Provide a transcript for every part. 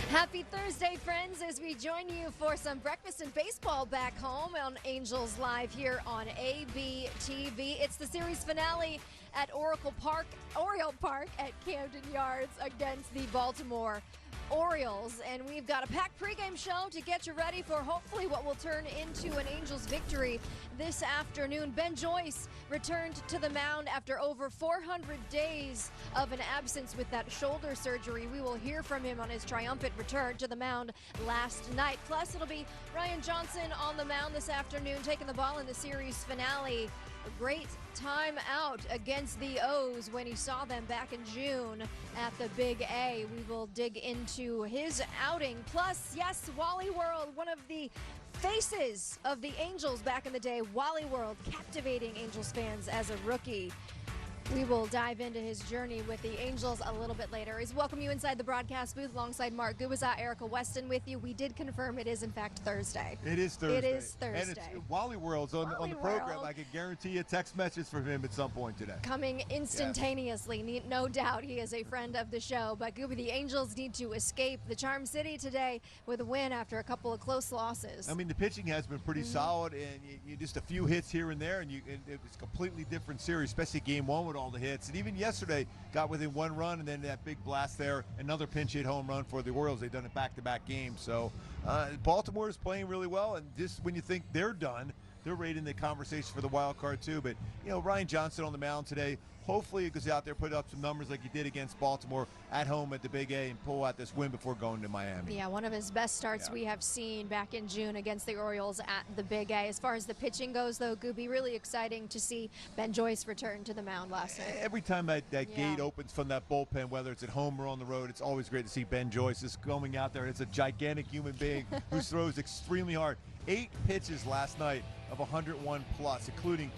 Happy Thursday, friends, as we join you for some breakfast and baseball back home on Angels Live here on ABTV. It's the series finale at Oriole Park at Camden Yards against the Baltimore Orioles, and we've got a packed pregame show to get you ready for hopefully what will turn into an Angels victory this afternoon. Ben Joyce returned to the mound after over 400 days of an absence with that shoulder surgery. We will hear from him on his triumphant return to the mound last night. Plus, it'll be Ryan Johnson on the mound this afternoon, taking the ball in the series finale. A great time out against the O's when he saw them back in June at the Big A. We will dig into his outing. Plus, yes, Wally World, one of the faces of the Angels back in the day. Wally World captivating Angels fans as a rookie. We will dive into his journey with the Angels a little bit later. As welcome you inside the broadcast booth alongside Mark Gubiza, Erica Weston with you. We did confirm it is in fact Thursday. It is Thursday. It is Thursday. And it's Wally World's on the program. I could guarantee a text message from him at some point today. Coming instantaneously, yes. No doubt he is a friend of the show. But Gooby, the Angels need to escape the Charm City today with a win after a couple of close losses. I mean, the pitching has been pretty solid, and you just a few hits here and there, and it was a completely different series, especially game one with all the hits. And even yesterday got within one run, and then that big blast there, another pinch hit home run for the Orioles. They've done it back-to-back games. So Baltimore is playing really well, and just when you think they're done, they're right in the conversation for the wild card too. But Ryan Johnson on the mound today. Hopefully he goes out there, put up some numbers like he did against Baltimore at home at the Big A and pull out this win before going to Miami. Yeah, one of his best starts we have seen back in June against the Orioles at the Big A. As far as the pitching goes, though, Gooby, really exciting to see Ben Joyce return to the mound last night. Every time that gate opens from that bullpen, whether it's at home or on the road, it's always great to see Ben Joyce just going out there. It's a gigantic human being who throws extremely hard. 8 pitches last night of 101 plus, including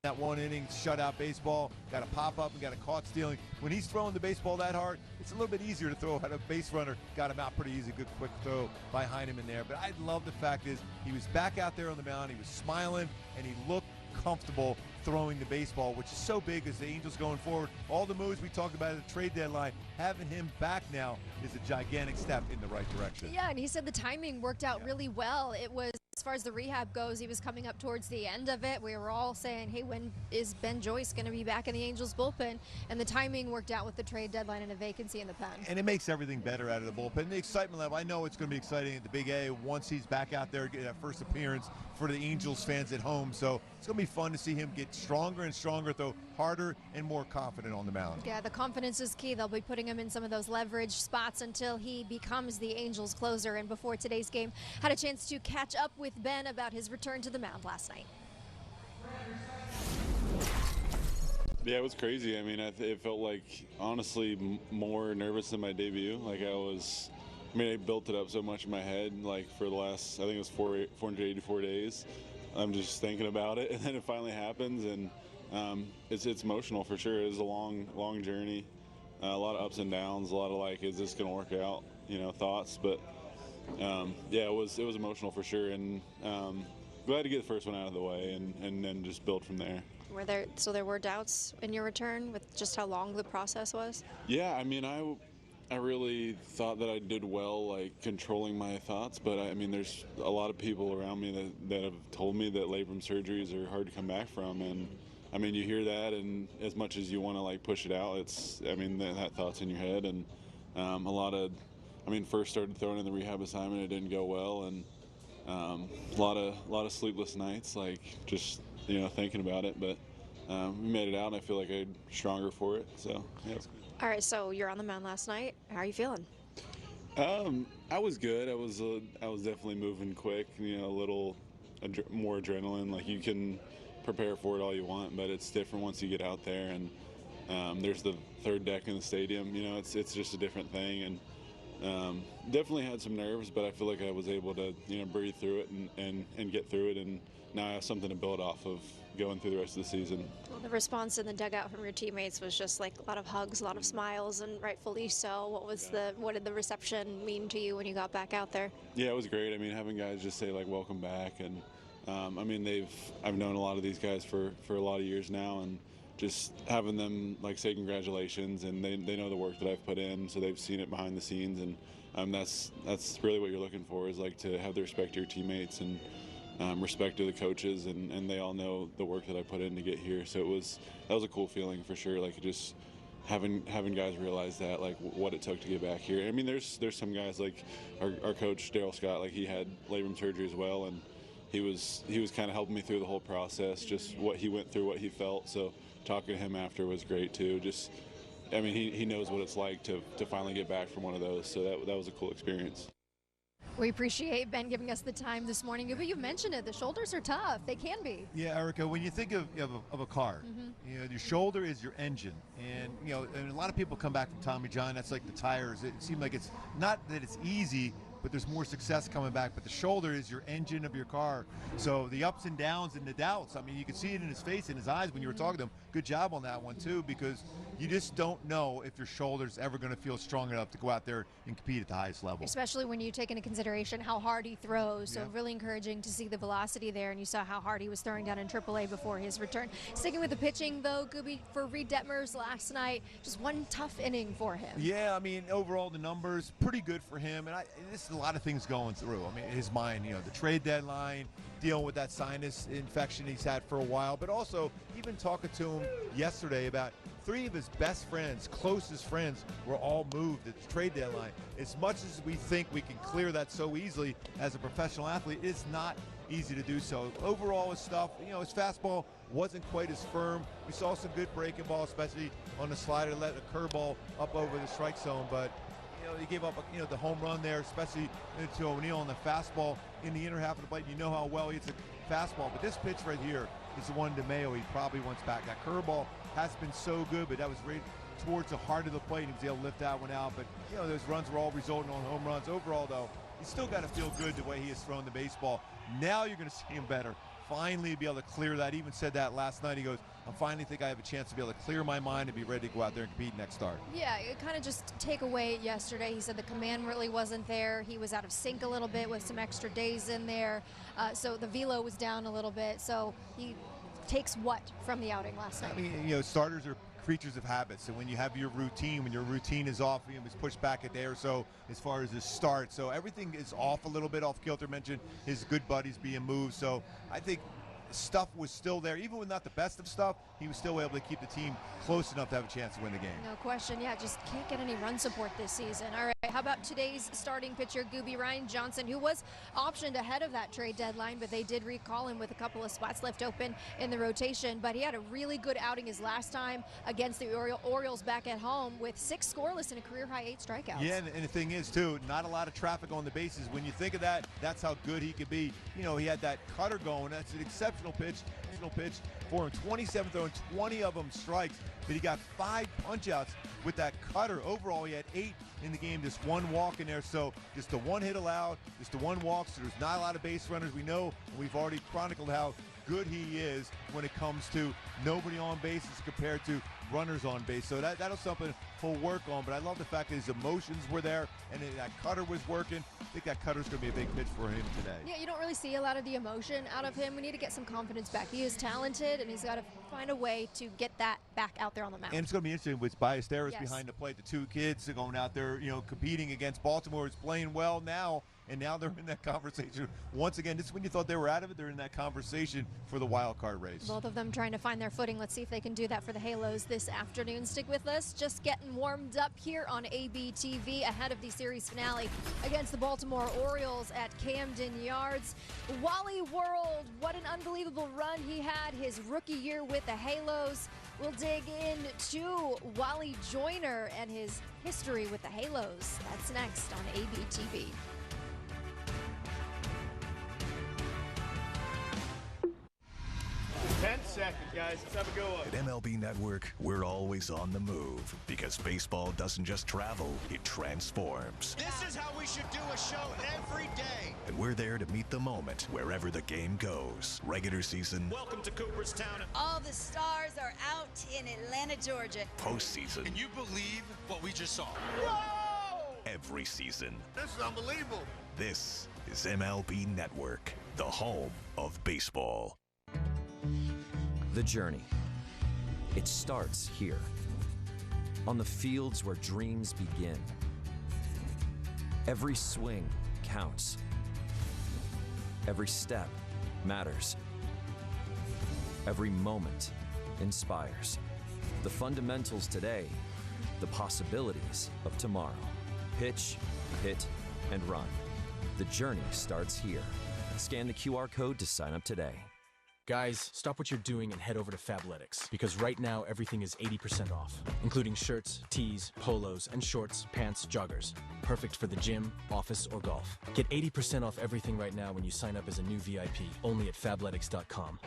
that one inning shutout baseball, got a pop up and got a caught stealing. When he's throwing the baseball that hard, it's a little bit easier to throw at a base runner. Got him out pretty easy, good quick throw by Heineman there. But I love the fact is he was back out there on the mound, he was smiling, and he looked comfortable throwing the baseball, which is so big as the Angels going forward. All the moves we talked about at the trade deadline, having him back now is a gigantic step in the right direction. Yeah, and he said the timing worked out really well. It was, as far as the rehab goes, he was coming up towards the end of it. We were all saying, hey, when is Ben Joyce going to be back in the Angels bullpen? And the timing worked out with the trade deadline and a vacancy in the pen. And it makes everything better out of the bullpen. The excitement level, I know it's going to be exciting at the Big A once he's back out there, get that first appearance for the Angels fans at home. So it's going to be fun to see him get stronger and stronger, throw harder and more confident on the mound. Yeah, the confidence is key. They'll be putting him in some of those leverage spots until he becomes the Angels closer. And before today's game, had a chance to catch up with Ben about his return to the mound last night. Yeah, it was crazy. I mean, it felt like, honestly, more nervous than my debut. Like I built it up so much in my head, like for the last, I think it was 484 days. I'm just thinking about it, and then it finally happens, and it's emotional for sure. It was a long journey, a lot of ups and downs, a lot of like, is this going to work out, thoughts. But yeah, it was emotional for sure, and glad to get the first one out of the way, and then just build from there. So there were doubts in your return with just how long the process was? Yeah, I mean, I really thought that I did well, like controlling my thoughts, but I mean, there's a lot of people around me that have told me that labrum surgeries are hard to come back from, and I mean, you hear that, and as much as you want to like push it out, that thought's in your head, and first started throwing in the rehab assignment, it didn't go well, and a lot of sleepless nights, like just thinking about it, but we made it out, and I feel like I'm stronger for it. So yeah. All right, so you're on the mound last night. How are you feeling? I was good. I was definitely moving quick. A little more adrenaline. Like you can prepare for it all you want, but it's different once you get out there. And there's the third deck in the stadium. It's just a different thing. And definitely had some nerves, but I feel like I was able to breathe through it and get through it. And now I have something to build off of going through the rest of the season. Well, the response in the dugout from your teammates was just like a lot of hugs, a lot of smiles, and rightfully so. What did the reception mean to you when you got back out there? Yeah, it was great. I mean, having guys just say like welcome back, and I've known a lot of these guys for a lot of years now, and just having them like say congratulations, and they know the work that I've put in, so they've seen it behind the scenes, and that's really what you're looking for, is like to have the respect to your teammates and respect to the coaches, and they all know the work that I put in to get here. So that was a cool feeling for sure. Like just having guys realize that, like what it took to get back here. I mean, there's some guys like our coach Daryl Scott, like he had labrum surgery as well, and he was kind of helping me through the whole process, just what he went through, what he felt. So talking to him after was great too. Just, I mean, he knows what it's like to finally get back from one of those. So that was a cool experience. We appreciate Ben giving us the time this morning. But you mentioned it, the shoulders are tough. They can be. Yeah, Erica, when you think of a car, you know, your shoulder is your engine. And, you know, and a lot of people come back from Tommy John, that's like the tires. It seems like it's not that it's easy, but there's more success coming back. But the shoulder is your engine of your car. So the ups and downs and the doubts, I mean, you could see it in his face, in his eyes when you were talking to him. Good job on that one, too, because you just don't know if your shoulder's ever going to feel strong enough to go out there and compete at the highest level. Especially when you take into consideration how hard he throws. So really encouraging to see the velocity there, and you saw how hard he was throwing down in AAA before his return. Sticking with the pitching, though, Gooby, for Reed Detmers last night, just one tough inning for him. Yeah, I mean, overall the numbers, pretty good for him. And this is a lot of things going through. I mean, his mind, you know, the trade deadline, dealing with that sinus infection he's had for a while, but also even talking to him yesterday about 3 of his best friends, closest friends, were all moved at the trade deadline. As much as we think we can clear that so easily as a professional athlete, it's not easy to do so. Overall, his stuff, you know, his fastball wasn't quite as firm. We saw some good breaking ball, especially on the slider, let a curveball up over the strike zone, but you know, he gave up, you know, the home run there, especially to O'Neill on the fastball in the inner half of the plate. You know how well he hits a fastball, but this pitch right here is the one to Mayo he probably wants back. That curveball has been so good, but that was right towards the heart of the plate. He was able to lift that one out, but you know, those runs were all resulting on home runs. Overall, though, he's still got to feel good the way he has thrown the baseball. Now you're going to see him better. Finally be able to clear that. He even said that last night. He goes, I finally think I have a chance to be able to clear my mind and be ready to go out there and compete next start. Yeah, it kind of just take away yesterday. He said the command really wasn't there. He was out of sync a little bit with some extra days in there. So the velo was down a little bit. So he takes what from the outing last night? I mean, you know, starters are creatures of habits, and when you have your routine, when your routine is off, he was pushed back a day or so as far as his start. So everything is off a little bit, off kilter. Mentioned his good buddies being moved. So I think stuff was still there. Even with not the best of stuff, he was still able to keep the team close enough to have a chance to win the game. No question. Yeah, just can't get any run support this season. All right, how about today's starting pitcher, Gooby Ryan Johnson, who was optioned ahead of that trade deadline, but they did recall him with a couple of spots left open in the rotation. But he had a really good outing his last time against the Orioles back at home with 6 scoreless and a career-high 8 strikeouts. Yeah, and the thing is, too, not a lot of traffic on the bases. When you think of that, that's how good he could be. You know, he had that cutter going. That's an exceptional pitch for him. 27 throwing, 20 of them strikes, but he got 5 punch-outs with that cutter. Overall, he had 8 in the game, just 1 walk in there. So just the 1 hit allowed, just the 1 walk. So there's not a lot of base runners. We know, and we've already chronicled how good he is when it comes to nobody on base as compared to runners on base. So that'll something he'll work on. But I love the fact that his emotions were there and that cutter was working. I think that cutter's going to be a big pitch for him today. Yeah, you don't really see a lot of the emotion out of him. We need to get some confidence back. He is talented, and he's got to find a way to get that back out there on the mound. And it's going to be interesting with Ballesteros behind the plate. The 2 kids are going out there, you know, competing against Baltimore. Is playing well now. And now they're in that conversation. Once again, this is when you thought they were out of it. They're in that conversation for the wild card race. Both of them trying to find their footing. Let's see if they can do that for the Halos this afternoon. Stick with us. Just getting warmed up here on ABTV ahead of the series finale against the Baltimore Orioles at Camden Yards. Wally World, what an unbelievable run he had his rookie year with the Halos. We'll dig into Wally Joyner and his history with the Halos. That's next on ABTV. 10 seconds, guys. Let's have a go up. At MLB Network, we're always on the move because baseball doesn't just travel, it transforms. This is how we should do a show every day. And we're there to meet the moment wherever the game goes. Regular season. Welcome to Cooperstown. All the stars are out in Atlanta, Georgia. Postseason. Can you believe what we just saw? Whoa! Every season. This is unbelievable. This is MLB Network, the home of baseball. The journey. It starts here, on the fields where dreams begin. Every swing counts. Every step matters. Every moment inspires. The fundamentals today, the possibilities of tomorrow. Pitch, hit, and run. The journey starts here. Scan the QR code to sign up today. Guys, stop what you're doing and head over to Fabletics, because right now everything is 80% off, including shirts, tees, polos, and shorts, pants, joggers. Perfect for the gym, office, or golf. Get 80% off everything right now when you sign up as a new VIP, only at Fabletics.com.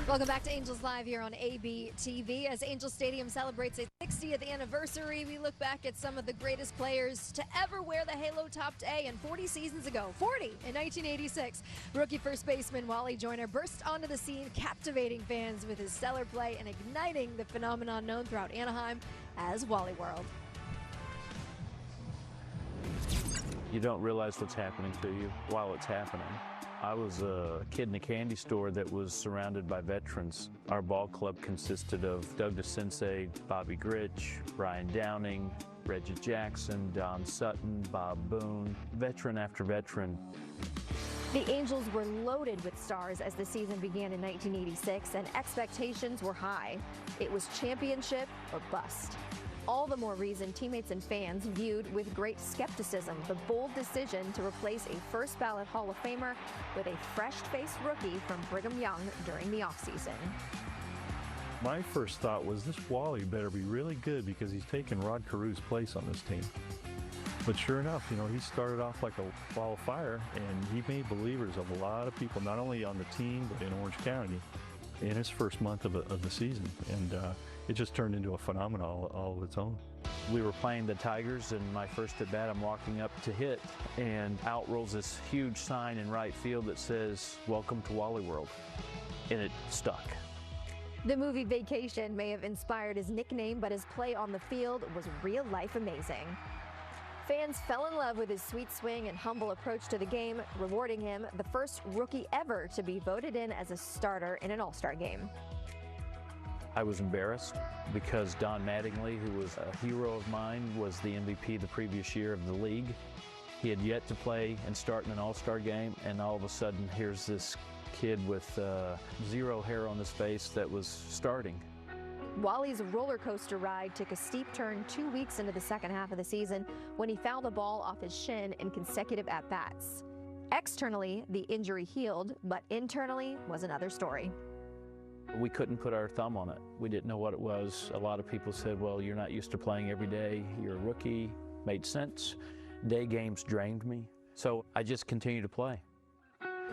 Welcome back to Angels Live here on AB TV. As Angel Stadium celebrates its 60th anniversary, we look back at some of the greatest players to ever wear the halo topped A. And 40 seasons ago, 40 in 1986, rookie first baseman Wally Joyner burst onto the scene, captivating fans with his stellar play and igniting the phenomenon known throughout Anaheim as Wally World. You don't realize what's happening to you while it's happening. I was a kid in a candy store that was surrounded by veterans. Our ball club consisted of Doug DeCinces, Bobby Grich, Brian Downing, Reggie Jackson, Don Sutton, Bob Boone, veteran after veteran. The Angels were loaded with stars as the season began in 1986, and expectations were high. It was championship or bust. All the more reason teammates and fans viewed with great skepticism the bold decision to replace a first ballot Hall of Famer with a fresh-faced rookie from Brigham Young during the offseason. My first thought was this Wally better be really good because he's taking Rod Carew's place on this team. But sure enough, you know, he started off like a ball of fire, and he made believers of a lot of people, not only on the team but in Orange County in his first month of the season. And it just turned into a phenomenon all of its own. We were playing the Tigers, and my first at bat, I'm walking up to hit, and out rolls this huge sign in right field that says, "Welcome to Wally World," and it stuck. The movie Vacation may have inspired his nickname, but his play on the field was real-life amazing. Fans fell in love with his sweet swing and humble approach to the game, rewarding him the first rookie ever to be voted in as a starter in an All-Star game. I was embarrassed because Don Mattingly, who was a hero of mine, was the MVP the previous year of the league. He had yet to play and start in an All-Star game, and all of a sudden here's this kid with zero hair on his face that was starting. Wally's roller coaster ride took a steep turn 2 weeks into the second half of the season when he fouled the ball off his shin in consecutive at-bats. Externally, the injury healed, but internally was another story. We couldn't put our thumb on it. We didn't know what it was. A lot of people said, well, you're not used to playing every day. You're a rookie. Made sense. Day games drained me. So I just continued to play.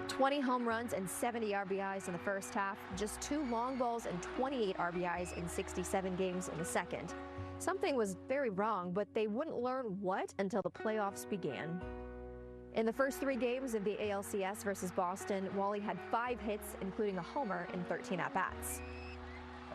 20 home runs and 70 RBIs in the first half, just 2 long balls and 28 RBIs in 67 games in the second. Something was very wrong, but they wouldn't learn what until the playoffs began. In the first 3 games of the ALCS versus Boston, Wally had 5 hits, including a homer in 13 at-bats.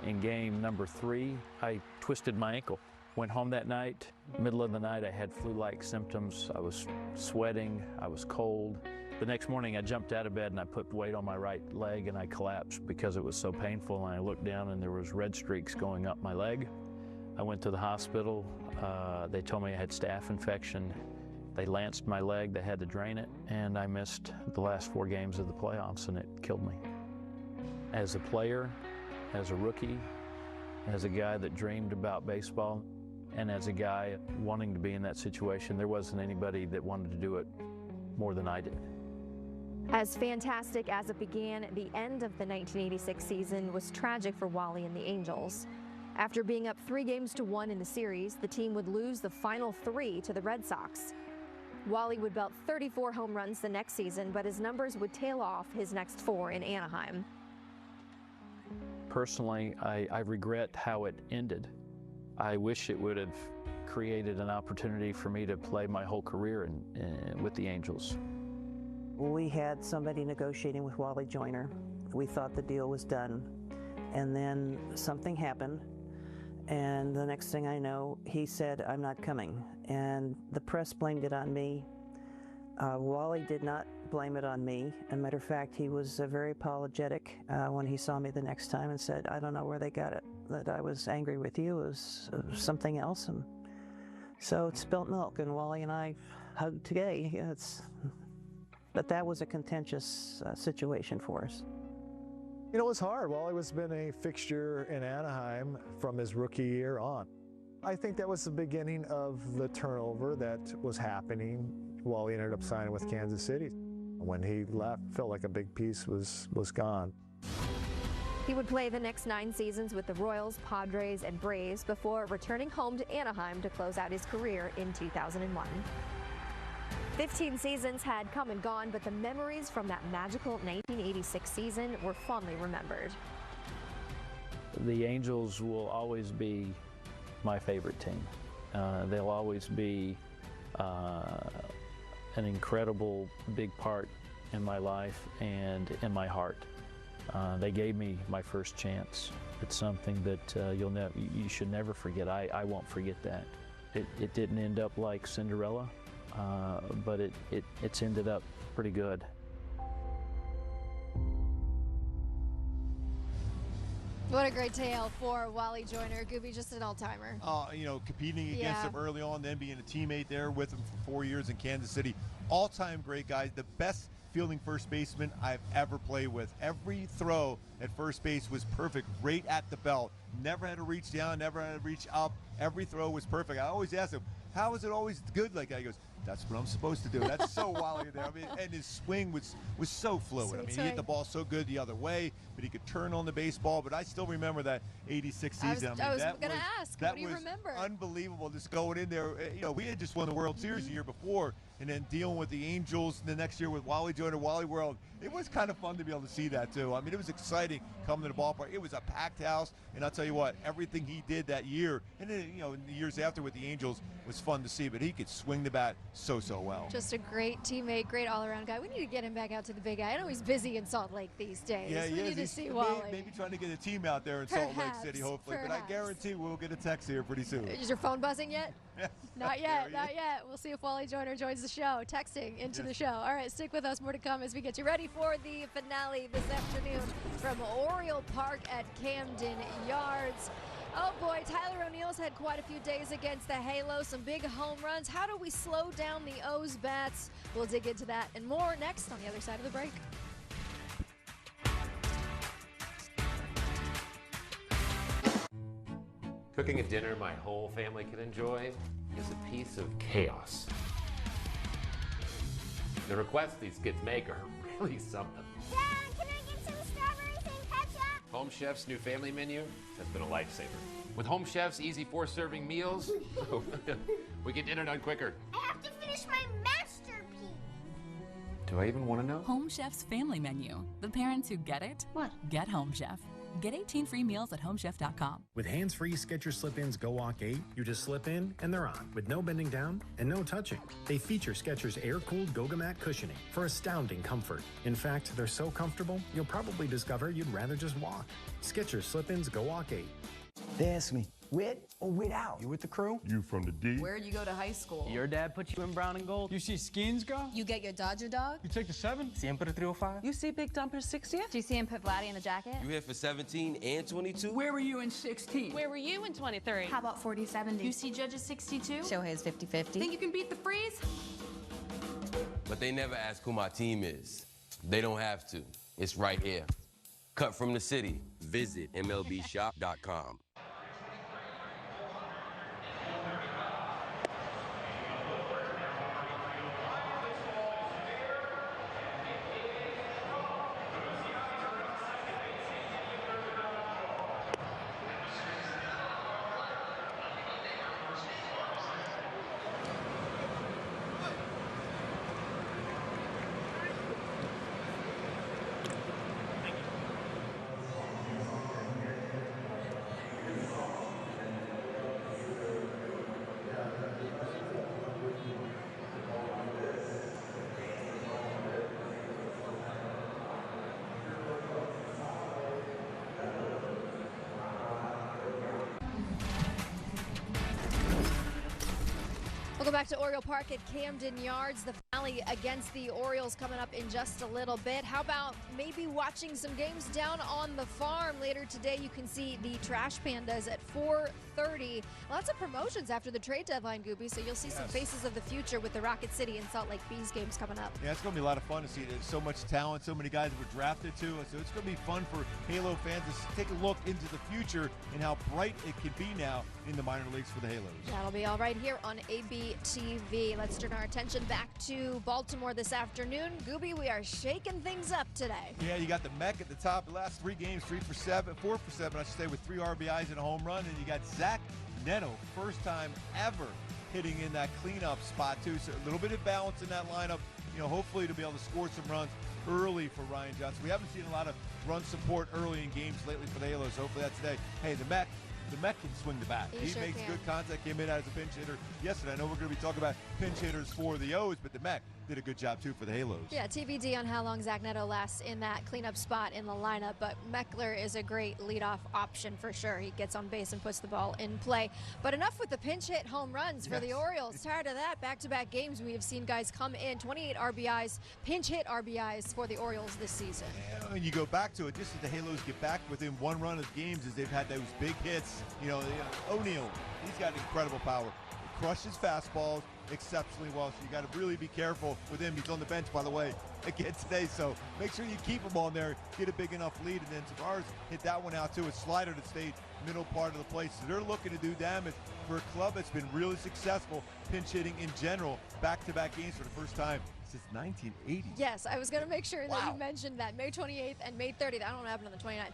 In game number 3, I twisted my ankle. Went home that night. Middle of the night, I had flu-like symptoms. I was sweating. I was cold. The next morning, I jumped out of bed and I put weight on my right leg and I collapsed because it was so painful. And I looked down and there was red streaks going up my leg. I went to the hospital. They told me I had staph infection. They lanced my leg, they had to drain it, and I missed the last 4 games of the playoffs, and it killed me. As a player, as a rookie, as a guy that dreamed about baseball, and as a guy wanting to be in that situation, there wasn't anybody that wanted to do it more than I did. As fantastic as it began, the end of the 1986 season was tragic for Wally and the Angels. After being up 3-1 in the series, the team would lose the final 3 to the Red Sox. Wally would belt 34 home runs the next season, but his numbers would tail off his next 4 in Anaheim. Personally, I regret how it ended. I wish it would have created an opportunity for me to play my whole career with the Angels. We had somebody negotiating with Wally Joyner. We thought the deal was done. And then something happened, and the next thing I know, he said, "I'm not coming." And the press blamed it on me. Wally did not blame it on me. As a matter of fact, he was very apologetic when he saw me the next time and said, "I don't know where they got it, that I was angry with you. It was something else." And so it's spilt milk, and Wally and I hugged today. But that was a contentious situation for us. You know, it was hard. Wally has been a fixture in Anaheim from his rookie year on. I think that was the beginning of the turnover that was happening. Wally ended up signing with Kansas City. When he left, felt like a big piece was gone. He would play the next 9 seasons with the Royals, Padres, and Braves before returning home to Anaheim to close out his career in 2001. 15 seasons had come and gone, but the memories from that magical 1986 season were fondly remembered. The Angels will always be my favorite team. They'll always be an incredible big part in my life and in my heart. They gave me my first chance. It's something that you should never forget. I won't forget that. It didn't end up like Cinderella, but it's ended up pretty good. What a great tale for Wally Joyner. Gooby, just an all-timer. You know, competing against him early on, then being a teammate there with him for 4 years in Kansas City. All-time great guy. The best fielding first baseman I've ever played with. Every throw at first base was perfect, right at the belt. Never had to reach down, never had to reach up. Every throw was perfect. I always ask him, how is it always good like that? He goes, that's what I'm supposed to do. That's so Wally there. I mean, and his swing was so fluid. I mean, he hit the ball so good the other way, but he could turn on the baseball. But I still remember that 86 season. I was going to ask, what do you remember? Unbelievable, just going in there. You know, we had just won the World Series the year before, and then dealing with the Angels the next year with Wally Joyner, Wally World. It was kind of fun to be able to see that, too. I mean, it was exciting coming to the ballpark. It was a packed house, and I'll tell you what, everything he did that year, and then, you know, in the years after with the Angels, was fun to see, but he could swing the bat so well. Just a great teammate, great all-around guy. We need to get him back out to the Big I. I know he's busy in Salt Lake these days. Yeah, we need to see Wally. Maybe trying to get a team out there in Salt Lake City, hopefully. But I guarantee we'll get a text here pretty soon. Is your phone buzzing yet? Not yet, not yet. We'll see if Wally Joyner joins the show, texting into the show. All right, stick with us. More to come as we get you ready for the finale this afternoon from Oriole Park at Camden Yards. Oh boy, Tyler O'Neill's had quite a few days against the Halo, some big home runs. How do we slow down the O's bats? We'll dig into that and more next on the other side of the break. Cooking a dinner my whole family can enjoy is a piece of chaos. The requests these kids make are really something. Dad, can I get some strawberries and ketchup? Home Chef's new family menu has been a lifesaver. With Home Chef's easy 4-serving meals, we get dinner done quicker. I have to finish my masterpiece. Do I even want to know? Home Chef's family menu. The parents who get it, get Home Chef. Get 18 free meals at homechef.com. With hands-free Skechers slip-ins Go Walk 8, you just slip in and they're on, with no bending down and no touching. They feature Skechers air-cooled Go-Go-Mat cushioning for astounding comfort. In fact, they're so comfortable, you'll probably discover you'd rather just walk. Skechers slip-ins Go Walk 8. They ask me, with or without? You with the crew? You from the D? Where'd you go to high school? Your dad put you in brown and gold? You see Skins go? You get your Dodger dog? You take the 7? Siempre 305? You see Big Dumper 60? Do you see him put Vladdy in the jacket? You here for 17 and 22? Where were you in 16? Where were you in 23? How about 40-70? You see Judge's 62? Shohei's 50-50. Think you can beat the freeze? But they never ask who my team is. They don't have to. It's right here. Cut from the city. Visit MLBshop.com. We'll go back to Oriole Park at Camden Yards. The finale against the Orioles coming up in just a little bit. How about maybe watching some games down on the farm later today? You can see the Trash Pandas at 4:30. Lots of promotions after the trade deadline, Gooby, so you'll see some faces of the future with the Rocket City and Salt Lake Bees games coming up. Yeah, it's going to be a lot of fun to see. There's so much talent, so many guys that were drafted too, so it's going to be fun for Halo fans to take a look into the future and how bright it can be now in the minor leagues for the Halos. That'll be all right here on ABTV. Let's turn our attention back to Baltimore this afternoon. Gooby, we are shaking things up today. Yeah, you got the Mech at the top. The last 3 games, 4 for 7, I should say, with 3 RBIs and a home run. And you got Zach Neto, first time ever hitting in that cleanup spot too. So a little bit of balance in that lineup. You know, hopefully to be able to score some runs early for Ryan Johnson. We haven't seen a lot of run support early in games lately for the Halos. Hopefully that's today. Hey, the Mech can swing the bat. He sure makes can. good contact, came in as a pinch hitter yesterday. I know we're going to be talking about pinch hitters for the O's, but the Mech did a good job too for the Halos. Yeah, TBD on how long Zach Neto lasts in that cleanup spot in the lineup, but Meckler is a great leadoff option for sure. He gets on base and puts the ball in play. But enough with the pinch hit home runs for the Orioles. Tired of that. Back-to-back games, we have seen guys come in, 28 RBIs, pinch hit RBIs for the Orioles this season. Yeah, and you go back to it, just as the Halos get back within 1 run of games, as they've had those big hits. You know, O'Neal, he's got incredible power. He crushes fastballs exceptionally well, so you got to really be careful with him. He's on the bench, by the way, again today, so make sure you keep him on there, get a big enough lead. And then Tavares hit that one out too. A slider that stayed middle part of the plate, so they're looking to do damage for a club that's been really successful pinch hitting in general, back-to-back games for the first time since 1980. Yes, I was going to make sure that you mentioned that. May 28th and May 30th. I don't know what happened on the 29th.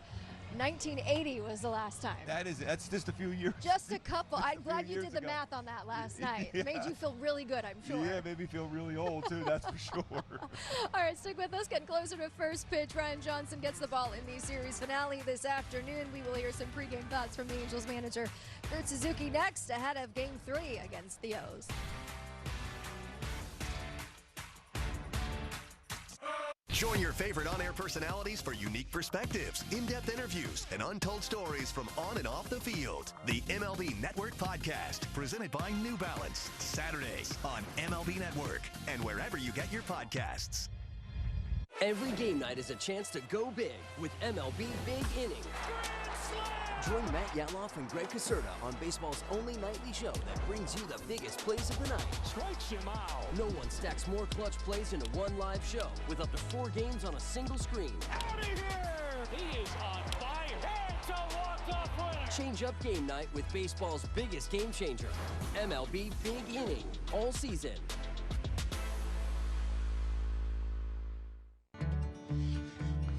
1980 was the last time. That's just a few years. Just a couple. I'm glad you did the math on that last night. It made you feel really good, I'm sure. Yeah, made me feel really old too, that's for sure. All right, stick with us. Getting closer to first pitch. Ryan Johnson gets the ball in the series finale this afternoon. We will hear some pregame thoughts from the Angels manager Kurt Suzuki next, ahead of Game 3 against the O's. Join your favorite on-air personalities for unique perspectives, in-depth interviews, and untold stories from on and off the field. The MLB Network Podcast, presented by New Balance, Saturdays on MLB Network and wherever you get your podcasts. Every game night is a chance to go big with MLB Big Inning. Join Matt Yatloff and Greg Caserta on baseball's only nightly show that brings you the biggest plays of the night. Strikes him out. No one stacks more clutch plays into one live show with up to 4 games on a single screen. Out of here! He is on fire. It's a walk-off winner. Change up game night with baseball's biggest game changer. MLB Big Inning. All season.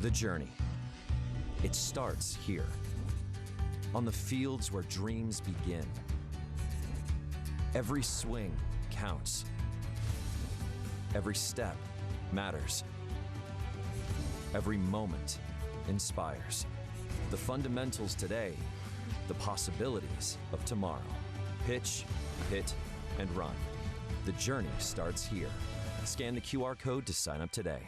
The journey. It starts here. On the fields where dreams begin. Every swing counts. Every step matters. Every moment inspires. The fundamentals today, the possibilities of tomorrow. Pitch, hit, and run. The journey starts here. Scan the QR code to sign up today.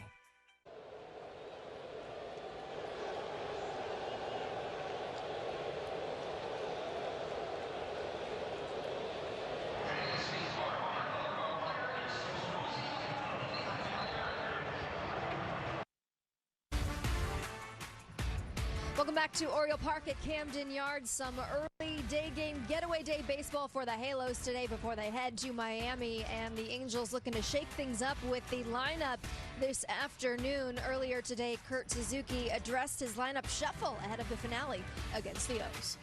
Welcome back to Oriole Park at Camden Yards. Some early day game, getaway day baseball for the Halos today before they head to Miami. And the Angels looking to shake things up with the lineup this afternoon. Earlier today, Kurt Suzuki addressed his lineup shuffle ahead of the finale against the O's.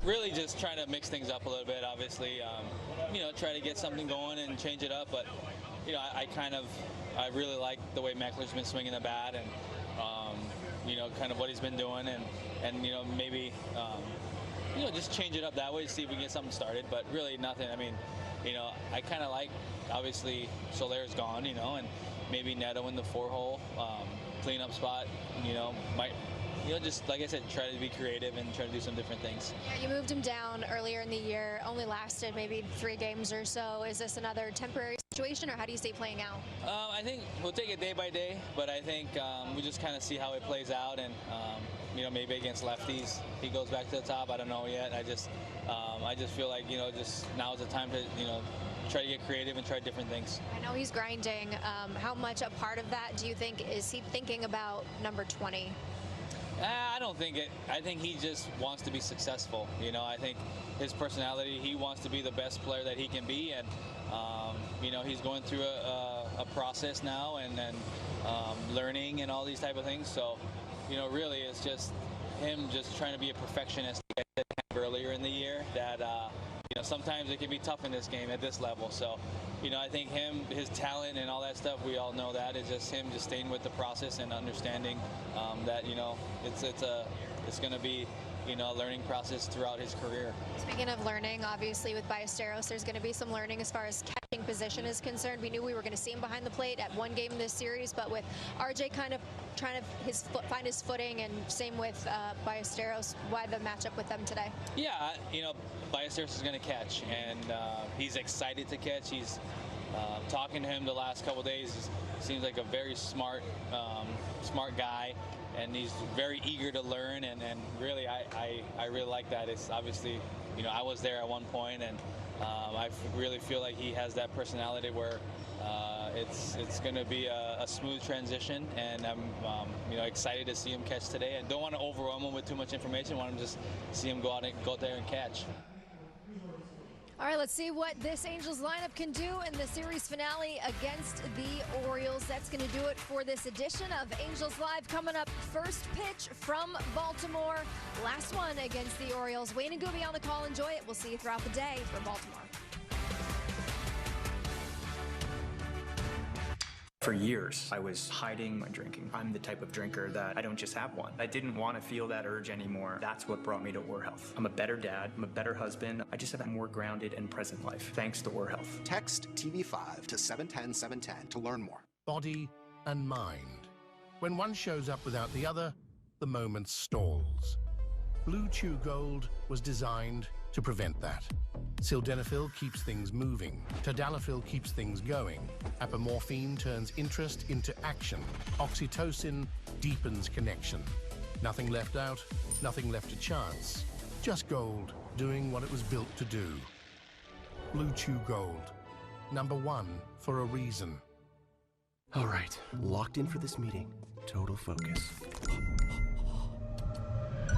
Really just trying to mix things up a little bit, obviously. Try to get something going and change it up. But, I really like the way Meckler's been swinging the bat and, kind of what he's been doing. And maybe, just change it up that way to see if we can get something started. But really nothing. I mean, I kind of like, obviously, Soler's gone, and maybe Neto in the 4-hole cleanup spot, might... just like I said, try to be creative and try to do some different things. Yeah, you moved him down earlier in the year, only lasted maybe 3 games or so. Is this another temporary situation, or how do you see it playing out? I think we'll take it day by day, but I think we just kind of see how it plays out, and maybe against lefties he goes back to the top. I don't know yet. I just feel like, just now is the time to, try to get creative and try different things. I know he's grinding. How much a part of that do you think is he thinking about number 20? I don't think it. I think he just wants to be successful. I think his personality, he wants to be the best player that he can be, and he's going through a process now and learning and all these type of things. So, really, it's just him just trying to be a perfectionist earlier in the year. That sometimes it can be tough in this game at this level. So, I think his talent and all that stuff, we all know that. It's just him just staying with the process and understanding that, it's going to be, a learning process throughout his career. Speaking of learning, obviously with Ballesteros, there's going to be some learning as far as catching position is concerned. We knew we were going to see him behind the plate at one game this series, but with RJ kind of trying to find his footing, and same with Ballesteros, why the matchup with them today? Yeah, Ballesteros is going to catch, and he's excited to catch. He's talking to him the last couple days. He seems like a very smart guy, and he's very eager to learn, and really I really like that. It's obviously, I was there at one point, and I really feel like he has that personality where it's going to be a smooth transition, and I'm excited to see him catch today. I don't want to overwhelm him with too much information. I want him to just see him go there and catch. All right, let's see what this Angels lineup can do in the series finale against the Orioles. That's going to do it for this edition of Angels Live. Coming up, first pitch from Baltimore. Last one against the Orioles. Wayne and Gooby on the call. Enjoy it. We'll see you throughout the day from Baltimore. For years, I was hiding my drinking. I'm the type of drinker that I don't just have one. I didn't want to feel that urge anymore. That's what brought me to Ore Health. I'm a better dad. I'm a better husband. I just have a more grounded and present life, thanks to Ore Health. Text TV5 to 710-710 to learn more. Body and mind. When one shows up without the other, the moment stalls. Blue Chew Gold was designed to prevent that. Sildenafil keeps things moving. Tadalafil keeps things going. Apomorphine turns interest into action. Oxytocin deepens connection. Nothing left out, nothing left to chance. Just gold, doing what it was built to do. Blue Chew Gold. #1 for a reason. All right, locked in for this meeting. Total focus.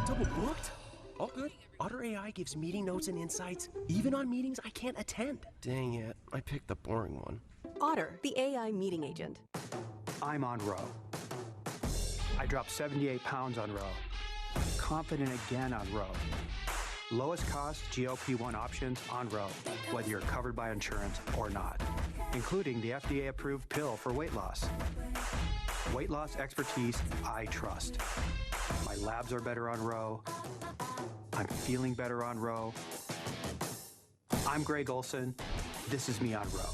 Double booked? All good. Otter AI gives meeting notes and insights, even on meetings I can't attend. Dang it, I picked the boring one. Otter, the AI meeting agent. I'm on row. I dropped 78 pounds on row. Confident again on row. Lowest cost GLP-1 options on row, whether you're covered by insurance or not, including the FDA-approved pill for weight loss. Weight loss expertise I trust. My labs are better on row. I'm feeling better on row. I'm Greg Olson. This is me on row.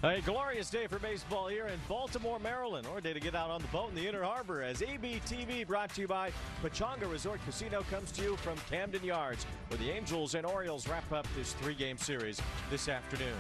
A glorious day for baseball here in Baltimore, Maryland, or a day to get out on the boat in the Inner Harbor as ABTV, brought to you by Pechanga Resort Casino, comes to you from Camden Yards, where the Angels and Orioles wrap up this 3-game series this afternoon.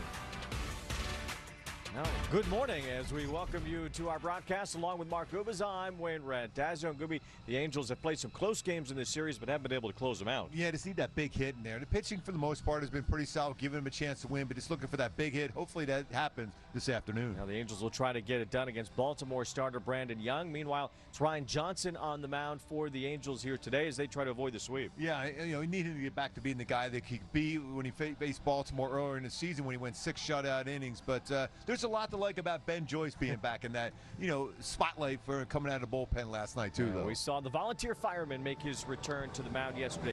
Now, good morning as we welcome you to our broadcast along with Mark Gubas. I'm Wayne Randazzo. And Gooby, the Angels have played some close games in this series but haven't been able to close them out. Yeah, to see that big hit in there. The pitching for the most part has been pretty solid, giving them a chance to win, but just looking for that big hit. Hopefully that happens this afternoon. Now the Angels will try to get it done against Baltimore starter Brandon Young. Meanwhile, it's Ryan Johnson on the mound for the Angels here today as they try to avoid the sweep. Yeah, he needed to get back to being the guy that he could be when he faced Baltimore earlier in the season when he went 6 shutout innings. But there's a lot to like about Ben Joyce being back in that, spotlight for coming out of the bullpen last night, too, though. We saw the volunteer fireman make his return to the mound yesterday.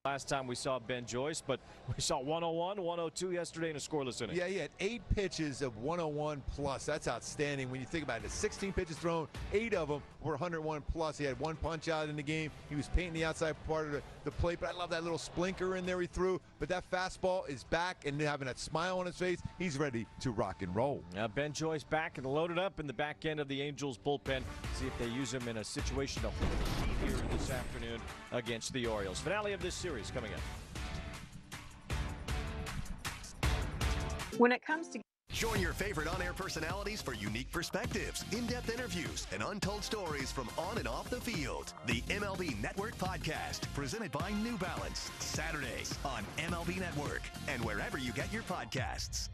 Last time we saw Ben Joyce, but we saw 101, 102 yesterday in a scoreless inning. Yeah, he had 8 pitches of 101 plus. That's outstanding when you think about it. 16 pitches thrown, 8 of them were 101 plus. He had 1 punch out in the game. He was painting the outside part of the plate, but I love that little splinker in there he threw. But that fastball is back, and having that smile on his face, he's ready to rock and roll. Now Ben Joyce back and loaded up in the back end of the Angels bullpen. See if they use him in a situation to hold the lead here this afternoon against the Orioles. Finale of this series coming up. When it comes to Join your favorite on-air personalities for unique perspectives, in-depth interviews, and untold stories from on and off the field. The MLB Network Podcast, presented by New Balance, Saturdays on MLB Network and wherever you get your podcasts.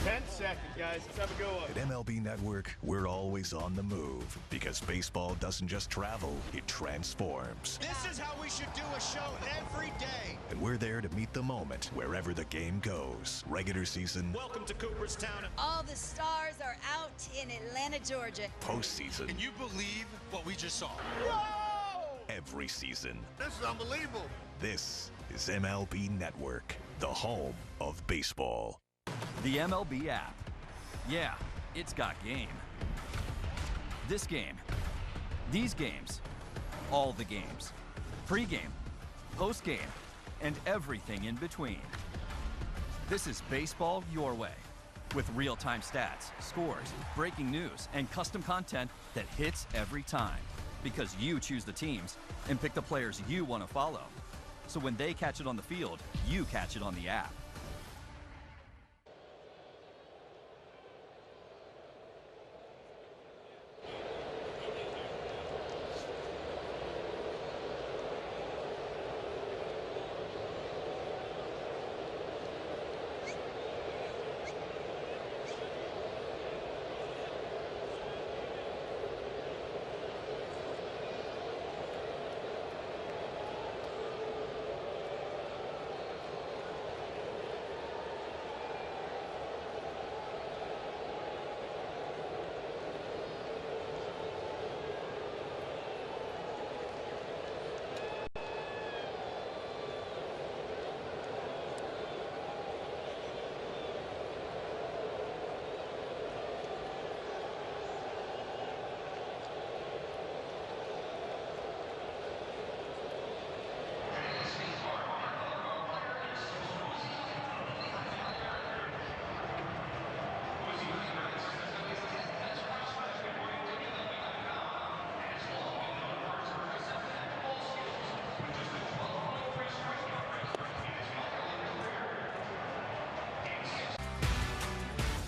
10 seconds, guys. Let's have a go up. At MLB Network, we're always on the move because baseball doesn't just travel, it transforms. This is how we should do a show every day. And we're there to meet the moment wherever the game goes. Regular season. Welcome to Cooperstown. All the stars are out in Atlanta, Georgia. Postseason. Can you believe what we just saw? Whoa! Every season. This is unbelievable. This is MLB Network, the home of baseball. The MLB app. Yeah, it's got game. This game. These games. All the games. Pre-game, post-game, and everything in between. This is baseball your way. With real-time stats, scores, breaking news, and custom content that hits every time. Because you choose the teams and pick the players you want to follow. So when they catch it on the field, you catch it on the app.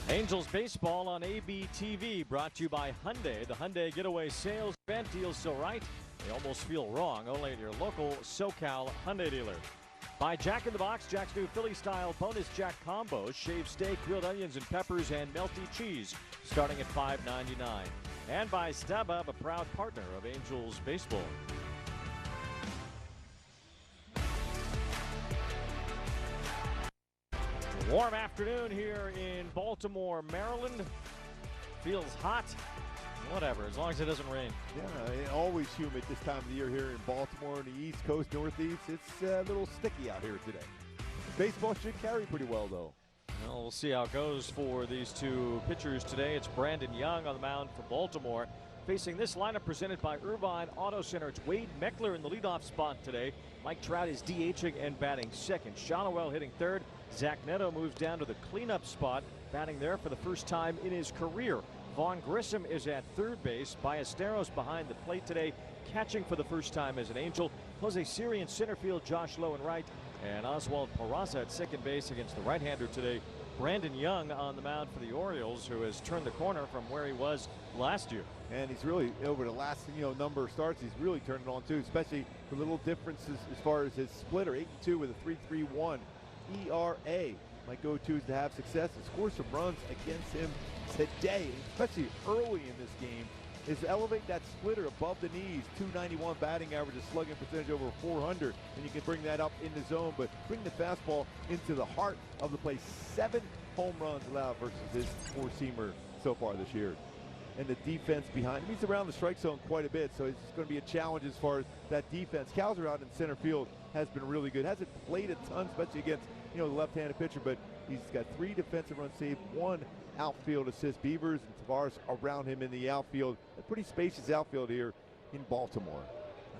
Angels baseball on ABTV, brought to you by Hyundai. The Hyundai Getaway Sales Event deals so right, they almost feel wrong. Only at your local SoCal Hyundai dealer. By Jack in the Box, Jack's new Philly-style bonus Jack combos, shaved steak, grilled onions and peppers, and melty cheese, starting at $5.99. And by StubHub, a proud partner of Angels baseball. Warm afternoon here in Baltimore, Maryland. Feels hot. Whatever, as long as it doesn't rain. Yeah, always humid this time of the year here in Baltimore, in the East Coast, Northeast. It's a little sticky out here today. Baseball should carry pretty well, though. Well, we'll see how it goes for these two pitchers today. It's Brandon Young on the mound for Baltimore. facing this lineup presented by Irvine Auto Center. It's Wade Meckler in the leadoff spot today. Mike Trout is DHing and batting second. Shonowell hitting third. Zach Neto moves down to the cleanup spot, batting there for the first time in his career. Vaughn Grissom is at third base. Ballesteros behind the plate today, catching for the first time as an Angel. Jose Siri in center field, Josh Lowe in right, and Oswald Peraza at second base against the right-hander today. Brandon Young on the mound for the Orioles, who has turned the corner from where he was last year. And he's really, over the last number of starts, he's really turned it on too, especially the little differences as far as his splitter. 8-2 with a 3.31 ERA. My go-to is to have success and score some runs against him today, especially early in this game, is elevate that splitter above the knees. 291 batting average, a slugging percentage over 400, and you can bring that up in the zone, but bring the fastball into the heart of the play. 7 home runs allowed versus his four-seamer so far this year. And the defense behind him, he's around the strike zone quite a bit, so it's going to be a challenge as far as that defense. Cowser out in center field has been really good. Hasn't played a ton, especially against the left-handed pitcher, but he's got 3 defensive runs saved, 1 outfield assist. Beavers and Tavares around him in the outfield. A pretty spacious outfield here in Baltimore.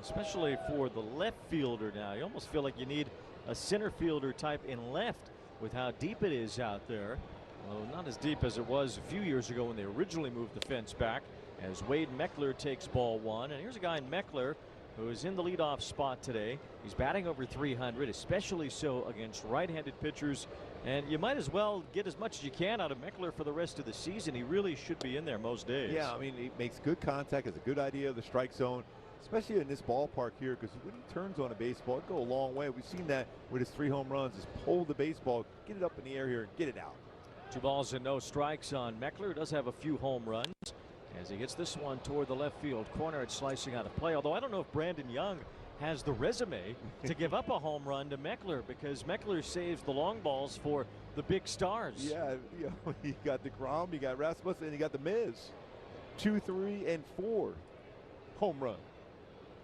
Especially for the left fielder now. You almost feel like you need a center fielder type in left with how deep it is out there. Although not as deep as it was a few years ago when they originally moved the fence back, as Wade Meckler takes ball 1. And here's a guy in Meckler who is in the leadoff spot today. He's batting over 300, especially so against right-handed pitchers. And you might as well get as much as you can out of Meckler for the rest of the season. He really should be in there most days. Yeah, I mean, he makes good contact, has a good idea of the strike zone, especially in this ballpark here, because when he turns on a baseball, it go a long way. We've seen that with his 3 home runs, just pull the baseball, get it up in the air here, and get it out. 2 balls and no strikes on Meckler. Does have a few home runs as he gets this one toward the left field corner. It's slicing out of play, although I don't know if Brandon Young has the resume to give up a home run to Meckler, because Meckler saves the long balls for the big stars. Yeah, you got DeGrom, you got Rasmussen, and you got the Miz. 2, 3, and 4 home run.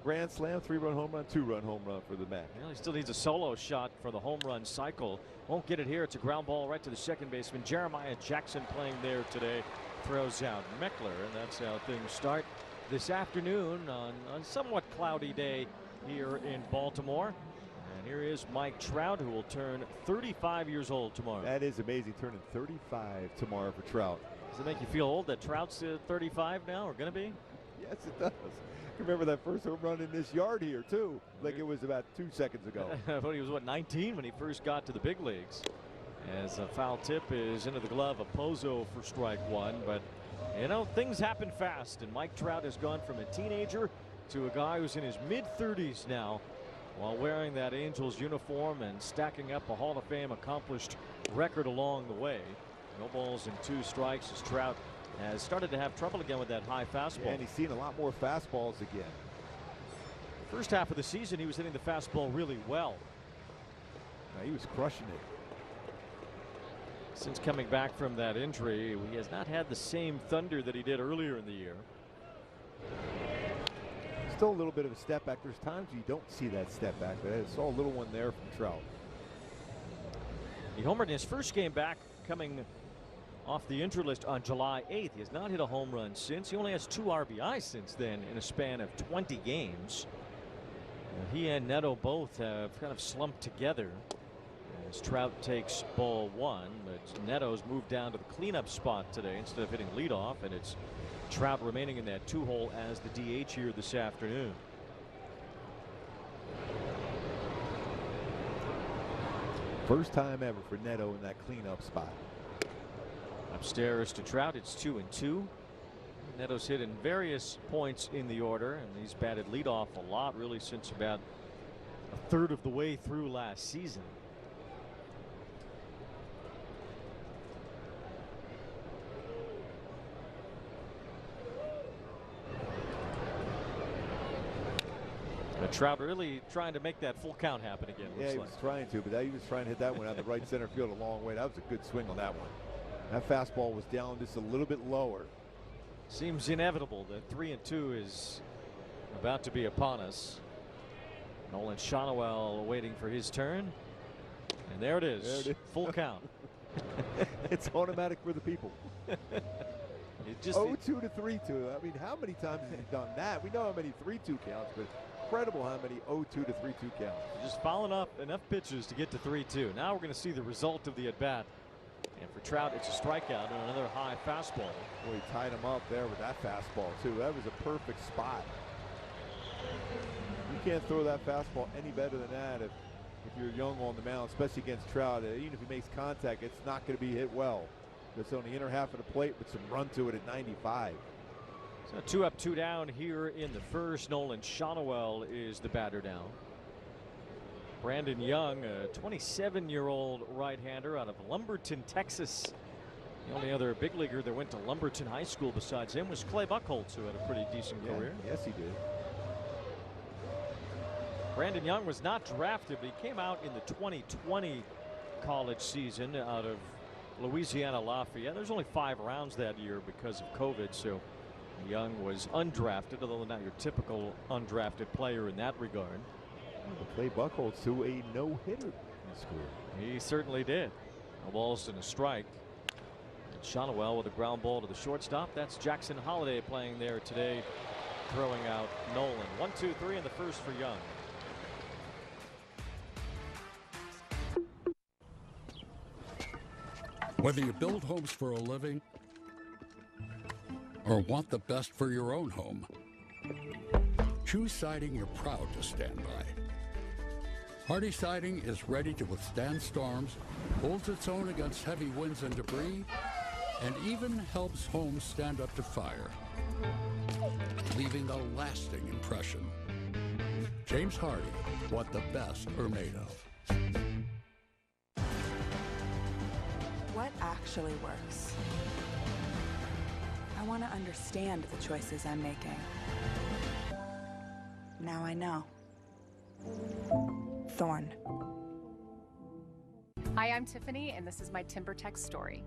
Grand slam, 3-run home run, 2-run home run for the Met. Well, he still needs a solo shot for the home run cycle. Won't get it here. It's a ground ball right to the second baseman. Jeremiah Jackson playing there today. Throws out Meckler, and that's how things start this afternoon on a somewhat cloudy day here in Baltimore. And here is Mike Trout, who will turn 35 years old tomorrow. That is amazing, turning 35 tomorrow for Trout. Does it make you feel old that Trout's 35 now, or going to be? Yes, it does. Remember that first home run in this yard here, too, like it was about 2 seconds ago. But he was, what, 19 when he first got to the big leagues. As a foul tip is into the glove of Pozo for strike 1. But, things happen fast, and Mike Trout has gone from a teenager to a guy who's in his mid-30s now, while wearing that Angels uniform and stacking up a Hall of Fame accomplished record along the way. No balls and 2 strikes as Trout has started to have trouble again with that high fastball. Yeah, and he's seen a lot more fastballs again. The first half of the season, he was hitting the fastball really well. He was crushing it. Since coming back from that injury, he has not had the same thunder that he did earlier in the year. Still a little bit of a step back. There's times you don't see that step back, but I saw a little one there from Trout. He homered in his first game back, coming off the injury list on July 8th. He has not hit a home run since. He only has 2 RBIs since then in a span of 20 games. He and Neto both have kind of slumped together as Trout takes ball 1, but Neto's moved down to the cleanup spot today instead of hitting leadoff, and it's Trout remaining in that 2-hole as the DH here this afternoon. First time ever for Neto in that cleanup spot. Upstairs to Trout, it's 2-2. Neto's hit in various points in the order, and he's batted leadoff a lot, really, since about a third of the way through last season. But Trout really trying to make that full count happen again. Yeah, he was trying to, but he was trying to hit that one out the right center field a long way. That was a good swing on that one. That fastball was down just a little bit lower. Seems inevitable that 3-2 is about to be upon us. Nolan Shonowell waiting for his turn. And there it is. Full count. It's automatic for the people. It just 0-2 to 3-2. I mean, how many times has he done that? We know how many 3-2 counts, but incredible how many 0-2 to 3-2 counts. Just fouling up enough pitches to get to 3-2. Now we're going to see the result of the at-bat. And for Trout, it's a strikeout and another high fastball. Boy, he tied him up there with that fastball, too. That was a perfect spot. You can't throw that fastball any better than that if you're young on the mound, especially against Trout. Even if he makes contact, it's not going to be hit well. It's on the inner half of the plate with some run to it at 95. So 2 up, 2 down here in the first. Nolan Shotwell is the batter down. Brandon Young, a 27-year-old right-hander out of Lumberton, Texas. The only other big leaguer that went to Lumberton High School besides him was Clay Buchholz, who had a pretty decent career. Yes, he did. Brandon Young was not drafted, but he came out in the 2020 college season out of Louisiana Lafayette. There's only 5 rounds that year because of COVID, so Young was undrafted, although not your typical undrafted player in that regard. Clay Buchholz to a no-hitter in school. He certainly did. No balls and a strike. And Shotwell with a ground ball to the shortstop. That's Jackson Holliday playing there today, throwing out Nolan. 1-2-3 in the first for Young. Whether you build homes for a living or want the best for your own home, choose siding you're proud to stand by. Hardy Siding is ready to withstand storms, holds its own against heavy winds and debris, and even helps homes stand up to fire, leaving a lasting impression. James Hardy, what the best are made of. What actually works? I want to understand the choices I'm making. Now I know. Thorn. Hi, I'm Tiffany, and this is my TimberTech story.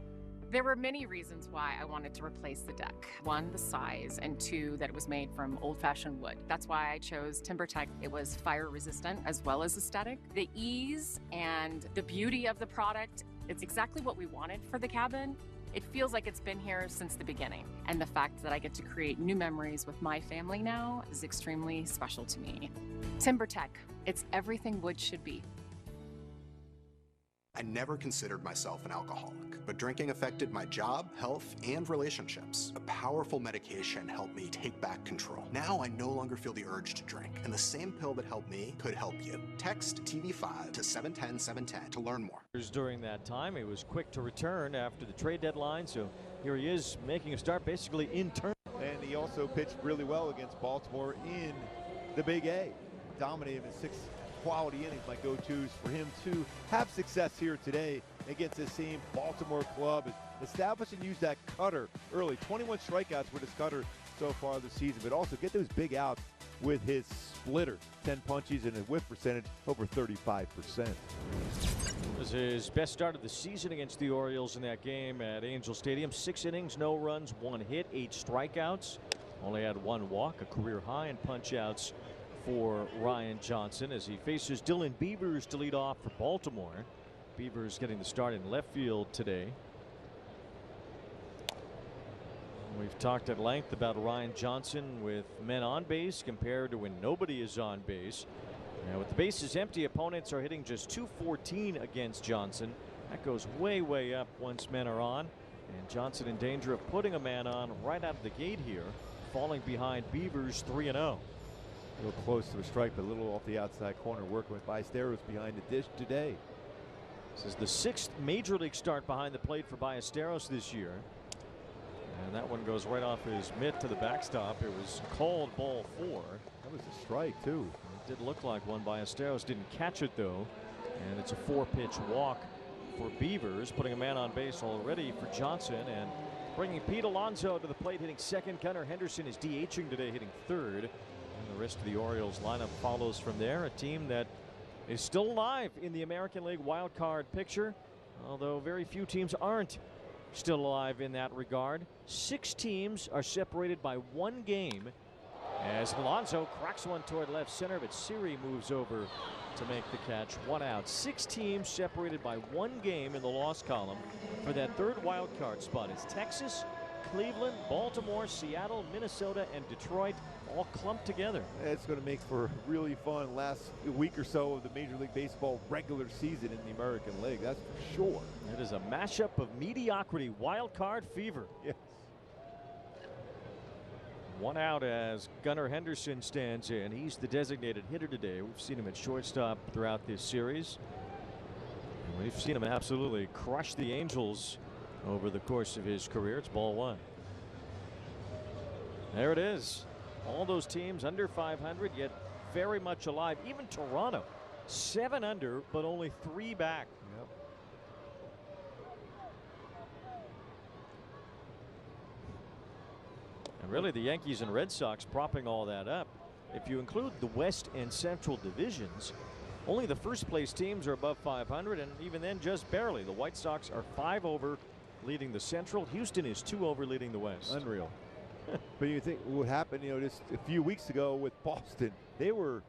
There were many reasons why I wanted to replace the deck. 1, the size, and 2, that it was made from old-fashioned wood. That's why I chose TimberTech. It was fire-resistant as well as aesthetic. The ease and the beauty of the product, it's exactly what we wanted for the cabin. It feels like it's been here since the beginning. And the fact that I get to create new memories with my family now is extremely special to me. TimberTech, it's everything wood should be. I never considered myself an alcoholic, but drinking affected my job, health, and relationships. A powerful medication helped me take back control. Now I no longer feel the urge to drink, and the same pill that helped me could help you. Text TV5 to 710-710 to learn more. During that time, he was quick to return after the trade deadline, so here he is making a start basically in turn. And he also pitched really well against Baltimore in the Big A. Dominated in 6 quality innings. My go-tos for him to have success here today against this same Baltimore club. Establish and use that cutter early. 21 strikeouts with his cutter so far this season, but also get those big outs with his splitter. 10 punches and a whiff percentage over 35%. It was his best start of the season against the Orioles in that game at Angel Stadium. 6 innings, no runs, 1 hit, 8 strikeouts. Only had 1 walk, a career high in punch-outs for Ryan Johnson as he faces Dylan Beavers to lead off for Baltimore. Beavers getting the start in left field today. We've talked at length about Ryan Johnson with men on base compared to when nobody is on base. Now with the bases empty, opponents are hitting just .214 against Johnson. That goes way up once men are on, and Johnson in danger of putting a man on right out of the gate here, falling behind Beavers 3-0. A little close to a strike, but a little off the outside corner, working with Ballesteros behind the dish today. This is the 6th major league start behind the plate for Ballesteros this year. And that one goes right off his mitt to the backstop. It was called ball 4. That was a strike, too. It did look like one. Ballesteros didn't catch it, though. And it's a 4-pitch walk for Beavers, putting a man on base already for Johnson. And bringing Pete Alonso to the plate, hitting second. Gunnar Henderson is DHing today, hitting third. And the rest of the Orioles lineup follows from there. A team that is still alive in the American League wild card picture, although very few teams aren't still alive in that regard. 6 teams are separated by 1 game as Alonso cracks one toward left center, but Siri moves over to make the catch. 1 out. 6 teams separated by 1 game in the loss column for that 3rd wild card spot. It's Texas, Cleveland, Baltimore, Seattle, Minnesota, and Detroit all clumped together. It's going to make for a really fun last week or so of the Major League Baseball regular season in the American League. That's for sure. It is a mashup of mediocrity, wild card fever. Yes. One out as Gunnar Henderson stands in. He's the designated hitter today. We've seen him at shortstop throughout this series. And we've seen him absolutely crush the Angels over the course of his career. It's ball one. There it is. All those teams under 500, yet very much alive. Even Toronto, 7 under, but only 3 back. Yep. And really, the Yankees and Red Sox propping all that up. If you include the West and Central divisions, only the first place teams are above 500, and even then just barely. The White Sox are 5 over, leading the Central. Houston is 2 over, leading the West. Unreal. But you think what happened, just a few weeks ago with Boston, they were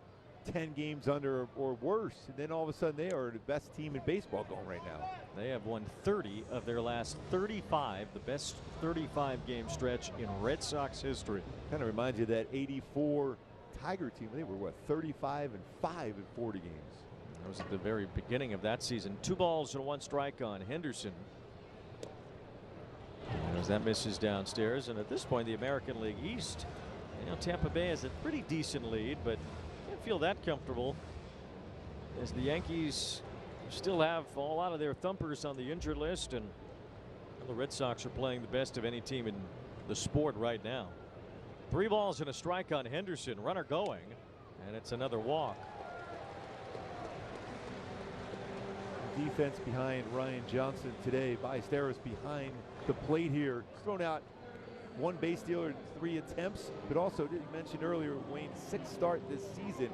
10 games under or worse, and then all of a sudden they are the best team in baseball going right now. They have won 30 of their last 35, the best 35-game stretch in Red Sox history. Kind of reminds you of that 84 Tiger team. They were, what, 35-5 in 40 games. That was at the very beginning of that season. 2 balls and 1 strike on Henderson. As that misses downstairs, and at this point, the American League East, Tampa Bay has a pretty decent lead, but can't feel that comfortable as the Yankees still have a lot of their thumpers on the injured list, and the Red Sox are playing the best of any team in the sport right now. 3 balls and a strike on Henderson. Runner going, and it's another walk. Defense behind Ryan Johnson today. Ballesteros behind the plate here. He's thrown out 1 base stealer in 3 attempts, but also, did you mention earlier, Wayne's 6th start this season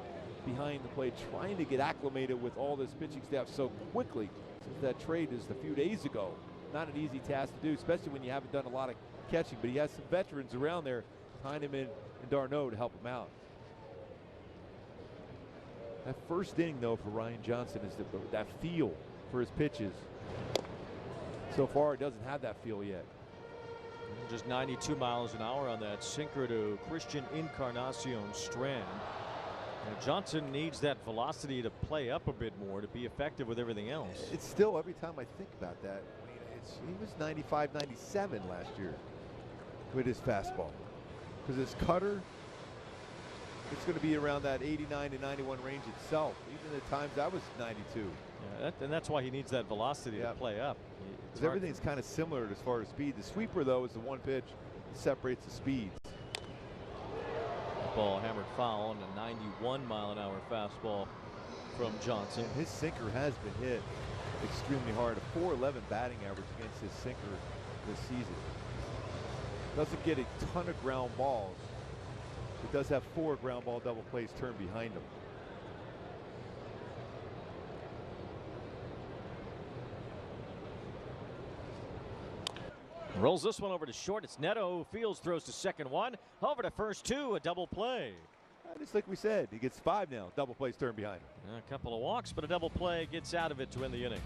behind the plate, trying to get acclimated with all this pitching staff so quickly since that trade just a few days ago. Not an easy task to do, especially when you haven't done a lot of catching, but he has some veterans around there behind him and Darno to help him out. That first inning, though, for Ryan Johnson is that feel for his pitches. So far, it doesn't have that feel yet. Just 92 miles an hour on that sinker to Christian Encarnacion Strand. And Johnson needs that velocity to play up a bit more to be effective with everything else. It's still, every time I think about that, he was 95, 97 last year with his fastball. Because his cutter, it's going to be around that 89 to 91 range itself. Even at times I was 92. Yeah, and that's why he needs that velocity to play up. Because everything's kind of similar as far as speed. The sweeper, though, is the one pitch that separates the speeds. Ball hammered foul on a 91 mile an hour fastball from Johnson. And his sinker has been hit extremely hard. A .411 batting average against his sinker this season. Doesn't get a ton of ground balls. It does have 4 ground ball double plays turned behind him. Rolls this one over to short. It's Neto. Fields throws to second 1. Over to first 2. A double play. Just like we said, he gets 5 now. Double plays turned behind him. A couple of walks, but a double play gets out of it to win the inning.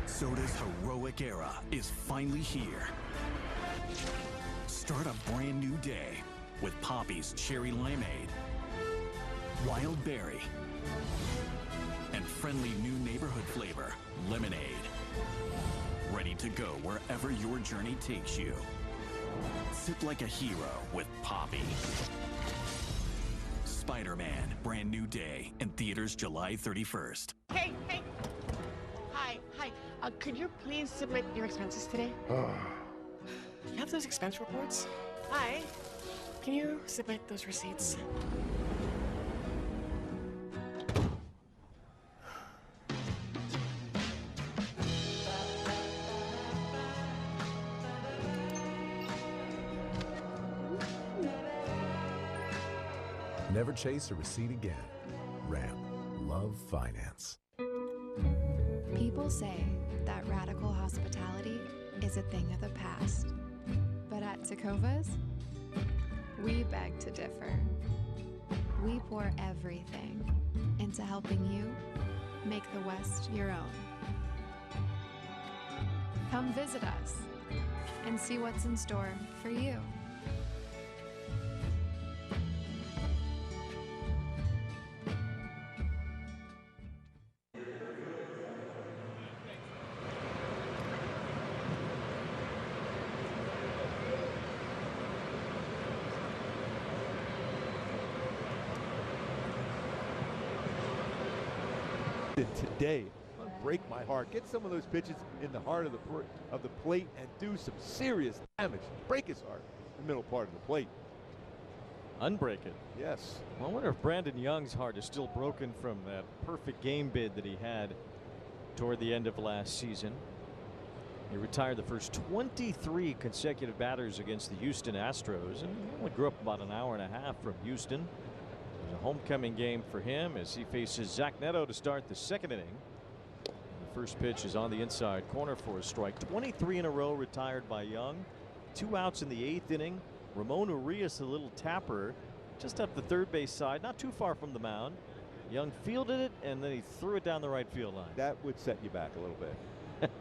Soda's heroic era is finally here. Start a brand new day with Poppy's Cherry Limeade, Wild Berry, and friendly new neighborhood flavor, Lemonade. Ready to go wherever your journey takes you. Sip like a hero with Poppy. Spider-Man, brand new day, in theaters July 31st. Hey, hey. Hi. Could you please submit your expenses today? Do you have those expense reports? Hi. Can you submit those receipts? Never chase a receipt again. Ram. Love finance. People say that radical hospitality is a thing of the past. But at Tecovas, we beg to differ. We pour everything into helping you make the West your own. Come visit us and see what's in store for you. Today, break my heart. Get some of those pitches in the heart of the plate and do some serious damage. Break his heart in the middle part of the plate. Unbreak it. Yes. Well, I wonder if Brandon Young's heart is still broken from that perfect game bid that he had toward the end of last season. He retired the first 23 consecutive batters against the Houston Astros, and he only grew up about an hour and a half from Houston. A homecoming game for him as he faces Zach Neto to start the second inning. The first pitch is on the inside corner for a strike. 23 in a row retired by Young. 2 outs in the 8th inning. Ramon Urias, a little tapper, just up the third base side, not too far from the mound. Young fielded it and then he threw it down the right field line. That would set you back a little bit.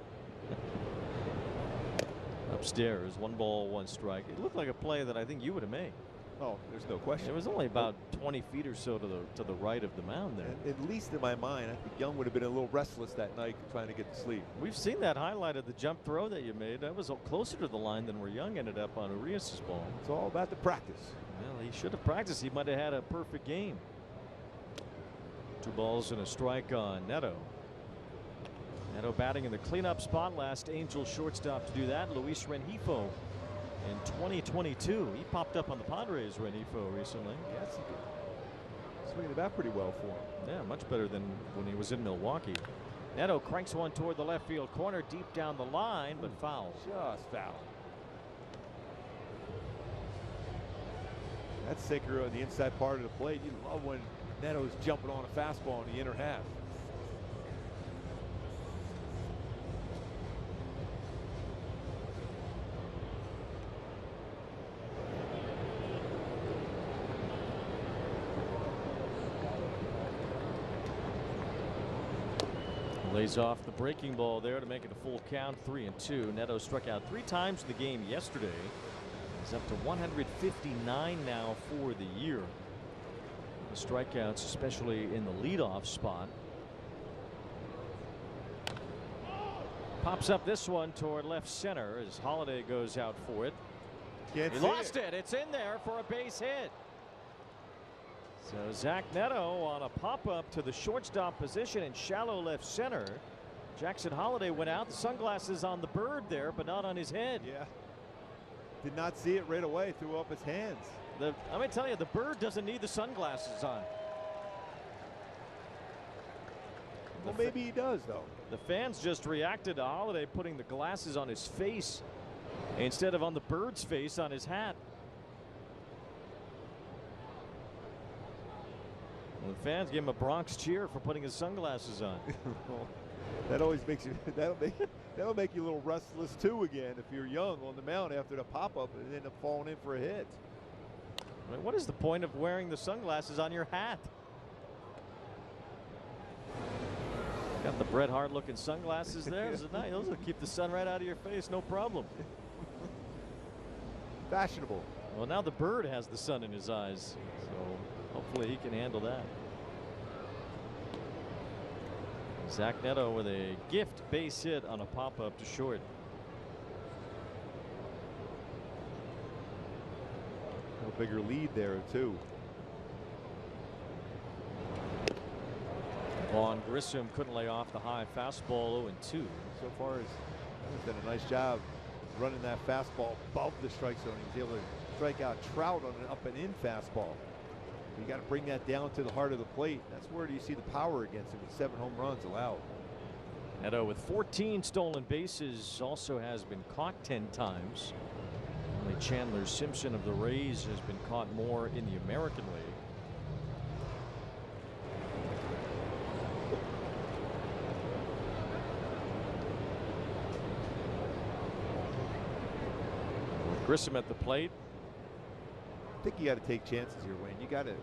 Upstairs, 1 ball, 1 strike. It looked like a play that I think you would have made. Oh, there's no question. It was only about 20 feet or so to the right of the mound there. And at least in my mind, I think Young would have been a little restless that night trying to get to sleep. We've seen that highlight of the jump throw that you made. That was closer to the line than where Young ended up on Urias' ball. It's all about the practice. Well, he should have practiced. He might have had a perfect game. 2 balls and a strike on Neto. Neto batting in the cleanup spot. Last Angel shortstop to do that, Luis Rengifo. In 2022, he popped up on the Padres, Rengifo, recently. Yes, he did. Swinging the bat pretty well for him. Yeah, much better than when he was in Milwaukee. Neto cranks one toward the left field corner, deep down the line, but foul. Just foul. That's sinker on the inside part of the plate. You love when Neto's jumping on a fastball in the inner half. Lays off the breaking ball there to make it a full count, 3-2. Neto struck out 3 times in the game yesterday. He's up to 159 now for the year. The strikeouts, especially in the leadoff spot. Pops up this one toward left center as Holiday goes out for it. He lost it. It's in there for a base hit. So Zach Neto on a pop-up to the shortstop position in shallow left center. Jackson Holiday went out. The sunglasses on the bird there, but not on his head. Yeah. Did not see it right away. Threw up his hands. I'm going to tell you, the bird doesn't need the sunglasses on. Well, maybe he does, though. The fans just reacted to Holiday putting the glasses on his face instead of on the bird's face on his hat. The fans gave him a Bronx cheer for putting his sunglasses on. That always makes you. That'll make you a little restless too. Again, if you're Young on the mound after the pop-up and end up falling in for a hit. I mean, what is the point of wearing the sunglasses on your hat? Got the Bret Hart looking sunglasses there. Those will keep the sun right out of your face, no problem. Fashionable. Well, now the bird has the sun in his eyes, so hopefully he can handle that. Zach Neto with a gift base hit on a pop-up to short. A bigger lead there too. Vaughn Grissom couldn't lay off the high fastball. 0-2. So far, he's done a nice job running that fastball above the strike zone. He was able to strike out Trout on an up and in fastball. You got to bring that down to the heart of the plate. That's where you see the power against him with 7 home runs allowed. Neto with 14 stolen bases, also has been caught 10 times. Only Chandler Simpson of the Rays has been caught more in the American League. With Grissom at the plate. I think you got to take chances here, Wayne. You got to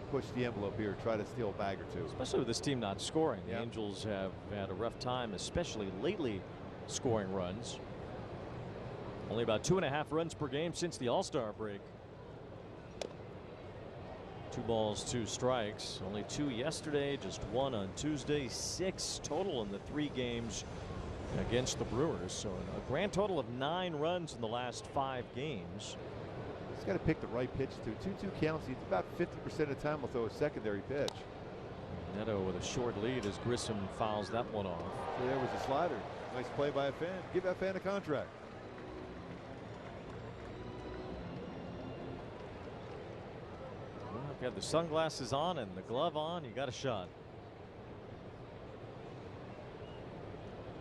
push the envelope here, try to steal a bag or two. Especially with this team not scoring. The Angels have had a rough time, especially lately, scoring runs. Only about 2.5 runs per game since the All-Star break. 2 balls, 2 strikes. Only 2 yesterday, just 1 on Tuesday. 6 total in the 3 games against the Brewers. So a grand total of 9 runs in the last 5 games. He's got to pick the right pitch too. 2-2 counts. He's about 50% of the time will throw a secondary pitch. Neto with a short lead as Grissom fouls that one off. So there was a slider. Nice play by a fan. Give that fan a contract. Well, if you have the sunglasses on and the glove on, you got a shot.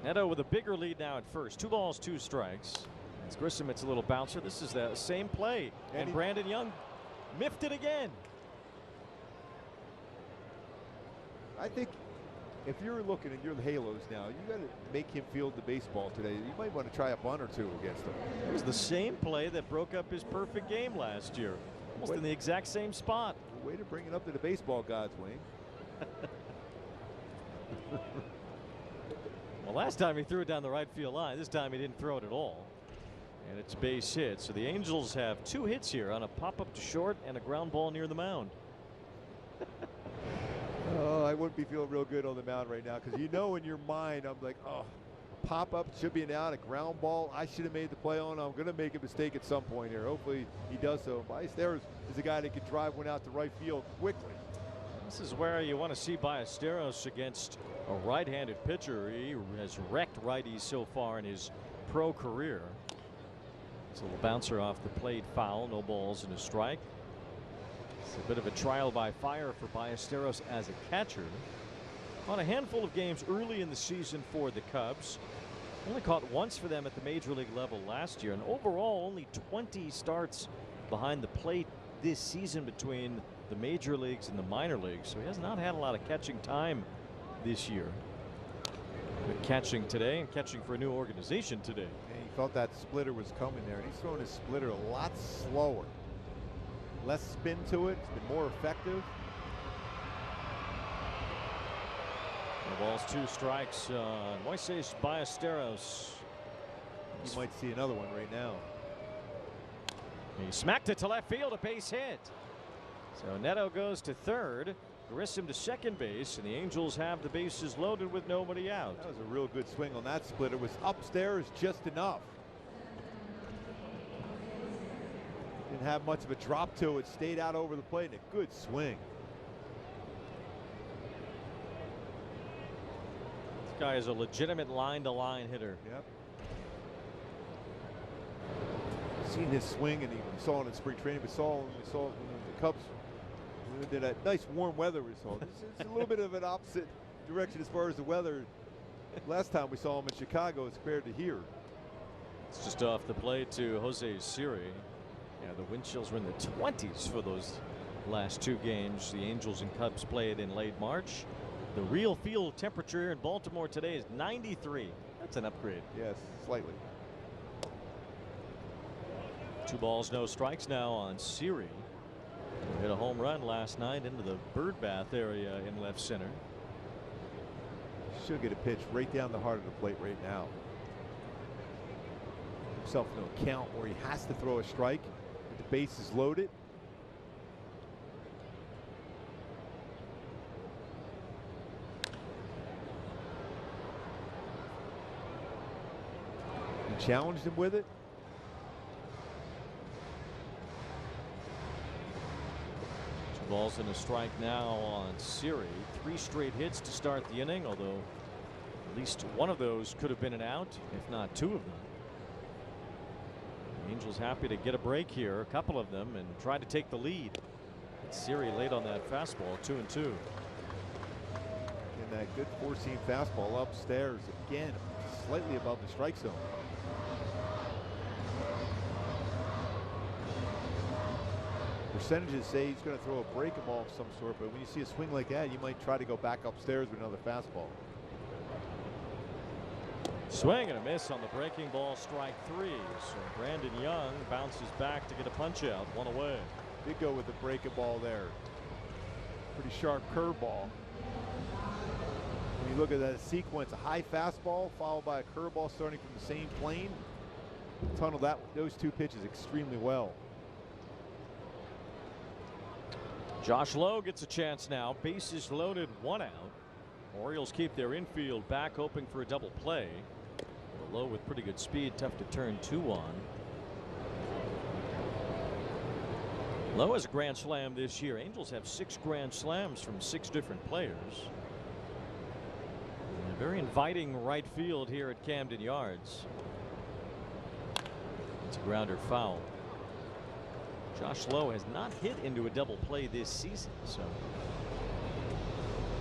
Neto with a bigger lead now at first. 2 balls, 2 strikes. As Grissom, it's a little bouncer. This is the same play. And Brandon Young miffed it again. I think if you're looking at your Halos now, you got to make him field the baseball today. You might want to try a bunt or 2 against him. It was the same play that broke up his perfect game last year. Almost in the exact same spot. Way to bring it up to the baseball gods, Wayne. Well, last time he threw it down the right field line. This time he didn't throw it at all. And it's base hit. So the Angels have 2 hits here on a pop-up to short and a ground ball near the mound. Oh, I wouldn't be feeling real good on the mound right now because you know in your mind I'm like, oh, pop-up should be an out, a ground ball. I should have made the play on. I'm going to make a mistake at some point here. Hopefully he does so. Ballesteros is a guy that can drive one out to right field quickly. This is where you want to see Ballesteros against a right-handed pitcher. He has wrecked righties so far in his pro career. It's a little bouncer off the plate, foul, no balls and a strike. It's a bit of a trial by fire for Ballesteros as a catcher. Caught a handful of games early in the season for the Cubs. Only caught once for them at the major league level last year, and overall only 20 starts behind the plate this season between the major leagues and the minor leagues. So he has not had a lot of catching time this year. But catching today and catching for a new organization today. And he felt that splitter was coming there, and he's throwing his splitter a lot slower. Less spin to it. It's been more effective. 4 balls, 2 strikes. Moises Ballesteros. You might see another one right now. He smacked it to left field, a base hit. So Neto goes to third, Grissom to second base, and the Angels have the bases loaded with nobody out. That was a real good swing on that splitter. It was upstairs just enough. Didn't have much of a drop to it. Stayed out over the plate, and a good swing. This guy is a legitimate line-to-line hitter. Yep. Seen his swing, and he saw it in spring training. We saw the Cubs did that nice warm weather we saw. It's a little bit of an opposite direction as far as the weather. Last time we saw him in Chicago as compared to here. It's just off the plate to Jose Siri. Yeah, the wind chills were in the 20s for those last 2 games. The Angels and Cubs played in late March. The real field temperature here in Baltimore today is 93. That's an upgrade. Yes, slightly. 2 balls, no strikes now on Siri. Hit a home run last night into the birdbath area in left center. Should get a pitch right down the heart of the plate right now. Himself in a count where he has to throw a strike. The base is loaded. He challenged him with it. Balls and a strike now on Siri. 3 straight hits to start the inning, although at least one of those could have been an out, if not 2 of them. The Angels happy to get a break here, a couple of them, and try to take the lead. Siri late on that fastball, 2-2. And that good 4-seam fastball upstairs again, slightly above the strike zone. Percentages say he's going to throw a breaking ball of some sort, but when you see a swing like that, you might try to go back upstairs with another fastball. Swing and a miss on the breaking ball, strike 3. So Brandon Young bounces back to get a punch out, 1 away. Did go with the breaking ball there. Pretty sharp curveball. When you look at that sequence, a high fastball followed by a curveball starting from the same plane. Tunneled those 2 pitches extremely well. Josh Lowe gets a chance now. Bases loaded, 1 out. Orioles keep their infield back, hoping for a double play. Lowe with pretty good speed, tough to turn 2 on. Lowe has a grand slam this year. Angels have 6 grand slams from 6 different players. And a very inviting right field here at Camden Yards. It's a grounder foul. Josh Lowe has not hit into a double play this season, so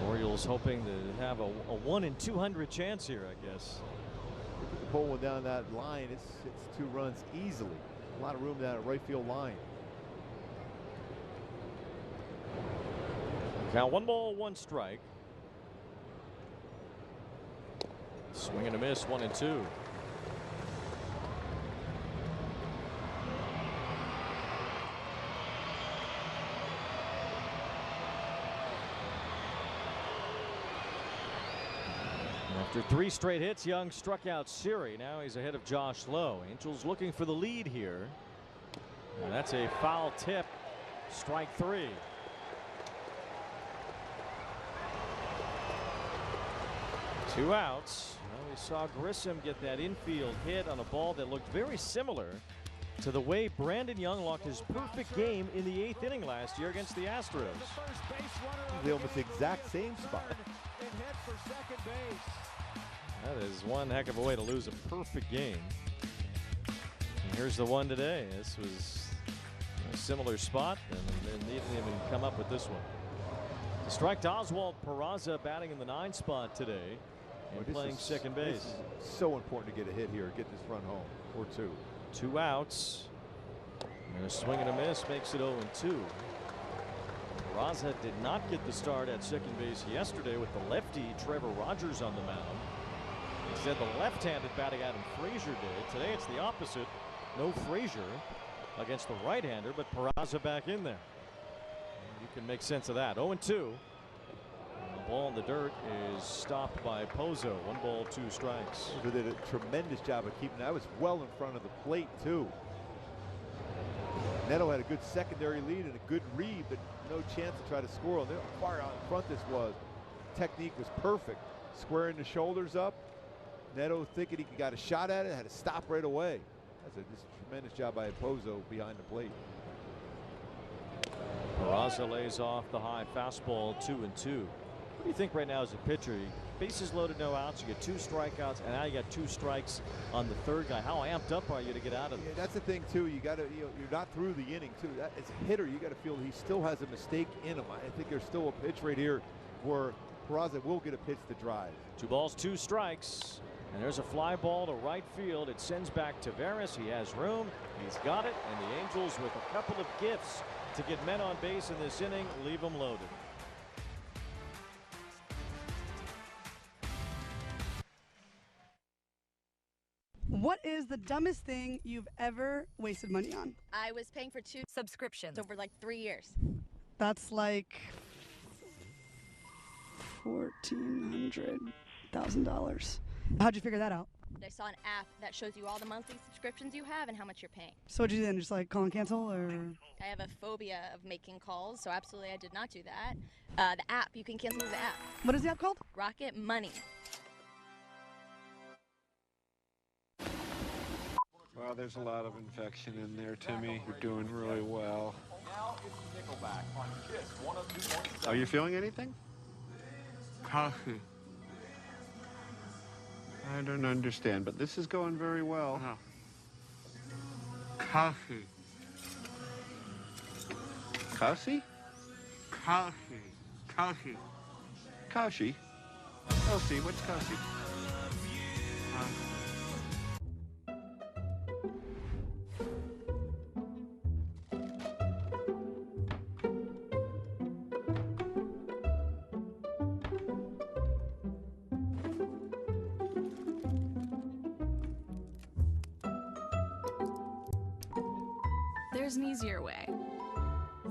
Orioles hoping to have a 1 in 200 chance here, I guess. If you pull one down that line, it's 2 runs easily. A lot of room down that right field line. Count 1 ball, 1 strike. Swing and a miss, 1 and 2. After 3 straight hits, Young struck out Siri. Now he's ahead of Josh Lowe. Angels looking for the lead here. And that's a foul tip. Strike 3. Two outs. Well, we saw Grissom get that infield hit on a ball that looked very similar to the way Brandon Young locked his perfect game in the 8th inning last year against the Astros. They almost the exact same spot. That is one heck of a way to lose a perfect game. And here's the one today. This was a similar spot, and they didn't even come up with this one. The strike to Oswald Peraza, batting in the 9 spot today and playing second base. This is so important to get a hit here, get this run home, or 2. 2 outs. And a swing and a miss makes it 0-2. Peraza did not get the start at second base yesterday with the lefty Trevor Rogers on the mound. Instead, the left-handed batting Adam Frazier did. Today it's the opposite. No Frazier against the right-hander, but Peraza back in there. And you can make sense of that. 0-2. The ball in the dirt is stopped by Pozo. 1 ball, 2 strikes. They did a tremendous job of keeping that. Was well in front of the plate too. Neto had a good secondary lead and a good read, but no chance to try to score. And how far out in front this was. Technique was perfect. Squaring the shoulders up. Neto thinking he got a shot at it, had to stop right away. That's just a tremendous job by Pozo behind the plate. Peraza lays off the high fastball, 2-2. What do you think right now as a pitcher? Bases loaded, no outs. You get 2 strikeouts, and now you got 2 strikes on the 3rd guy. How amped up are you to get out of this? Yeah, that's the thing too. You got to, you're not through the inning too. As a hitter, you got to feel he still has a mistake in him. I think there's still a pitch right here where Peraza will get a pitch to drive. 2 balls, 2 strikes. And there's a fly ball to right field. It sends back Tavares. He has room. He's got it. And the Angels, with a couple of gifts to get men on base in this inning, leave them loaded. What is the dumbest thing you've ever wasted money on? I was paying for 2 subscriptions over like 3 years. That's like $1,400,000. How'd you figure that out? I saw an app that shows you all the monthly subscriptions you have and how much you're paying. So what'd you do then? Just like call and cancel, or? I have a phobia of making calls, so absolutely I did not do that. The app, you can cancel the app. What is the app called? Rocket Money. Well, there's a lot of infection in there, Timmy. You're doing really well. Are you feeling anything? Coffee. I don't understand, but this is going very well. Coffee. Coffee? Coffee. Coffee. Coffee? Coffee? What's coffee? there's an easier way.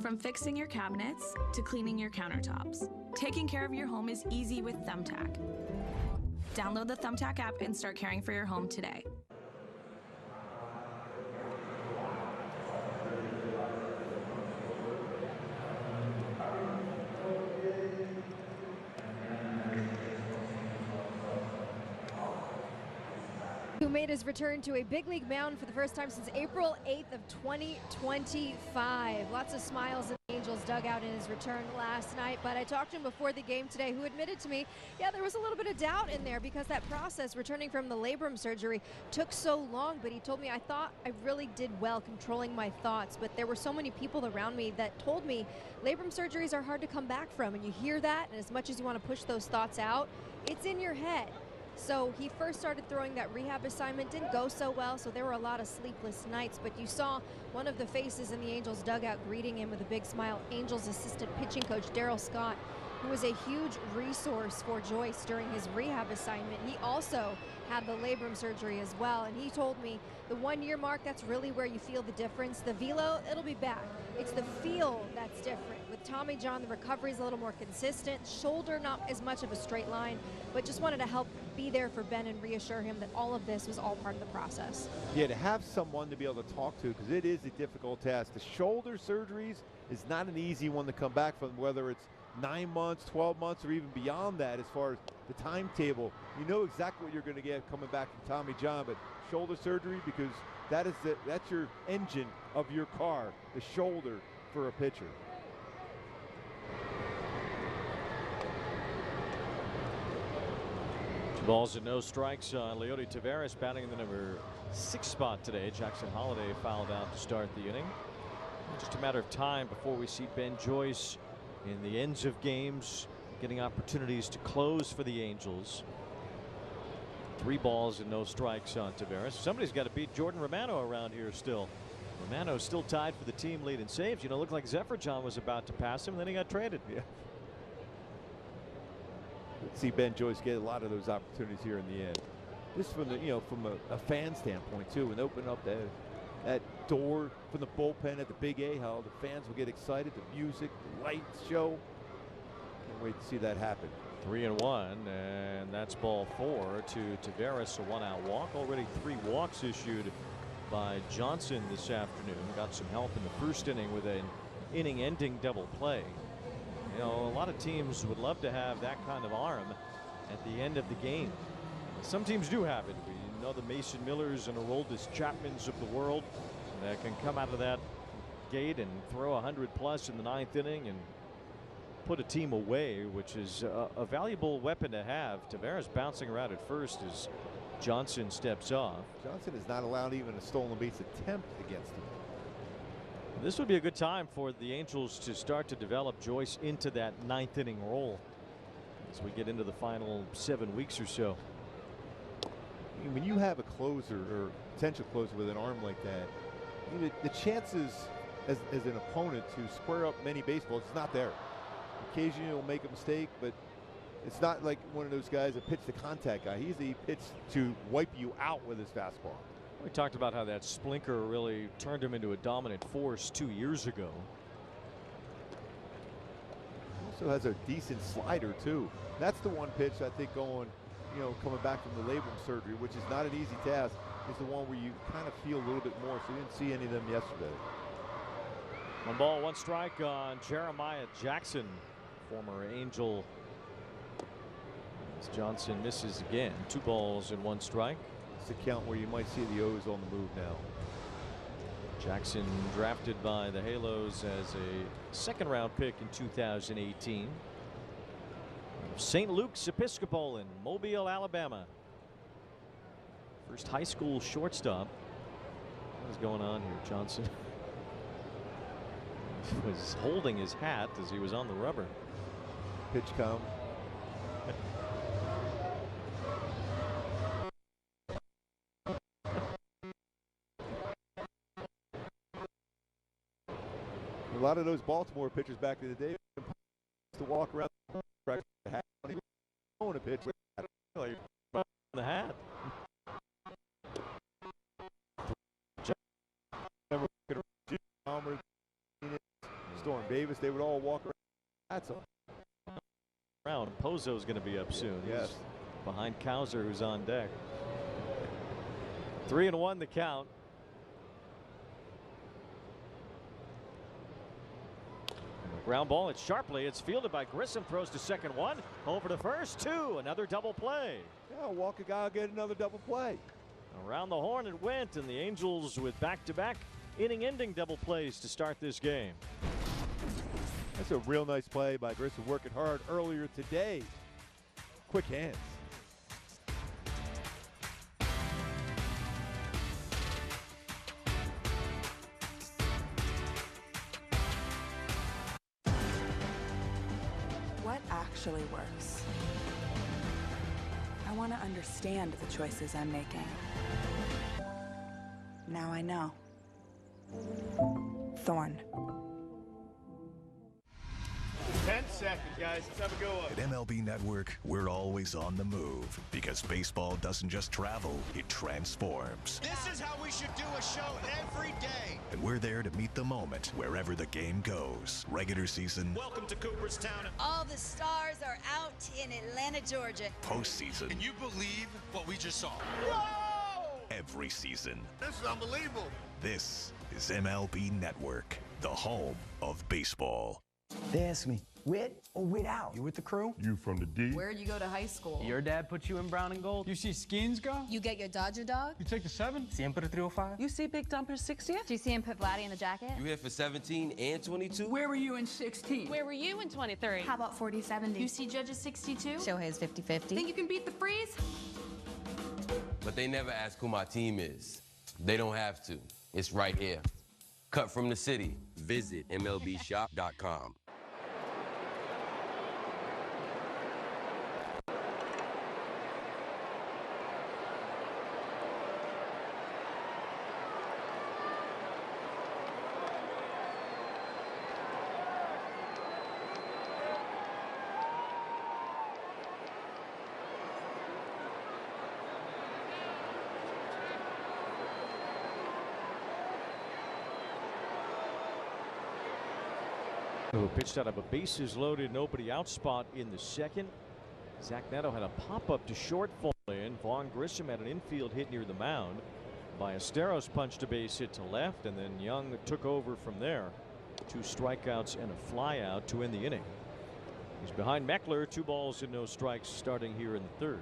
From fixing your cabinets to cleaning your countertops, taking care of your home is easy with Thumbtack. Download the Thumbtack app and start caring for your home today. Who made his return to a big league mound for the first time since April 8th of 2025. Lots of smiles in the Angels dugout in his return last night, but I talked to him before the game today, who admitted to me, yeah, there was a little bit of doubt in there because that process returning from the labrum surgery took so long, but he told me, I thought I really did well controlling my thoughts, but there were so many people around me that told me labrum surgeries are hard to come back from, and you hear that, and as much as you want to push those thoughts out, it's in your head. So he first started throwing that rehab assignment, didn't go so well, so there were a lot of sleepless nights, but you saw one of the faces in the Angels dugout greeting him with a big smile, Angels assistant pitching coach Daryl Scott, who was a huge resource for Joyce during his rehab assignment. He also had the labrum surgery as well, and he told me the 1 year mark, that's really where you feel the difference. The velo, it'll be back. It's the feel that's different. With Tommy John, the recovery is a little more consistent. Shoulder, not as much of a straight line, but just wanted to help be there for Ben and reassure him that all of this was all part of the process. Yeah, to have someone to be able to talk to, because it is a difficult task. The shoulder surgeries is not an easy one to come back from, whether it's 9 months, 12 months, or even beyond that as far as the timetable. You know exactly what you're going to get coming back from Tommy John, but shoulder surgery, because that's your engine of your car, the shoulder for a pitcher. Balls and no strikes on Leody Taveras, batting in the number 6 spot today. Jackson Holliday fouled out to start the inning. Just a matter of time before we see Ben Joyce in the ends of games getting opportunities to close for the Angels. 3 balls and no strikes on Taveras. Somebody's got to beat Jordan Romano around here still. Romano still tied for the team lead in saves. You know, looked like Zephyr John was about to pass him, and then he got traded. Yeah. See Ben Joyce get a lot of those opportunities here in the end. This from the from a fan standpoint too, and open up that door from the bullpen at the Big A Hall. The fans will get excited. The music, the lights show. Can't wait to see that happen. 3-1, and that's ball 4 to Taveras. A 1-out walk. Already 3 walks issued by Johnson this afternoon. Got some help in the first inning with an inning-ending double play. You know, a lot of teams would love to have that kind of arm at the end of the game. Some teams do have it. We know the Mason Millers and Aroldis Chapmans of the world that can come out of that gate and throw 100+ in the 9th inning and put a team away, which is a valuable weapon to have. Taveras bouncing around at first as Johnson steps off. Johnson is not allowed even a stolen base attempt against him. This would be a good time for the Angels to start to develop Joyce into that 9th inning role as we get into the final 7 weeks or so. When you have a closer or potential closer with an arm like that, the chances as an opponent to square up many baseballs, it's not there. Occasionally he'll make a mistake, but it's not like one of those guys that pitch the contact guy. He's a pitch to wipe you out with his fastball. We talked about how that splinker really turned him into a dominant force 2 years ago. Also has a decent slider too. That's the one pitch I think going, coming back from the labrum surgery, which is not an easy task, is the one where you kind of feel a little bit more. So you didn't see any of them yesterday. 1 ball, 1 strike on Jeremiah Jackson, former Angel. As Johnson misses again. 2 balls and 1 strike. It's a count where you might see the O's on the move now. Jackson drafted by the Halos as a 2nd-round pick in 2018. St. Luke's Episcopal in Mobile, Alabama. First high school shortstop. What is going on here, Johnson? Was holding his hat as he was on the rubber. Pitch count. A lot of those Baltimore pitchers back in the day to walk around the hat on a pitch with the hat. Storm Davis, they would all walk around. That's all. Pozo's going to be up soon. Yes. He's behind Cowser, who's on deck. 3-1 the count. Ground ball, it's sharply. It's fielded by Grissom. Throws to second one. Over to first two. Another double play. Yeah, Walker guy will get another double play. Around the horn it went, and the Angels with back-to-back inning-ending double plays to start this game. That's a real nice play by Grissom, working hard earlier today. Quick hands. What actually works? I want to understand the choices I'm making. Now I know. Thorn. 10 seconds, guys. Let's have a go up. At MLB Network, we're always on the move because baseball doesn't just travel, it transforms. This is how we should do a show every day. And we're there to meet the moment wherever the game goes. Regular season, Welcome to Cooperstown. All the stars are out in Atlanta, Georgia. postseason, Can you believe what we just saw? every season. This is unbelievable. This is MLB Network, the home of baseball. They ask me, with or without? You with the crew? You from the D? Where'd you go to high school? Your dad put you in brown and gold? You see Skins go? You get your Dodger dog? You take the 7? Siempre 305? You see Big Dumper 60? Do you see him put Vladdy in the jacket? You here for 17 and 22? Where were you in 16? Where were you in 23? How about 40-70? You see Judge's 62? Shohei's 50-50. Think you can beat the freeze? But they never ask who my team is. They don't have to. It's right here. Cut from the city. Visit MLBshop.com. Who pitched out of a bases loaded, nobody out spot in the second. Zach Neto had a pop-up to short fall in. Vaughn Grissom had an infield hit near the mound. Ballesteros punched a base hit to left, and then Young took over from there. 2 strikeouts and a fly out to end the inning. He's behind Meckler, 2 balls and no strikes starting here in the third.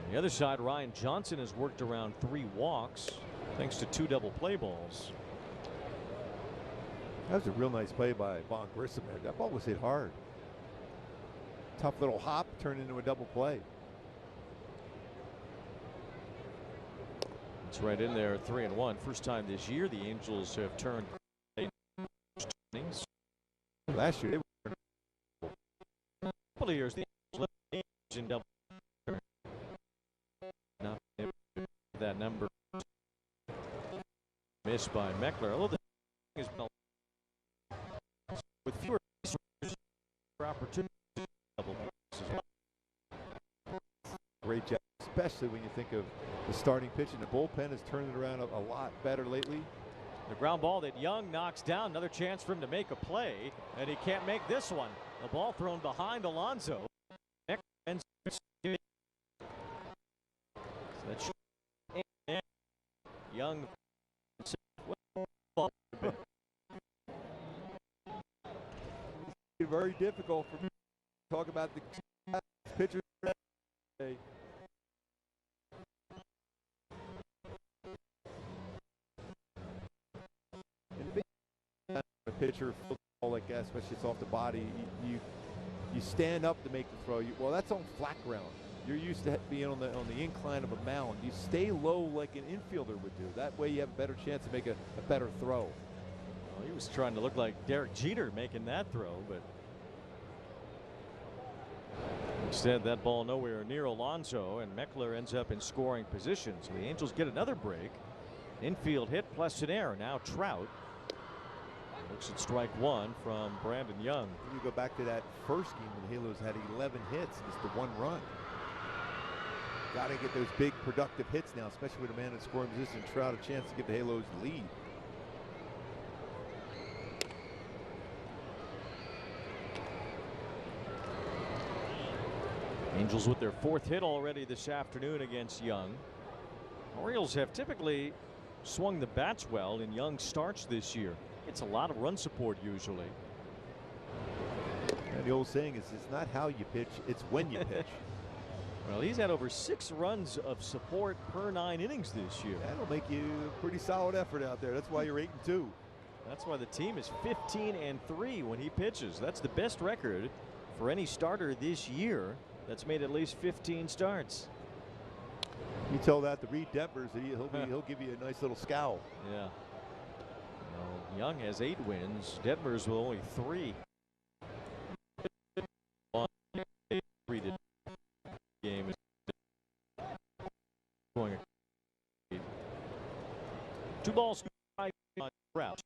On the other side, Ryan Johnson has worked around 3 walks thanks to 2 double play balls. That was a real nice play by Vaughn Grissom. That ball was hit hard. Tough little hop turned into a double play. It's right in there, 3-1. First time this year the Angels have turned 8 innings. Last year, they were a couple of years the Angels led in double. Not that number missed by Meckler. Although the is with fewer opportunities. Great job, especially when you think of the starting pitching. The bullpen has turned it around a lot better lately. The ground ball that Young knocks down. Another chance for him to make a play, and he can't make this one. The ball thrown behind Alonso. Young. Very difficult for me to talk about the pitchers. A pitcher like that, especially it's off the body, you stand up to make the throw. Well, that's on flat ground. You're used to being on the incline of a mound. You stay low like an infielder would do. That way you have a better chance to make a better throw. Well, he was trying to look like Derek Jeter making that throw, but instead that ball nowhere near Alonso, and Meckler ends up in scoring position. So the Angels get another break. Infield hit plus an error. Now Trout looks at strike 1 from Brandon Young. You go back to that first game when the Halos had 11 hits and just the 1 run. Got to get those big productive hits now, especially with a man in scoring position. Trout a chance to give the Halos the lead. Angels with their 4th hit already this afternoon against Young. Orioles have typically swung the bats well in Young starts this year. It's a lot of run support usually. And the old saying is, it's not how you pitch, it's when you pitch. Well, he's had over 6 runs of support per 9 innings this year. That'll make you a pretty solid effort out there. That's why you're 8-2. That's why the team is 15-3 when he pitches. That's the best record for any starter this year that's made at least 15 starts. You tell that to Reed Detmers, he'll give you a nice little scowl. Yeah. Well, Young has 8 wins. Detmers with only 3. Game is going 2 balls on Crouch.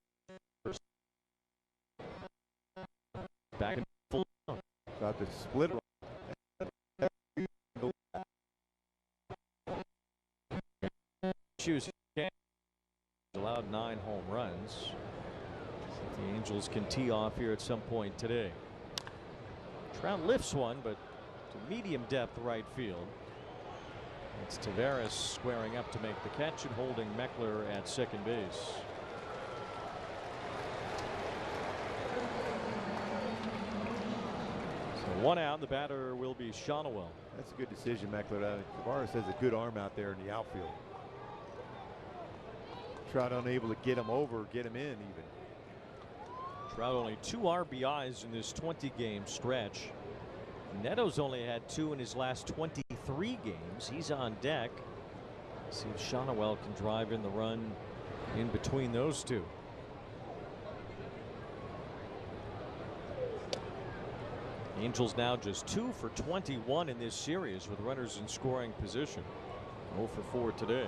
Back in full. About to split. Choose allowed 9 home runs. The Angels can tee off here at some point today. Trout lifts one, but to medium depth right field. It's Taveras squaring up to make the catch and holding Meckler at second base. So 1 out. The batter will be Shonowell. That's a good decision, Meckler. Taveras has a good arm out there in the outfield. Trout unable to get him over, get him in even. Trout only 2 RBIs in this 20-game stretch. Neto's only had 2 in his last 23 games. He's on deck. See if Shonowell can drive in the run in between those 2. Angels now just 2 for 21 in this series with runners in scoring position. 0 for 4 today.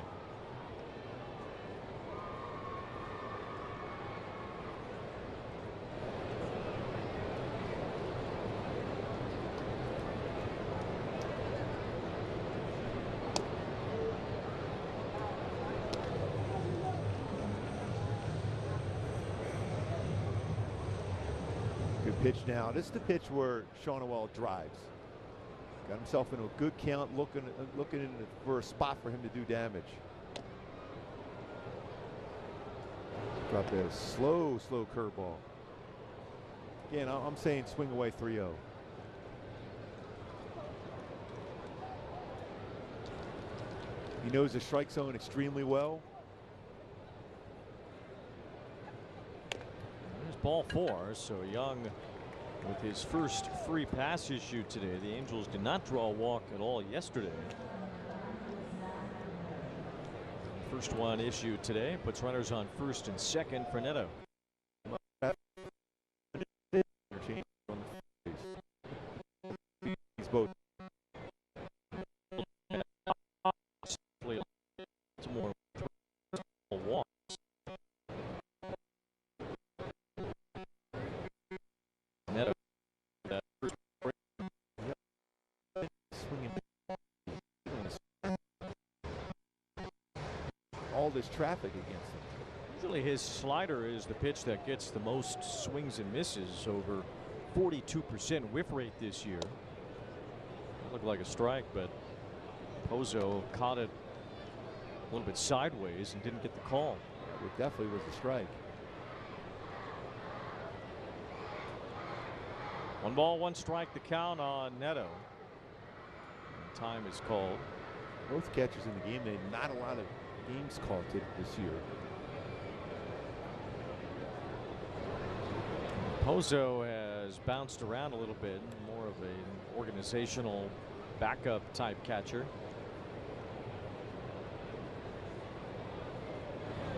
Pitch now. This is the pitch where Shonowell drives. Got himself in a good count, looking for a spot for him to do damage. Dropped a slow curveball. Again, I'm saying swing away 3-0. He knows the strike zone extremely well. There's ball 4, so Young with his first free pass issue today. The Angels did not draw a walk at all yesterday. First one issued today puts runners on first and second for Neto. He's both. More walks. Neto. All this traffic against him. Usually his slider is the pitch that gets the most swings and misses, over 42% whiff rate this year. It looked like a strike, but Pozo caught it a little bit sideways and didn't get the call. It definitely was a strike. 1 ball, 1 strike, the count on Neto. And time is called. Both catchers in the game, they not a lot of games called this year. Pozo has bounced around a little bit, more of an organizational backup type catcher.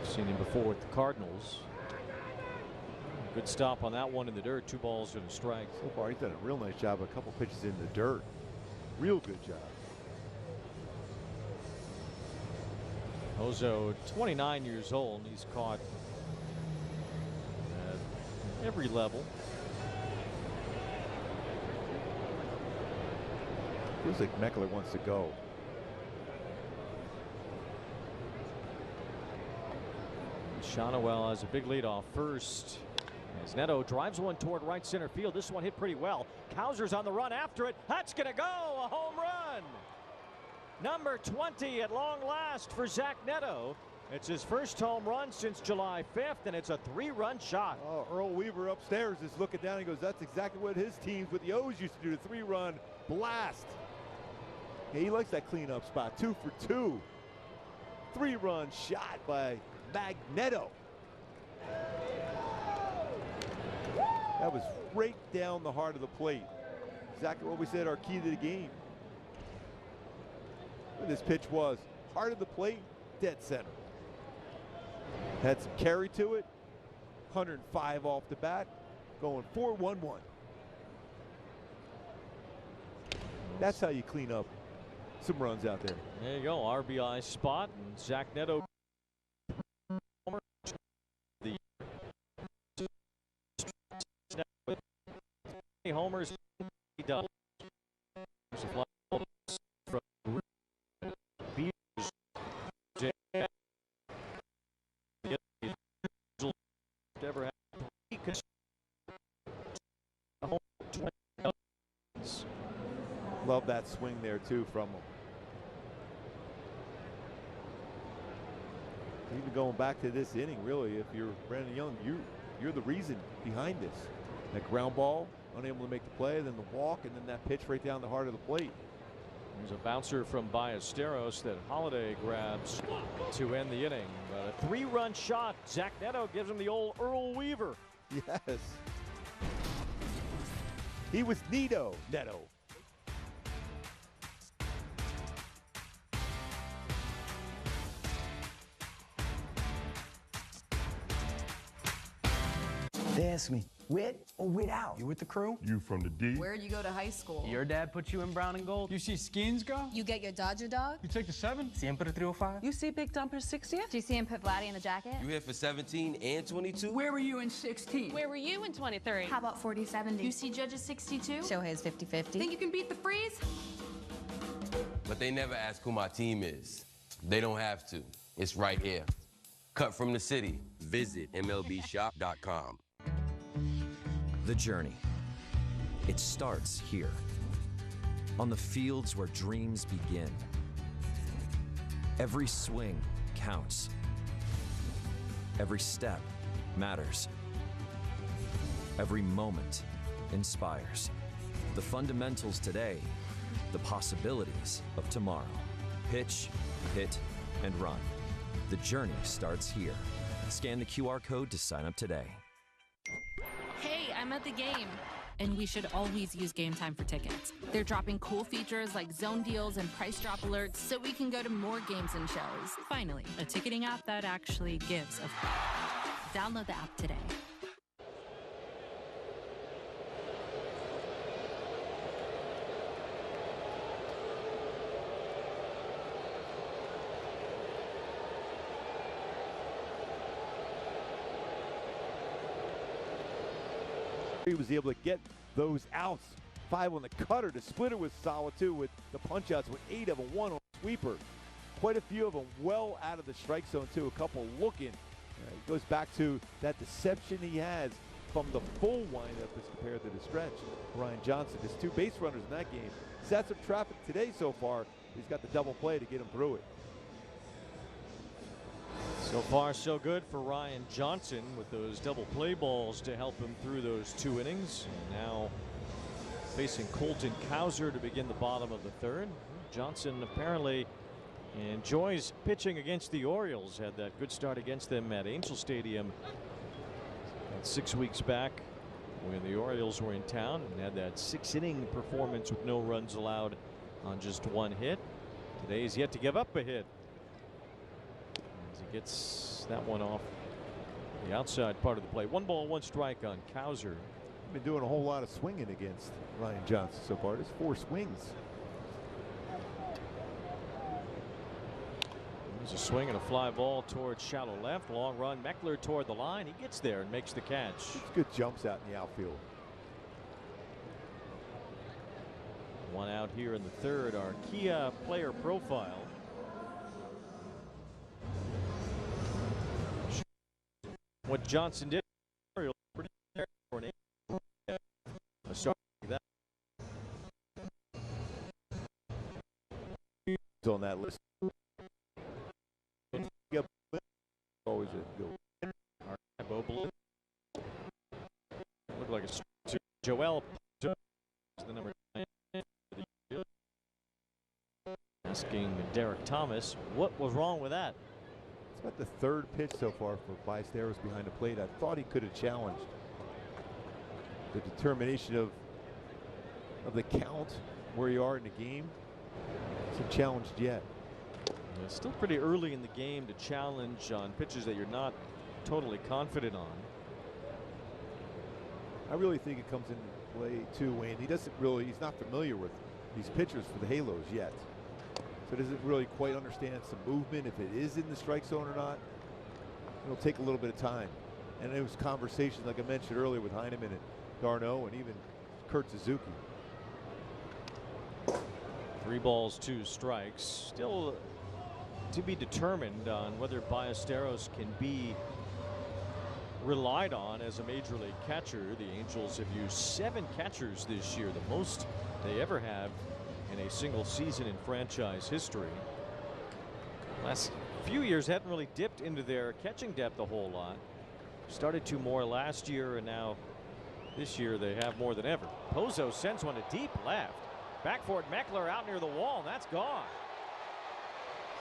Seen him before with the Cardinals. Good stop on that one in the dirt. 2 balls and a strike. So far he's done a real nice job. A couple pitches in the dirt. Real good job. Pozo, 29 years old. He's caught at every level. Feels like Meckler wants to go. Shonowell has a big lead off first. As Neto drives one toward right center field. This one hit pretty well. Kauser's on the run after it. That's going to go. A home run. Number 20 at long last for Zach Neto. It's his first home run since July 5th, and it's a 3-run shot. Oh, Earl Weaver upstairs is looking down. He goes, that's exactly what his teams with the O's used to do, the 3-run blast. Yeah, he likes that cleanup spot. 2 for 2. 3-run shot by Magneto. That was right down the heart of the plate. Exactly what we said, our key to the game. What this pitch was, heart of the plate, dead center. Had some carry to it, 105 off the bat, going 4-1-1. That's how you clean up some runs out there. There you go, RBI spot, and Zach Neto. The homers, he doubles. Ever Love that swing there too from him. Even going back to this inning, really, if you're Brandon Young, you're the reason behind this. That ground ball, unable to make the play, then the walk, and then that pitch right down the heart of the plate. There's a bouncer from Ballesteros that Holiday grabs to end the inning. But a 3-run shot. Zach Neto gives him the old Earl Weaver. Yes. He was Neto. They ask me, with or without? You with the crew? You from the D? Where'd you go to high school? Your dad put you in brown and gold? You see Skeens go? You get your Dodger dog? You take the 7? Siempre 305? You see Big Dumper 60th? Do you see him put Vladdy in the jacket? You here for 17 and 22? Where were you in 16? Where were you in 23? How about 40-70? You see Judge's 62? Shohei's 50-50. Think you can beat the freeze? But they never ask who my team is. They don't have to. It's right here. Cut from the city. Visit MLBshop.com. The journey. It starts here, on the fields where dreams begin. Every swing counts. Every step matters. Every moment inspires. The fundamentals today, the possibilities of tomorrow. Pitch, hit, and run. The journey starts here. Scan the QR code to sign up today. Hey, I'm at the game. And we should always use Game Time for tickets. They're dropping cool features like zone deals and price drop alerts so we can go to more games and shows. Finally, a ticketing app that actually gives a Download the app today. He was able to get those outs. 5 on the cutter. The splitter was solid too with the punch outs with 8 of them, 1 on sweeper. Quite a few of them well out of the strike zone too. A couple looking. It goes back to that deception he has from the full windup as compared to the stretch. Ryan Johnson, his 2 base runners in that game. Sets up traffic today so far. He's got the double play to get him through it. So far, so good for Ryan Johnson with those double play balls to help him through those 2 innings. And now facing Colton Kauser to begin the bottom of the 3rd. Johnson apparently enjoys pitching against the Orioles. Had that good start against them at Angel Stadium 6 weeks back when the Orioles were in town, and had that 6-inning performance with no runs allowed on just 1 hit. Today he's yet to give up a hit. Gets that one off the outside part of the plate. 1 ball, 1 strike on Kauser. Been doing a whole lot of swinging against Ryan Johnson so far. There's 4 swings. There's a swing and a fly ball towards shallow left. Long run. Meckler toward the line. He gets there and makes the catch. It's good jumps out in the outfield. 1 out here in the 3rd. Our Kia player profile. What Johnson did Joel the number 9. Asking Derek Thomas, what was wrong with that? It's about the third pitch so far for Ballesteros behind the plate. I thought he could have challenged. The determination of the count, where you are in the game, isn't challenged yet. It's still pretty early in the game to challenge on pitches that you're not totally confident on. I really think it comes into play too, Wayne. He's not familiar with these pitchers for the Halos yet. So doesn't really quite understand some movement, if it is in the strike zone or not. It'll take a little bit of time. And it was conversations, like I mentioned earlier, with Heineman and Darno and even Kurt Suzuki. 3 balls, 2 strikes. Still to be determined on whether Ballesteros can be relied on as a major league catcher. The Angels have used 7 catchers this year, the most they ever have in a single season in franchise history. Last few years hadn't really dipped into their catching depth a whole lot. Started to more last year, and now this year they have more than ever. Pozo sends one to deep left. Back for it, Meckler out near the wall, and that's gone.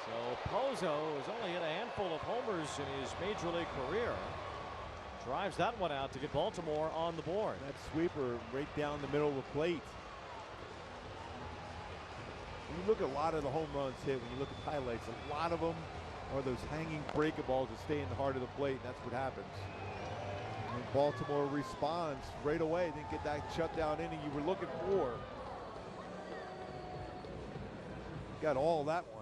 So Pozo has only hit a handful of homers in his major league career. Drives that one out to get Baltimore on the board. That sweeper right down the middle of the plate. When you look at a lot of the home runs hit, when you look at highlights, a lot of them are those hanging breaker balls that stay in the heart of the plate, and that's what happens. And Baltimore responds right away. Didn't get that shutdown inning you were looking for. Got all that one.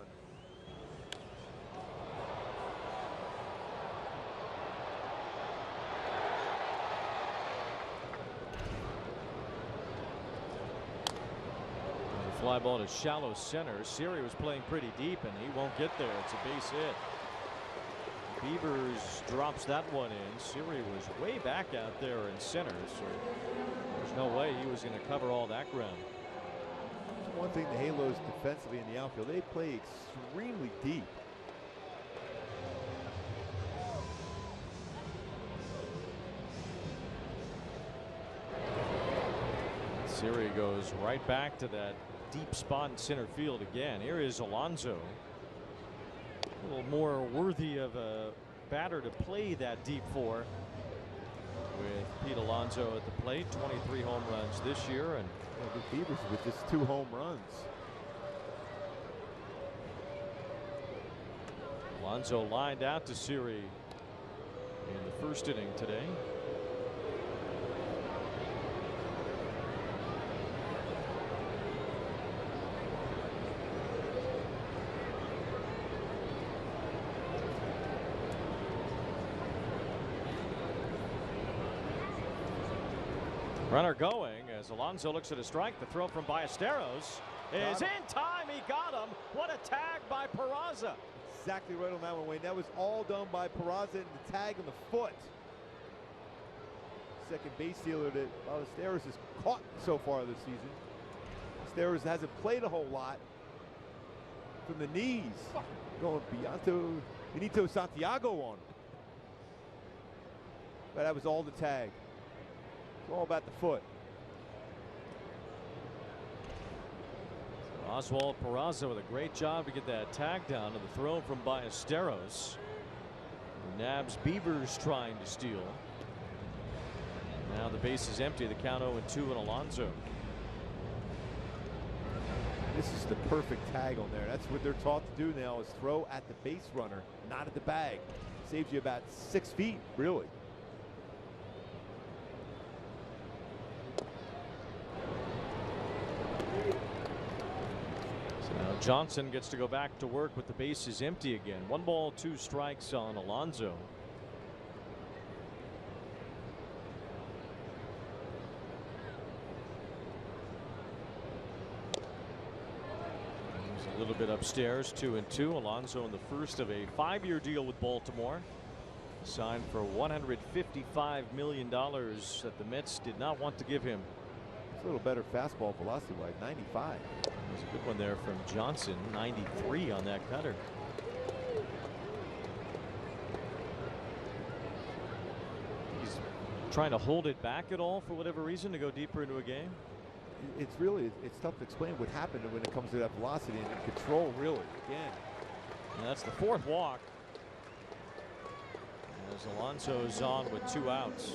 Fly ball to shallow center. Siri was playing pretty deep, and he won't get there. It's a base hit. Beavers drops that one in. Siri was way back out there in center, so there's no way he was going to cover all that ground. One thing the Halos defensively in the outfield, they play extremely deep. Siri goes right back to that deep spot in center field again. Here is Alonso. A little more worthy of a batter to play that deep for, with Pete Alonso at the plate. 23 home runs this year, and the Beavers with just 2 home runs. Alonso lined out to Siri in the first inning today. Runner going as Alonso looks at a strike. The throw from Ballesteros is in time. He got him. What a tag by Peraza. Exactly right on that one, Wayne. That was all done by Peraza, and the tag on the foot. Second base stealer that Ballesteros has caught so far this season. Ballesteros hasn't played a whole lot from the knees. Going Benito Santiago on him. But that was all the tag. All about the foot. Oswald Peraza with a great job to get that tag down, to the throw from Ballesteros. Nabs Beavers trying to steal. Now the base is empty. The count 0-2 and Alonso. This is the perfect tag on there. That's what they're taught to do now, is throw at the base runner, not at the bag. Saves you about 6 feet, really. Johnson gets to go back to work with the bases empty again. 1 ball, 2 strikes on Alonso. He's a little bit upstairs. 2-2. Alonso in the first of a 5-year deal with Baltimore. Signed for $155 million that the Mets did not want to give him. It's a little better fastball velocity wise, 95. There's a good one there from Johnson, 93 on that cutter. He's Trying to hold it back at all for whatever reason to go deeper into a game? It's tough to explain what happened when it comes to that velocity and control, really, again. And that's the 4th walk. As Alonso's on with 2 outs.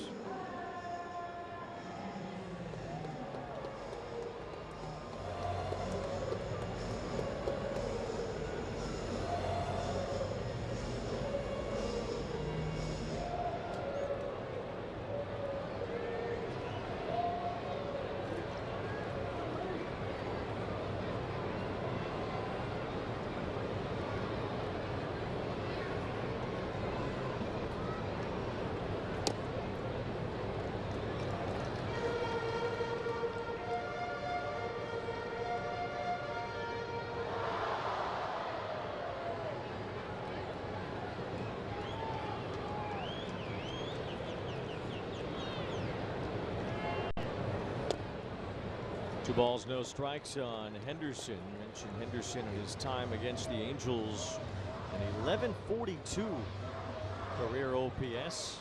Two balls, no strikes on Henderson. Mentioned Henderson in his time against the Angels. An 1142 career OPS.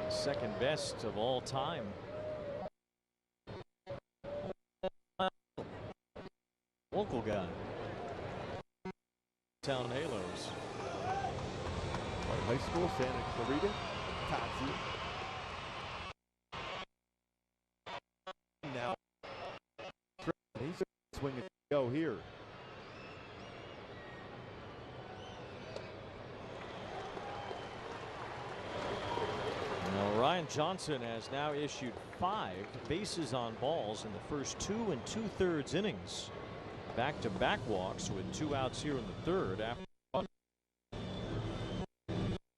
The second best of all time. Local guy. Town Halos. High school, Santa Clarita, Taxi. Now, he's swinging go here. Now, Ryan Johnson has now issued 5 bases on balls in the first 2 2/3 innings. Back-to-back walks with 2 outs here in the 3rd. After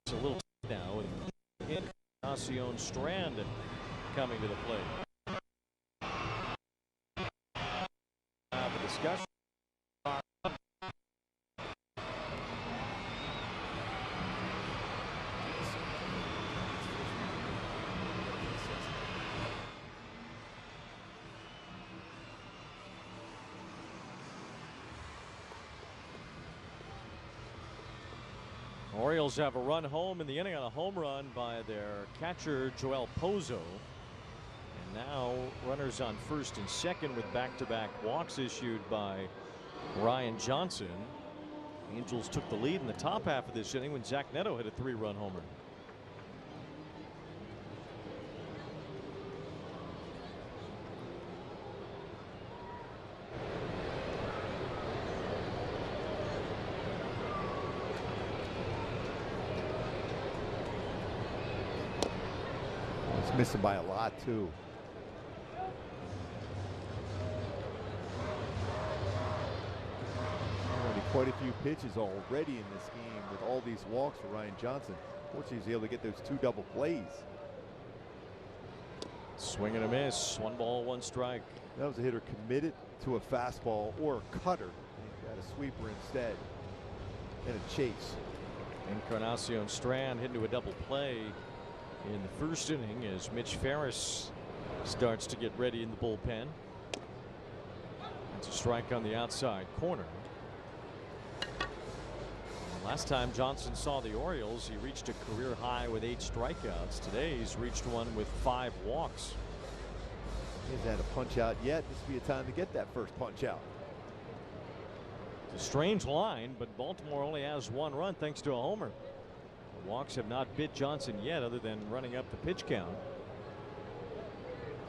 it's a little now with Encarnacion Strand coming to the plate. The discussion. Orioles have a run home in the inning on a home run by their catcher Joel Pozo. And now runners on first and second with back-to-back walks issued by Ryan Johnson. Angels took the lead in the top half of this inning when Zach Neto hit a 3-run homer. It's missing by a lot, too. Quite a few pitches already in this game with all these walks for Ryan Johnson. Fortunately, he was able to get those 2 double plays. Swing and a miss. 1 ball, 1 strike. That was a hitter committed to a fastball or a cutter. He got a sweeper instead and a chase. Encarnacion Strand hit into a double play in the first inning as Mitch Ferris starts to get ready in the bullpen. It's a strike on the outside corner. Last time Johnson saw the Orioles, he reached a career high with 8 strikeouts. Today he's reached one with 5 walks. He hasn't had a punch out yet. This would be a time to get that first punch out. It's a strange line, but Baltimore only has 1 run thanks to a homer. The walks have not bit Johnson yet other than running up the pitch count.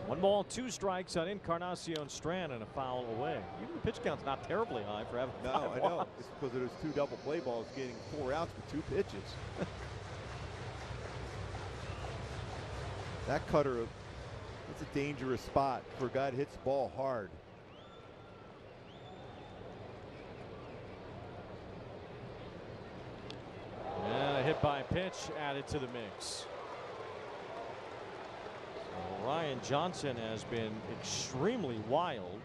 1 ball, 2 strikes on Encarnacion Strand and a foul away. Even the pitch count's not terribly high for having 5 walks. No, I know. It's because of those 2 double play balls getting 4 outs with 2 pitches. That cutter, it's a dangerous spot for a guy that hits the ball hard. And a hit by pitch added to the mix. Ryan Johnson has been extremely wild.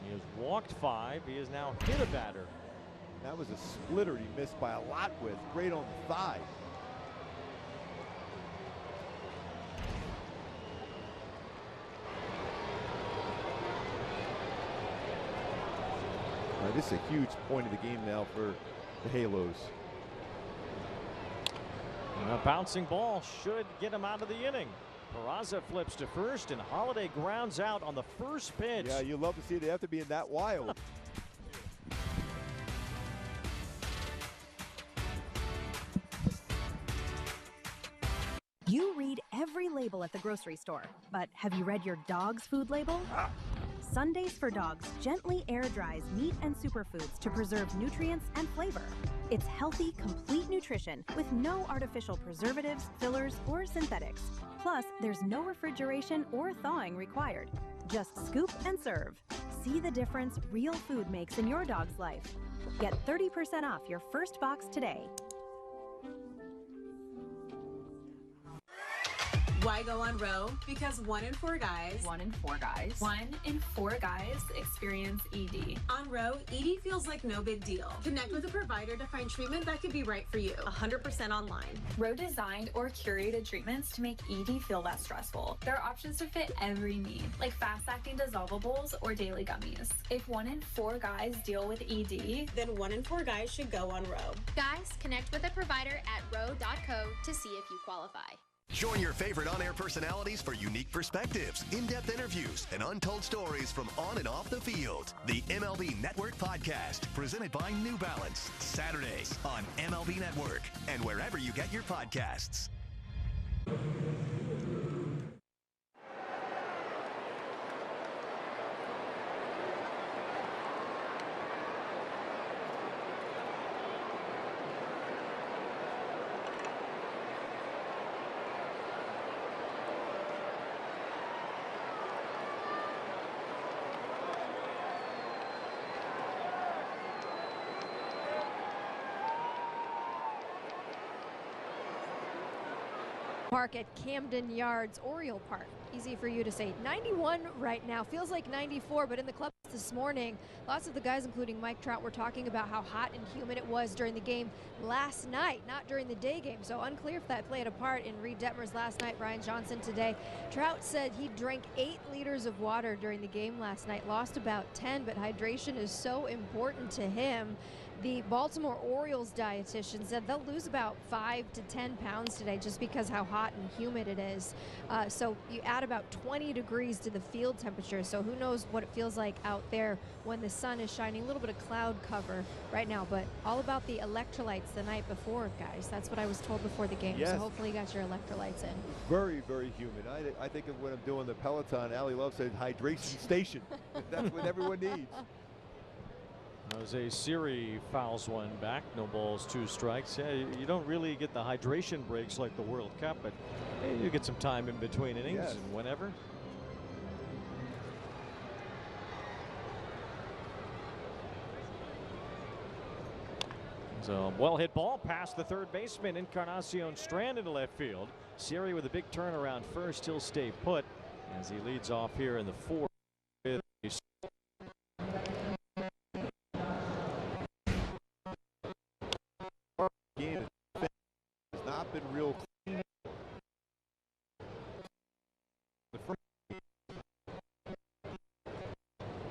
He has walked 5. He has now hit a batter. That was a splitter he missed by a lot with. Great on the thigh. This is a huge point of the game now for the Halos. And a bouncing ball should get him out of the inning. Peraza flips to first, and Holiday grounds out on the first pitch. Yeah, you love to see it. They have to be in that wild. You read every label at the grocery store, but have you read your dog's food label? Sundays for Dogs gently air dries meat and superfoods to preserve nutrients and flavor. It's healthy, complete nutrition with no artificial preservatives, fillers, or synthetics. Plus, there's no refrigeration or thawing required. Just scoop and serve. See the difference real food makes in your dog's life. Get 30% off your first box today. Why go on Roe? Because 1 in 4 guys. 1 in 4 guys. 1 in 4 guys experience ED. On Roe, ED feels like no big deal. Connect with a provider to find treatment that could be right for you. 100% online. Roe designed or curated treatments to make ED feel less stressful. There are options to fit every need, like fast-acting dissolvables or daily gummies. If 1 in 4 guys deal with ED, then 1 in 4 guys should go on Roe. Guys, connect with a provider at roe.co to see if you qualify. Join your favorite on-air personalities for unique perspectives, in-depth interviews, and untold stories from on and off the field. The MLB Network Podcast, presented by New Balance, Saturdays on MLB Network and wherever you get your podcasts. Park at Camden Yards, Oriole Park. Easy for you to say. 91 right now. Feels like 94, but in the club this morning, lots of the guys, including Mike Trout, were talking about how hot and humid it was during the game last night, not during the day game. So unclear if that played a part in Reed Detmers last night, Brian Johnson today. Trout said he drank 8 liters of water during the game last night, lost about 10, but hydration is so important to him. The Baltimore Orioles dietitian said they'll lose about 5 to 10 pounds today just because how hot and humid it is. So you add about 20 degrees to the field temperature. So who knows what it feels like out there when the sun is shining. A little bit of cloud cover right now, but all about the electrolytes the night before, guys. That's what I was told before the game. Yes. So hopefully you got your electrolytes in. Very, very humid. I think of when I'm doing the Peloton, Allie Love said hydration station. That's what everyone needs. Jose Siri fouls one back. No balls, 2 strikes. Yeah, you don't really get the hydration breaks like the World Cup, but hey, you get some time in between innings and whenever. So well hit ball past the third baseman. Encarnacion stranded to left field. Siri with a big turnaround first. He'll stay put as he leads off here in the 4th. Game has not been real clean. The first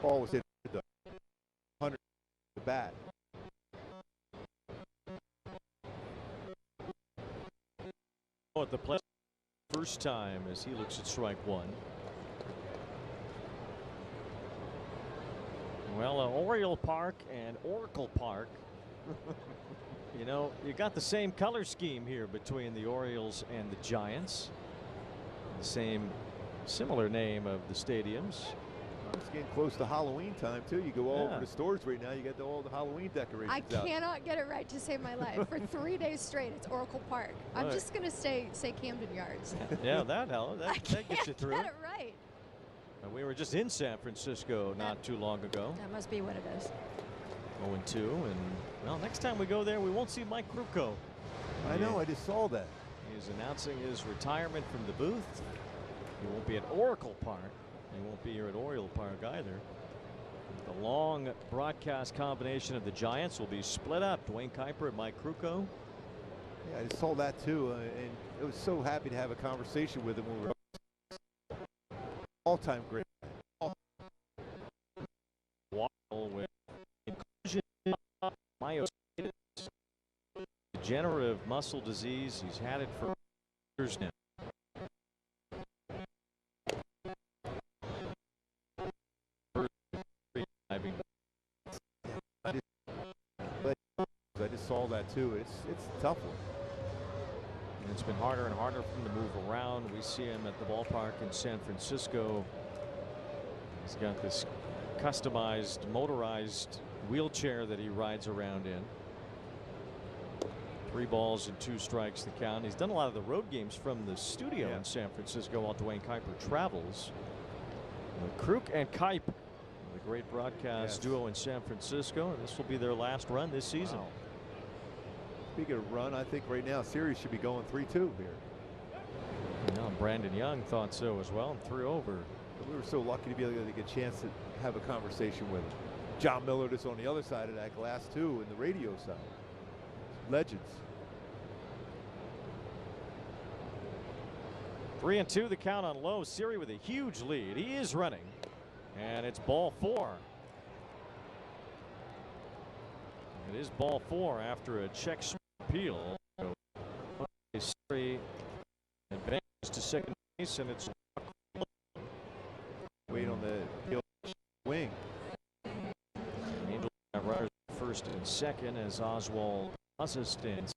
ball was hit the 100 the bat. At the plate first time as he looks at strike 1. Well, Oriole Park and Oracle Park. You know, you got the same color scheme here between the Orioles and the Giants. The same similar name of the stadiums. It's getting close to Halloween time too. You go all over the stores right now. You got all the Halloween decorations I out. cannot get it right to save my life. For 3 days straight, it's Oracle Park. I'm just going to say Camden Yards. Yeah, that gets you through. Get it right. And we were just in San Francisco not too long ago. That must be what it is. 0-2, and well, next time we go there, we won't see Mike Krukow. I know, I just saw that. He's announcing his retirement from the booth. He won't be at Oracle Park. He won't be here at Oriole Park either. The long broadcast combination of the Giants will be split up. Dwayne Kuiper and Mike Krukow. Yeah, I just saw that too, and I was so happy to have a conversation with him. When we were all-time great. Waddle with inclusion, myositis, degenerative muscle disease. He's had it for years now. I just saw that too. It's a tough one. And it's been harder and harder for him to move around. We see him at the ballpark in San Francisco. He's got this customized, motorized wheelchair that he rides around in. 3 balls and 2 strikes the count. He's done a lot of the road games from the studio in San Francisco while Dwayne Kuiper travels. Kruk and Kuip, the great broadcast duo in San Francisco, and this will be their last run this season. Wow. Speaking of run, I think right now series should be going 3-2 here. Now Brandon Young thought so as well and threw over. We were so lucky to be able to get a chance to have a conversation with him. John Miller is on the other side of that glass too, in the radio side. Legends. 3-2 the count on Lowe. Siri with a huge lead. He is running, and it's ball 4. It is ball 4 after a check appeal. Siri advances to second base, and it's wait on the wing. Angels have runners first and second as Oswald stands.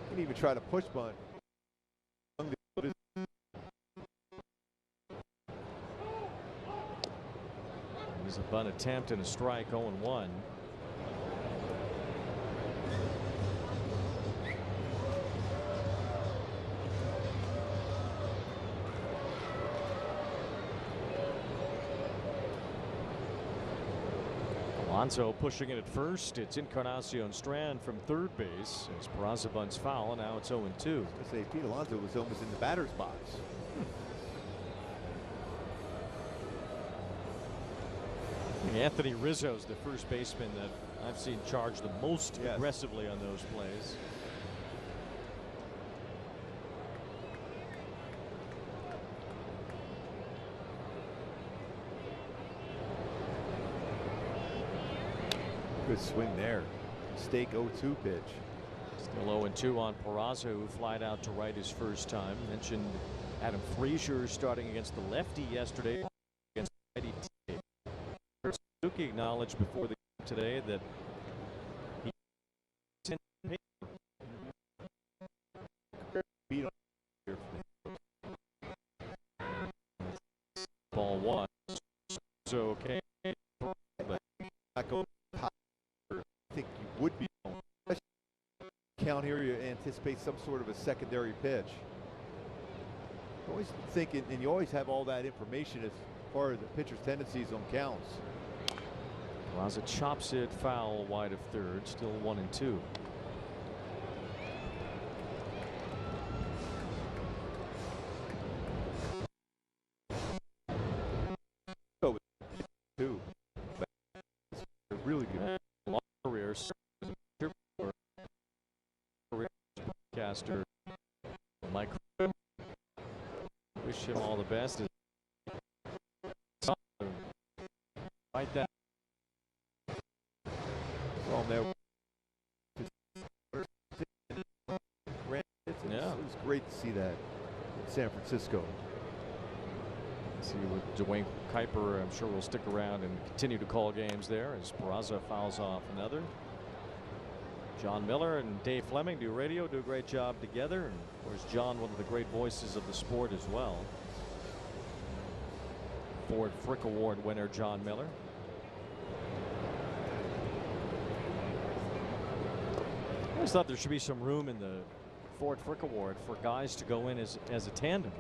Can even try to push bunt. There's a bunt attempt and a strike. 0-1. Alonso pushing it at first. It's Encarnacion Strand from third base as Peraza bunts foul, and now it's 0-2. I was going to say Pete Alonso was almost in the batter's box. Anthony Rizzo's the first baseman that I've seen charged the most aggressively on those plays. Good swing there. Mistake 0-2 pitch. Still 0-2 on Peraza, who flied out to right his first time. Mentioned Adam Frazier starting against the lefty yesterday against the righty. Suzuki acknowledged before the game today that he ball 1. So okay, but I think you would be count here. You anticipate some sort of a secondary pitch. Always thinking, and you always have all that information as far as the pitcher's tendencies on counts. Peraza chops it foul wide of third. Still 1-2. Really good. Long career. Caster Mike. Wish him all the best. Right that. Well, there. Yeah. It was great to see that in San Francisco. See with Dwayne Kuiper, I'm sure we'll stick around and continue to call games there as Peraza fouls off another. John Miller and Dave Fleming do radio, do a great job together. And of course, John, one of the great voices of the sport as well. Ford Frick Award winner John Miller. I always thought there should be some room in the Ford Frick Award for guys to go in as a tandem.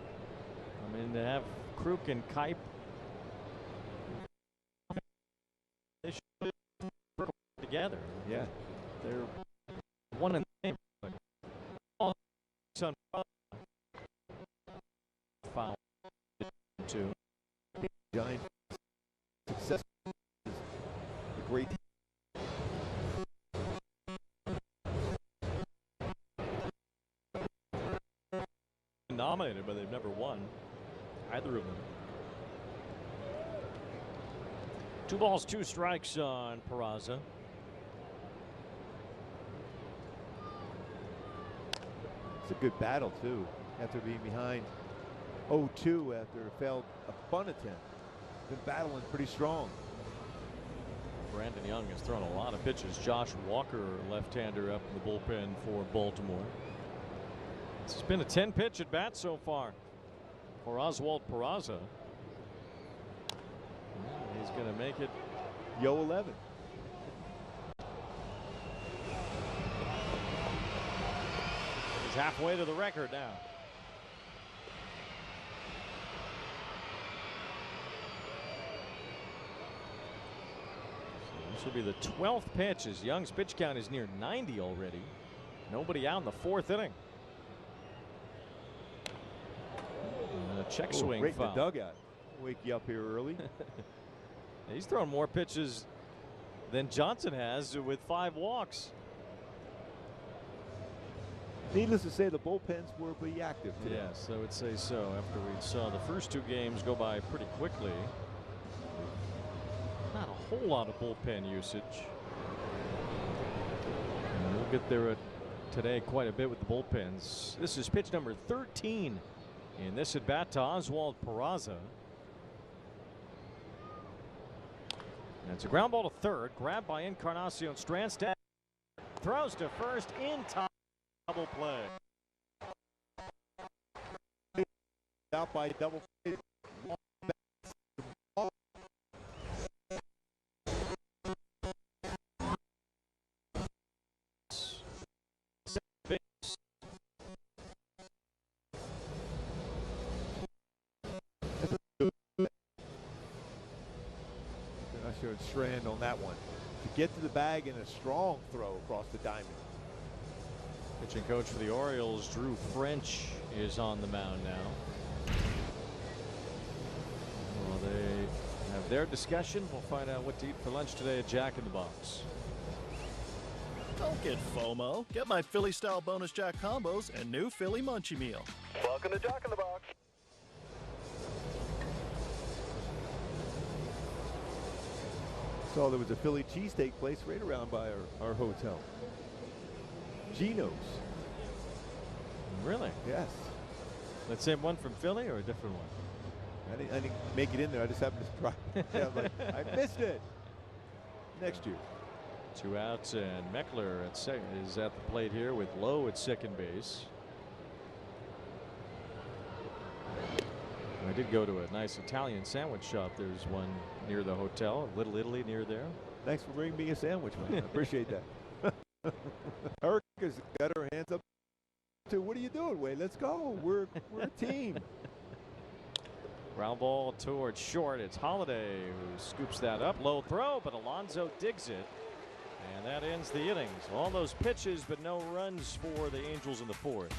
I mean, to have Kruk and Kuip. They should work together. Yeah. They're one and the same. All foul 2. Giant success. A great. Nominated, but they've never won. Either of them. 2 balls, 2 strikes on Peraza. It's a good battle, too, after being behind 0-2 after a failed bunt attempt. Been battling pretty strong. Brandon Young has thrown a lot of pitches. Josh Walker, left-hander, up in the bullpen for Baltimore. This has been a 10-pitch at bat so far for Oswald Peraza. He's going to make it Yo 11. He's halfway to the record now. This will be the 12th pitch as Young's pitch count is near 90 already. Nobody out in the 4th inning. And a check swing right foul. in the dugout. Wake you up here early. He's thrown more pitches than Johnson has with 5 walks. Needless to say, the bullpens will be active today. Yes, I would say so. After we saw the first 2 games go by pretty quickly. Not a whole lot of bullpen usage. And we'll get there today quite a bit with the bullpens. This is pitch number 13 in this at bat to Oswald Peraza. And it's a ground ball to third, grabbed by Encarnacion Strandstedt. Throws to first in time. Double play. Out by double play. And Strand on that one to get to the bag in a strong throw across the diamond. Pitching coach for the Orioles, Drew French, is on the mound now. Well, they have their discussion. We'll find out what to eat for lunch today at Jack in the Box. Don't get FOMO. Get my Philly style bonus Jack combos and new Philly Munchie Meal. Welcome to Jack in the Box. So there was a Philly cheesesteak place right around by our hotel. Gino's. Really? Yes. That same one from Philly or a different one? I didn't make it in there. I just happened to try. Yeah, I was like, I missed it. Next year. 2 outs, and Meckler is at the plate here with Lowe at second base. I did go to a nice Italian sandwich shop. There's one near the hotel, Little Italy near there. Thanks for bringing me a sandwich, man. I appreciate that. Erica's got her hands up too. What are you doing, Wade? Let's go. We're a team. Ground ball towards short. It's Holiday who scoops that up. Low throw, but Alonso digs it. And that ends the innings. All those pitches, but no runs for the Angels in the 4th.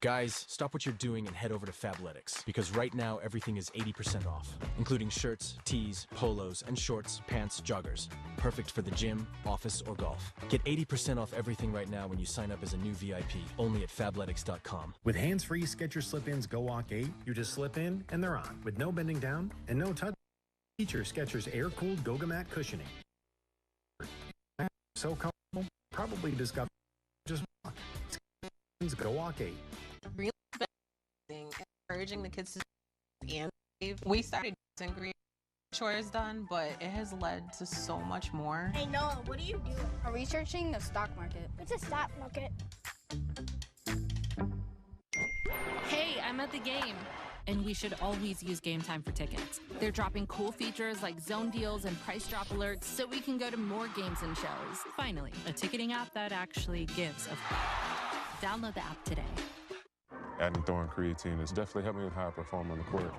Guys, stop what you're doing and head over to Fabletics, because right now everything is 80% off, including shirts, tees, polos, and shorts, pants, joggers. Perfect for the gym, office, or golf. Get 80% off everything right now when you sign up as a new VIP, only at Fabletics.com. With hands-free Skechers slip-ins Go Walk 8, you just slip in and they're on, with no bending down and no touch. Feature Skechers air-cooled Goga Mat cushioning. So comfortable, probably discover just walk. Skechers Go Walk 8. Really encouraging the kids to and save. We started using green chores done, but it has led to so much more. Hey Noah, what do you do? I'm researching the stock market. What's a stock market? Hey, I'm at the game. And we should always use Game Time for tickets. They're dropping cool features like zone deals and price drop alerts so we can go to more games and shows. Finally, a ticketing app that actually gives a download the app today. Adding throwing creatine has definitely helped me with how I perform on the court.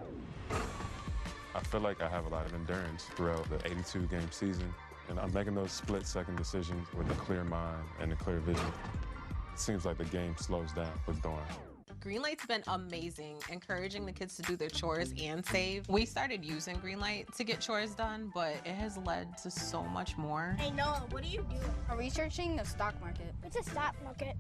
I feel like I have a lot of endurance throughout the 82-game season, and I'm making those split-second decisions with a clear mind and a clear vision. It seems like the game slows down with throwing. Greenlight's been amazing, encouraging the kids to do their chores and save. We started using Greenlight to get chores done, but it has led to so much more. Hey Noah, what do you do? I'm researching the stock market. What's a stock market?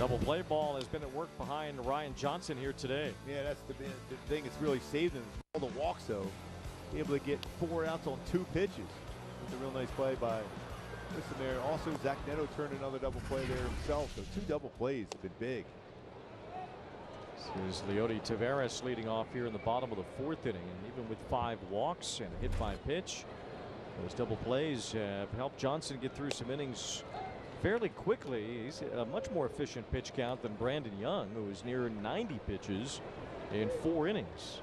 Double play ball has been at work behind Ryan Johnson here today. Yeah, that's the thing that's really saved him. All the walks, though. Be able to get 4 outs on 2 pitches. It's a real nice play by Listen there. Also, Zach Neto turned another double play there himself. So 2 double plays have been big. This is Leody Taveras leading off here in the bottom of the 4th inning. And even with 5 walks and a hit by pitch, those double plays have helped Johnson get through some innings fairly quickly. He's a much more efficient pitch count than Brandon Young, who is near 90 pitches in 4 innings.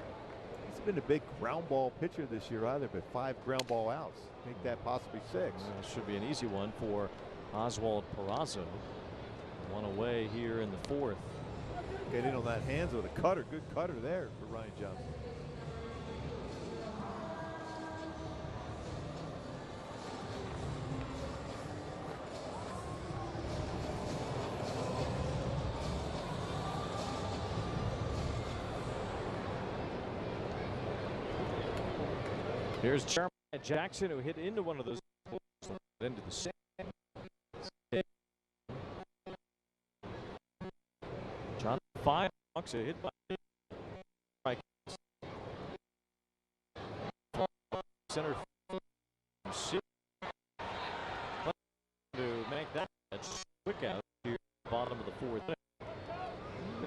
He's been a big ground ball pitcher this year either, but 5 ground ball outs. Make that possibly 6. Should be an easy one for Oswald Peraza. 1 away here in the 4th. Get in on that hands with a cutter. Good cutter there for Ryan Johnson. Here's Jeremiah Jackson, who hit into one of those into the sand. John 5 walks, a hit by center to make that quick out here bottom of the 4th.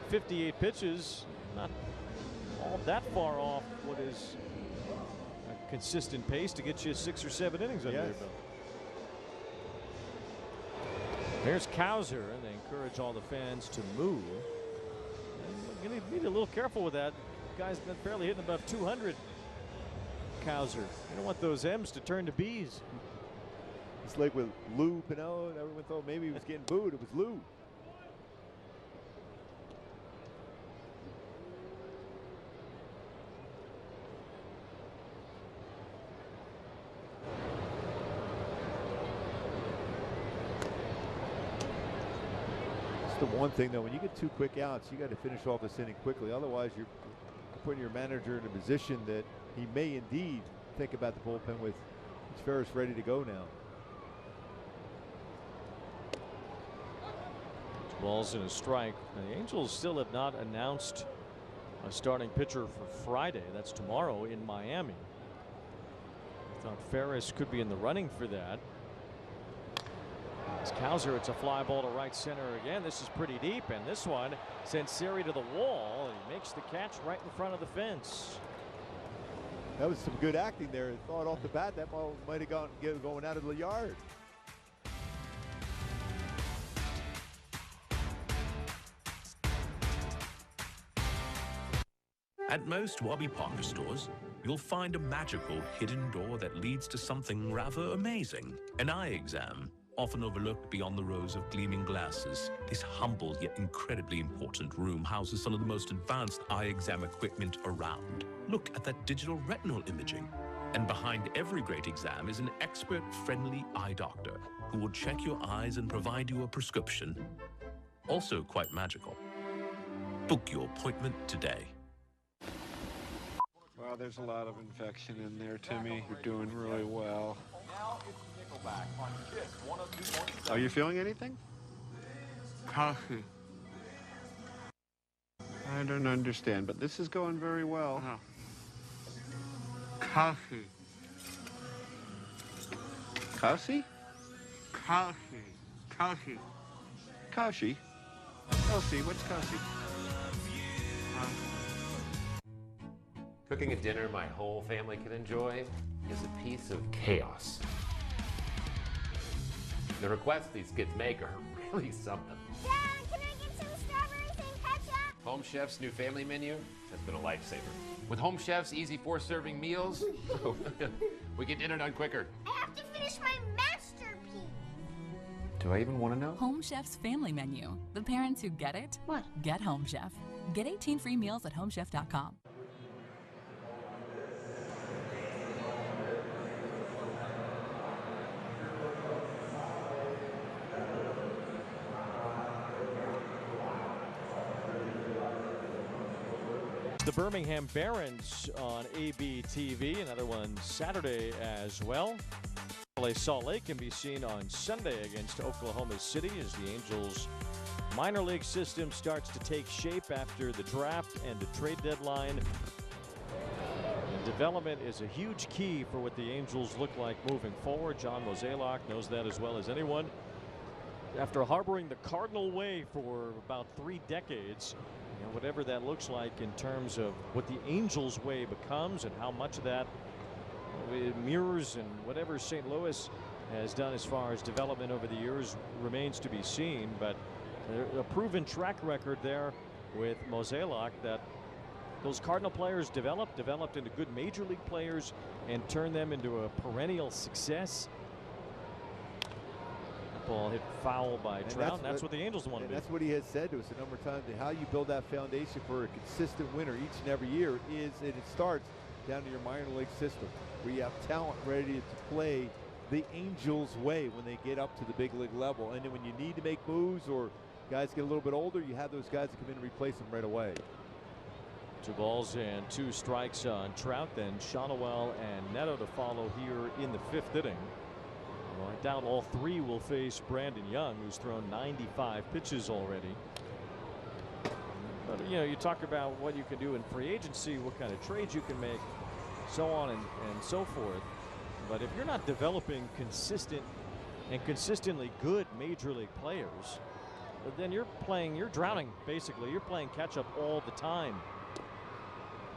58 pitches, not all that far off what is a consistent pace to get you 6 or 7 innings under your belt. There's Cowser, and they encourage all the fans to move. You're going to be a little careful with that. The guy's been barely hitting above 200. Cowser. You don't want those M's to turn to B's. It's like with Lou Piniella, and everyone thought maybe he was getting booed. It was Lou. The one thing though, when you get 2 quick outs, you got to finish off this inning quickly. Otherwise, you're putting your manager in a position that he may indeed think about the bullpen with Ferris ready to go now. Balls and a strike. And the Angels still have not announced a starting pitcher for Friday. That's tomorrow in Miami. I thought Ferris could be in the running for that. It's Cowser, it's a fly ball to right center again. This is pretty deep, and this one sends Siri to the wall, and he makes the catch right in front of the fence. That was some good acting there. I thought off the bat that ball might have going out of the yard. At most Warby Parker stores, you'll find a magical hidden door that leads to something rather amazing. An eye exam. Often overlooked beyond the rows of gleaming glasses, this humble yet incredibly important room houses some of the most advanced eye exam equipment around. Look at that digital retinal imaging. And behind every great exam is an expert-friendly eye doctor who will check your eyes and provide you a prescription. Also quite magical. Book your appointment today. Well, there's a lot of infection in there, Timmy. You're doing really well. Are you feeling anything? Coffee. I don't understand, but this is going very well. Coffee. Coffee? Coffee. Coffee. Coffee? Coffee? What's coffee? Cooking a dinner my whole family can enjoy is a piece of chaos. The requests these kids make are really something. Dad, can I get some strawberries and ketchup? Home Chef's new family menu has been a lifesaver. With Home Chef's easy 4-serving meals, we get dinner done quicker. I have to finish my masterpiece. Do I even want to know? Home Chef's family menu. The parents who get it, get Home Chef. Get 18 free meals at homechef.com. The Birmingham Barons on ABTV, another one Saturday as well. LA Salt Lake can be seen on Sunday against Oklahoma City as the Angels minor league system starts to take shape after the draft and the trade deadline. And development is a huge key for what the Angels look like moving forward. John Mozeliak knows that as well as anyone. After harboring the Cardinal way for about 3 decades, whatever that looks like in terms of what the Angels way becomes and how much of that it mirrors and whatever St. Louis has done as far as development over the years remains to be seen. But a proven track record there with Mozeliak that those Cardinal players developed into good major league players and turned them into a perennial success. Ball hit foul by Trout, and that's what the Angels want to be. That's what he has said to us a number of times. How you build that foundation for a consistent winner each and every year is, and it starts down to your minor league system, where you have talent ready to play the Angels way when they get up to the big league level. And then when you need to make moves or guys get a little bit older, you have those guys that come in and replace them right away. 2 balls and 2 strikes on Trout, then Shonowell and Neto to follow here in the 5th inning. Well, I doubt all 3 will face Brandon Young, who's thrown 95 pitches already. But you talk about what you can do in free agency, what kind of trades you can make, so on and so forth. But if you're not developing consistent and consistently good major league players, then you're drowning basically. You're playing catch up all the time.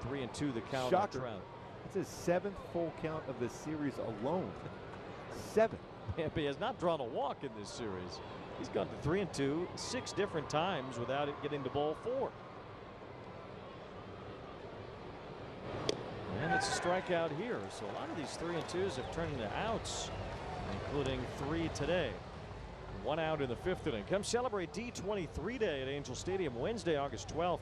3-2 the count on Trout. It's his 7th full count of the series alone. 7. Yeah, but he has not drawn a walk in this series. He's gone to 3-2 6 different times without it getting to ball 4. And it's a strikeout here. So a lot of these 3-2s have turned into outs, including 3 today. 1 out in the 5th inning. Come celebrate D23 Day at Angel Stadium Wednesday, August 12th.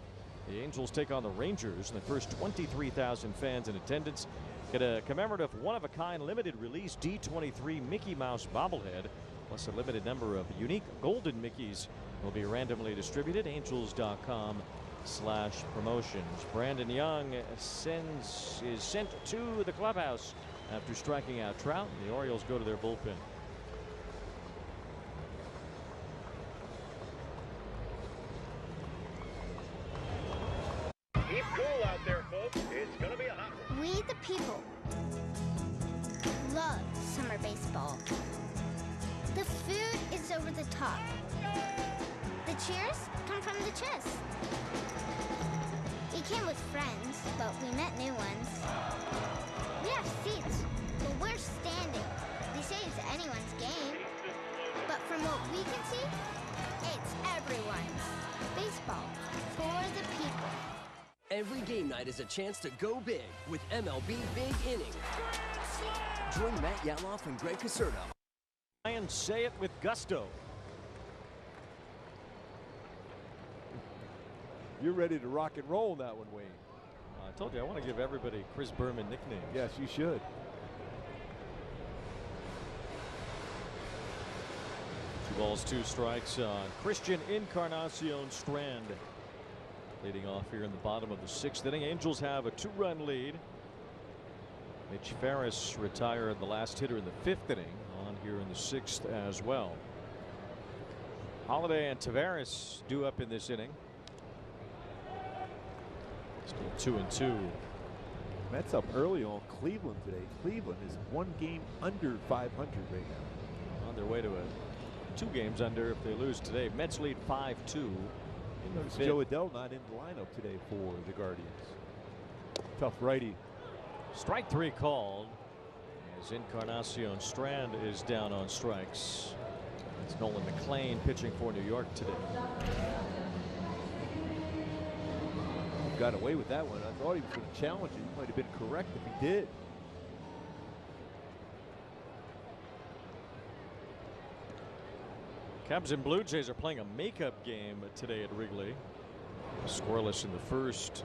The Angels take on the Rangers, and the first 23,000 fans in attendance get a commemorative one-of-a-kind limited release D23 Mickey Mouse bobblehead, plus a limited number of unique golden Mickeys will be randomly distributed. Angels.com/promotions. Brandon Young is sent to the clubhouse after striking out Trout, and the Orioles go to their bullpen. Keep cool out there, folks. It's going to be a hot one. We the people love summer baseball. The food is over the top. The cheers come from the chest. We came with friends, but we met new ones. We have seats, but we're standing. They say it's anyone's game. But from what we can see, it's everyone's. Baseball for the people. Every game night is a chance to go big with MLB Big Inning. Join Matt Yaloff and Greg Caserta. And say it with gusto. You're ready to rock and roll that one, Wayne. I told you I want to give everybody Chris Berman nicknames. Yes, you should. 2 balls, 2 strikes on Christian Encarnacion Strand. Leading off here in the bottom of the 6th inning. Angels have a 2-run lead. Mitch Ferris retired the last hitter in the 5th inning, on here in the 6th as well. Holiday and Tavares due up in this inning. Still 2-2. Mets up early on Cleveland today. Cleveland is 1 game under 500 right now. On their way to 2 games under if they lose today. Mets lead 5-2. Joe Adell not in the lineup today for the Guardians. Tough righty. Strike 3 called as Encarnacion Strand is down on strikes. It's Nolan McLean pitching for New York today. Got away with that one. I thought he was going to challenge it. He might have been correct if he did. Cubs and Blue Jays are playing a makeup game today at Wrigley. Scoreless in the first.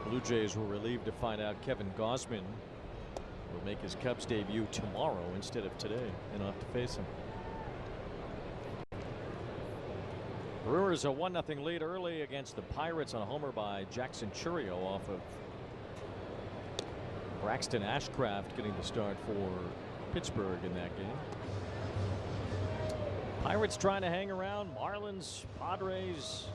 Blue Jays were relieved to find out Kevin Gausman will make his Cubs debut tomorrow instead of today and off to face him. Brewers a 1-0 lead early against the Pirates on a homer by Jackson Chourio off of Braxton Ashcraft getting the start for Pittsburgh in that game. Pirates trying to hang around. Marlins, Padres.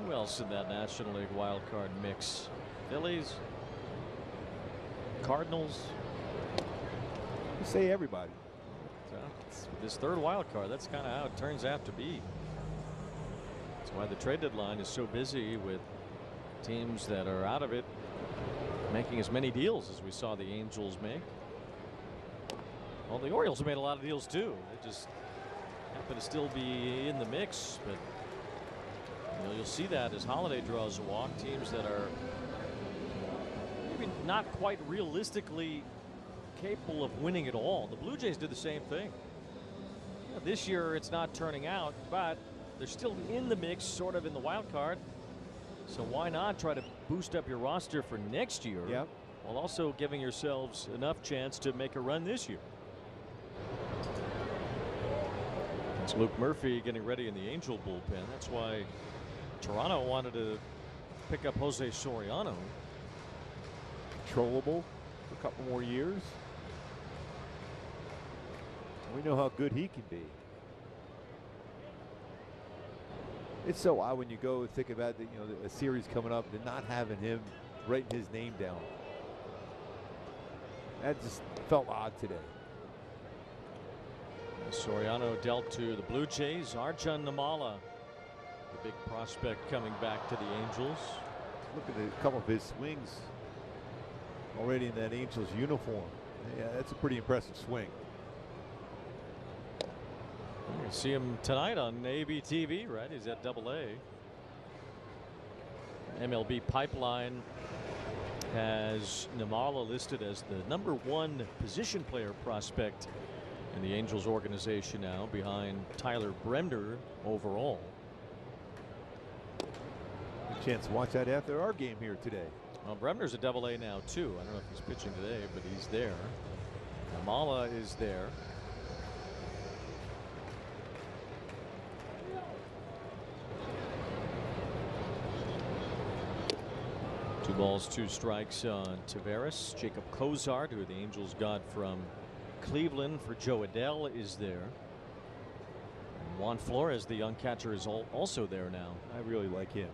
Who else in that National League wild card mix? Phillies, Cardinals. You say everybody. So this third wild card, that's kind of how it turns out to be. That's why the trade deadline is so busy with teams that are out of it making as many deals as we saw the Angels make. Well, the Orioles have made a lot of deals too. They just happen to still be in the mix, but you'll see that as Holiday draws a walk. Teams that are maybe not quite realistically capable of winning it all. The Blue Jays did the same thing. This year it's not turning out, but they're still in the mix, sort of in the wild card. So why not try to boost up your roster for next year, while also giving yourselves enough chance to make a run this year? It's Luke Murphy getting ready in the Angel bullpen. That's why Toronto wanted to pick up Jose Soriano. Controllable for a couple more years. We know how good he can be. It's so odd when you go and think about a series coming up and not having him writing his name down. That just felt odd today. Soriano dealt to the Blue Jays. Arjun Namala, the big prospect, coming back to the Angels. Look at a couple of his swings already in that Angels uniform. Yeah, that's a pretty impressive swing. You can see him tonight on ABTV, right? He's at AA. MLB Pipeline has Namala listed as the #1 position player prospect in the Angels organization now, behind Tyler Bremner overall. A chance to watch that after our game here today. Well, Bremner's a AA now too. I don't know if he's pitching today, but he's there. Namala is there. Two balls, 2 strikes on Taveras. Jacob Cozart, who the Angels got from Cleveland for Joe Adele, is there. And Juan Flores, the young catcher, is also there now. I really like him.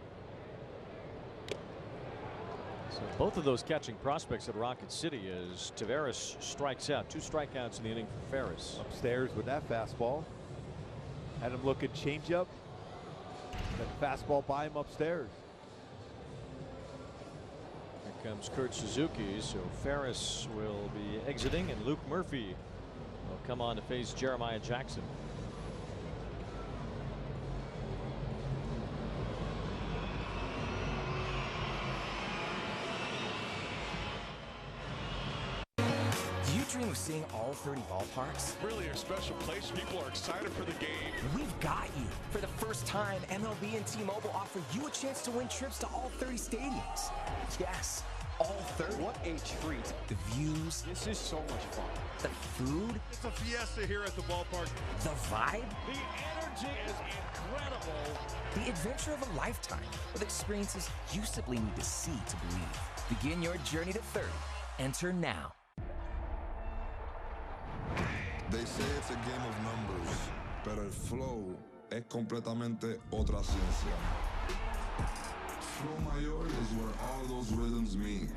So both of those catching prospects at Rocket City, as Taveras strikes out. 2 strikeouts in the inning for Ferris. Upstairs with that fastball. Had him looking changeup. That fastball by him upstairs. Here comes Kurt Suzuki, so Ferris will be exiting, and Luke Murphy will come on to face Jeremiah Jackson. Do you dream of seeing all 30 ballparks? Really a special place. People are excited for the game. We've got you. For the first time, MLB and T-Mobile offer you a chance to win trips to all 30 stadiums. Yes, all 30. What a treat. The views. This is so much fun. The food. It's a fiesta here at the ballpark. The vibe. The energy is incredible. The adventure of a lifetime with experiences you simply need to see to believe. Begin your journey to 30. Enter now. They say it's a game of numbers, pero el flow es completamente otra ciencia. Flow mayor is where all those rhythms meet.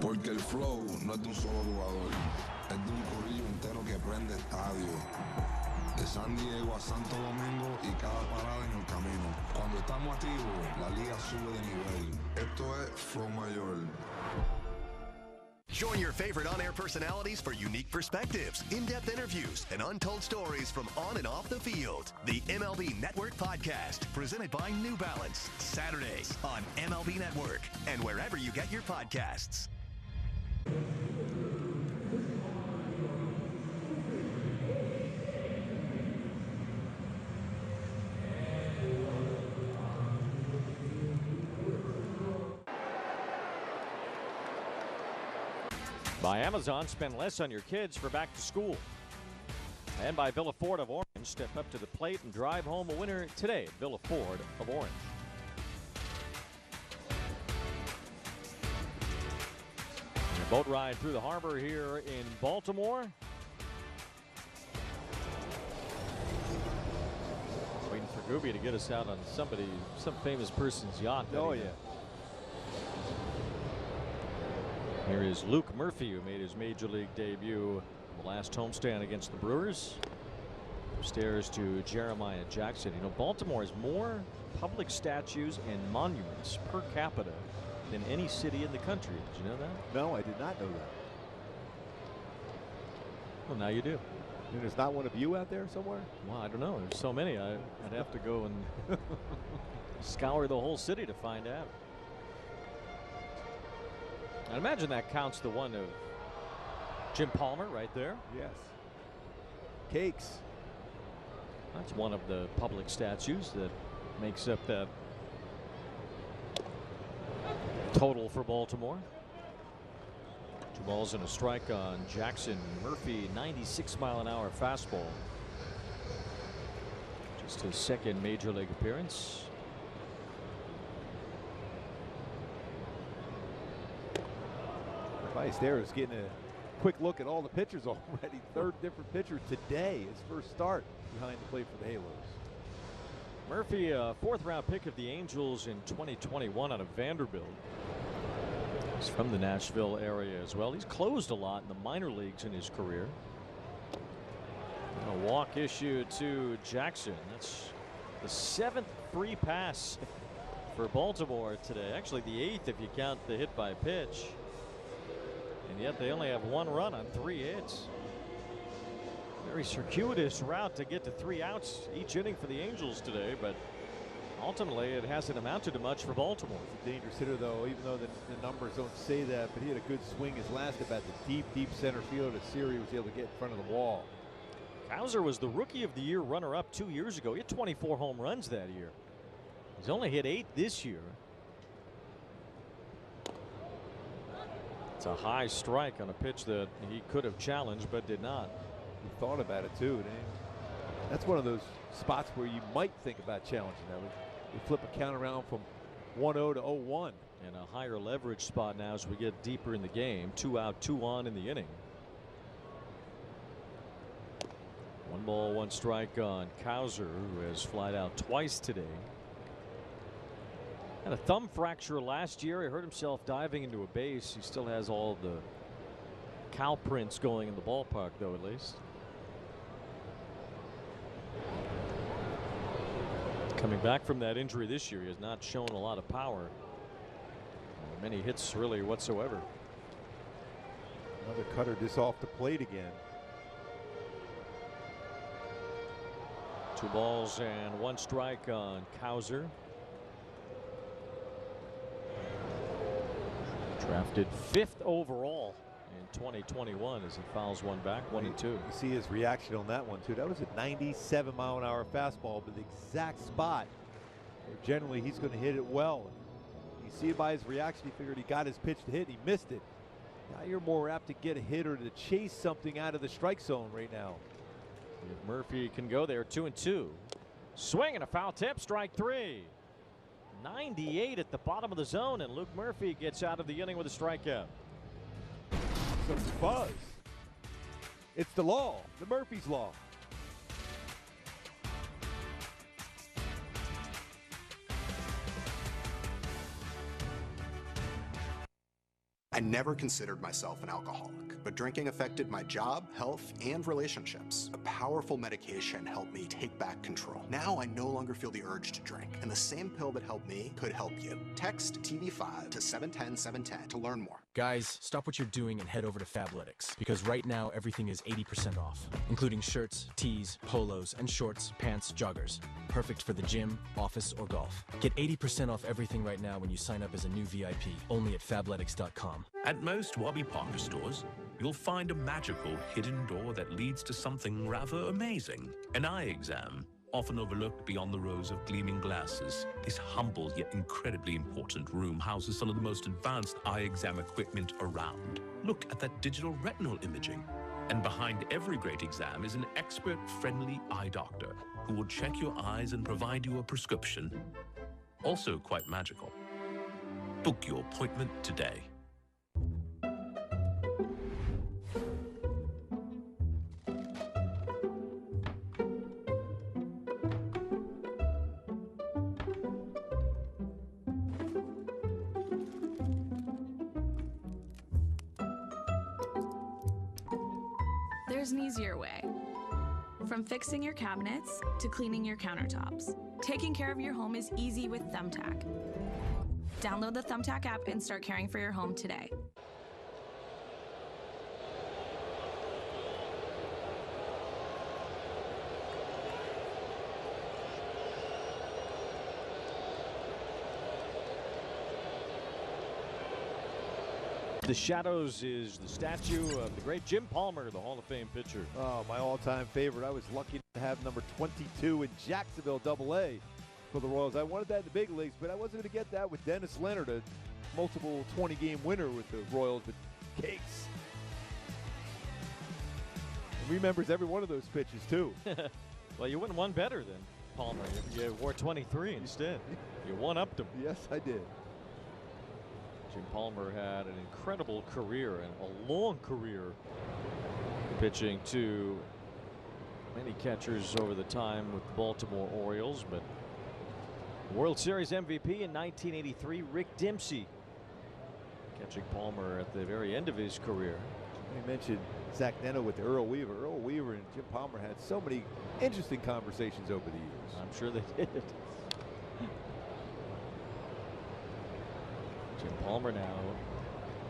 Porque el flow no es de un solo jugador, es de un corillo entero que prende estadio. De San Diego a Santo Domingo y cada parada en el camino. Cuando estamos activos, la liga sube de nivel. Esto es Flow Mayor. Join your favorite on-air personalities for unique perspectives, in-depth interviews, and untold stories from on and off the field. The MLB Network Podcast, presented by New Balance, Saturdays on MLB Network and wherever you get your podcasts. By Amazon, spend less on your kids for back to school. And by Villa Ford of Orange, step up to the plate and drive home a winner today at Villa Ford of Orange. A boat ride through the harbor here in Baltimore. Gooby to get us out on some famous person's yacht. Oh, yeah. Here is Luke Murphy, who made his major league debut in the last homestand against the Brewers. Upstairs to Jeremiah Jackson. You know, Baltimore has more public statues and monuments per capita than any city in the country. Did you know that? No, I did not know that. Well, now you do. And there's not one of you out there somewhere? Well, I don't know. There's so many. I'd have to go and scour the whole city to find out. I imagine that counts the one of Jim Palmer right there. Yes. Cakes. That's one of the public statues that makes up that total for Baltimore. 2 balls and a strike on Jackson. Murphy, 96-mile-an-hour fastball. Just his second major league appearance. Vice there is getting a quick look at all the pitchers already. 3rd different pitcher today. His first start behind the plate for the Halos. Murphy, a 4th-round pick of the Angels in 2021 out of Vanderbilt. He's from the Nashville area as well. He's closed a lot in the minor leagues in his career. A walk issue to Jackson. That's the 7th free pass for Baltimore today. Actually, the 8th if you count the hit by pitch. And yet they only have 1 run on 3 hits. Very circuitous route to get to 3 outs each inning for the Angels today, but ultimately it hasn't amounted to much for Baltimore. He's a dangerous hitter, though, even though the numbers don't say that, but he had a good swing his last at bat. The deep center field of Siri was able to get in front of the wall. Cowser was the Rookie of the Year runner-up 2 years ago. He had 24 home runs that year. He's only hit 8 this year. It's a high strike on a pitch that he could have challenged but did not. He thought about it too. That's one of those spots where you might think about challenging that. We flip a count around from 1-0 to 0-1. And a higher leverage spot now as we get deeper in the game. 2 out, 2 on in the inning. 1 ball, 1 strike on Cowser, who has flied out twice today. Had a thumb fracture last year. He hurt himself diving into a base. He still has all the cow prints going in the ballpark, though, at least. Coming back from that injury this year, he has not shown a lot of power. Many hits really whatsoever. Another cutter just off the plate again. 2 balls and 1 strike on Cowser. Drafted 5th overall in 2021 as he fouls one back, 1-2. You see his reaction on that one too. That was a 97-mile-an-hour fastball, but the exact spot where generally he's going to hit it well. You see it by his reaction. He figured he got his pitch to hit. He missed it. Now you're more apt to get a hit or to chase something out of the strike zone right now. If Murphy can go there, 2-2. Swing and a foul tip, strike 3. 98 at the bottom of the zone, and Luke Murphy gets out of the inning with a strikeout. Some buzz. It's the law, the Murphy's Law. I never considered myself an alcoholic, but drinking affected my job, health, and relationships. A powerful medication helped me take back control. Now I no longer feel the urge to drink, and the same pill that helped me could help you. Text TV5 to 710-710 to learn more. Guys, stop what you're doing and head over to Fabletics, because right now everything is 80% off, including shirts, tees, polos, and shorts, pants, joggers. Perfect for the gym, office, or golf. Get 80% off everything right now when you sign up as a new VIP, only at Fabletics.com. At most Warby Parker stores, you'll find a magical hidden door that leads to something rather amazing. An eye exam, often overlooked beyond the rows of gleaming glasses. This humble yet incredibly important room houses some of the most advanced eye exam equipment around. Look at that digital retinal imaging. And behind every great exam is an expert-friendly eye doctor who will check your eyes and provide you a prescription. Also quite magical. Book your appointment today. There's an easier way. From fixing your cabinets to cleaning your countertops, taking care of your home is easy with Thumbtack. Download the Thumbtack app and start caring for your home today. The shadows is the statue of the great Jim Palmer, the Hall of Fame pitcher. Oh, my all-time favorite. I was lucky to have number 22 in Jacksonville AA for the Royals. I wanted that in the big leagues, but I wasn't going to get that with Dennis Leonard, a multiple 20-game winner with the Royals with Cakes. And remembers every one of those pitches, too. Well, you wouldn't one better than Palmer. You wore 23 instead. You one-upped him. Yes, I did. Jim Palmer had an incredible career and a long career pitching to many catchers over the time with the Baltimore Orioles, but World Series MVP in 1983, Rick Dempsey, catching Palmer at the very end of his career. We mentioned Zach Neno with Earl Weaver. Earl Weaver and Jim Palmer had so many interesting conversations over the years. I'm sure they did. Jim Palmer now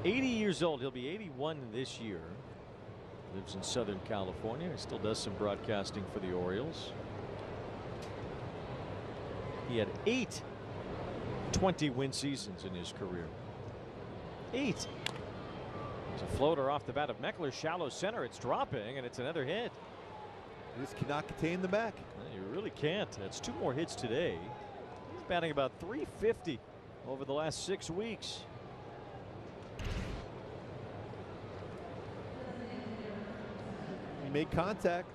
80 years old. He'll be 81 this year. Lives in Southern California. He still does some broadcasting for the Orioles. He had 8 20-win seasons in his career. 8. It's a floater off the bat of Meckler, shallow center. It's dropping, and it's another hit. You just cannot contain the back. You really can't. That's 2 more hits today. He's batting about .350 over the last 6 weeks. He made contact.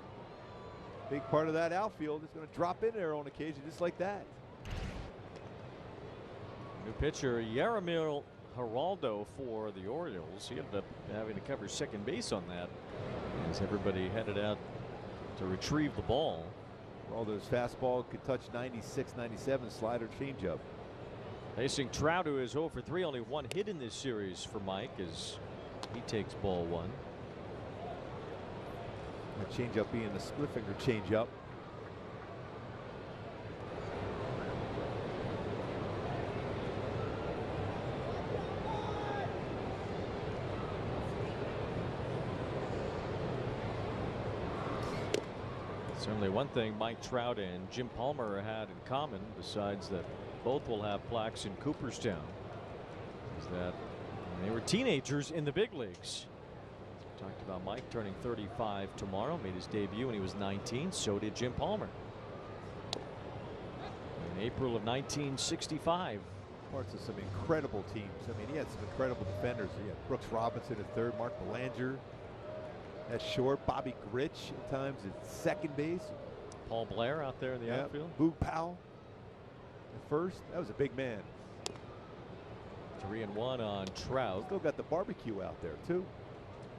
Big part of that outfield is going to drop in there on occasion just like that. New pitcher Yaramil Geraldo for the Orioles. He ended up having to cover second base on that as everybody headed out to retrieve the ball. Geraldo's fastball could touch 96, 97, slider, changeup. Facing Trout, who is 0 for 3, only 1 hit in this series for Mike as he takes ball 1. That changeup being the split finger changeup. Certainly one thing Mike Trout and Jim Palmer had in common, besides that both will have plaques in Cooperstown, is that they were teenagers in the big leagues. We talked about Mike turning 35 tomorrow, made his debut when he was 19. So did Jim Palmer in April of 1965. Parts of some incredible teams. I mean, he had some incredible defenders. He had Brooks Robinson at third, Mark Belanger at short, Bobby Grich at times at second base. Paul Blair out there in the outfield. Boog Powell at first. That was a big man. 3-1 on Trout. Still got the barbecue out there too.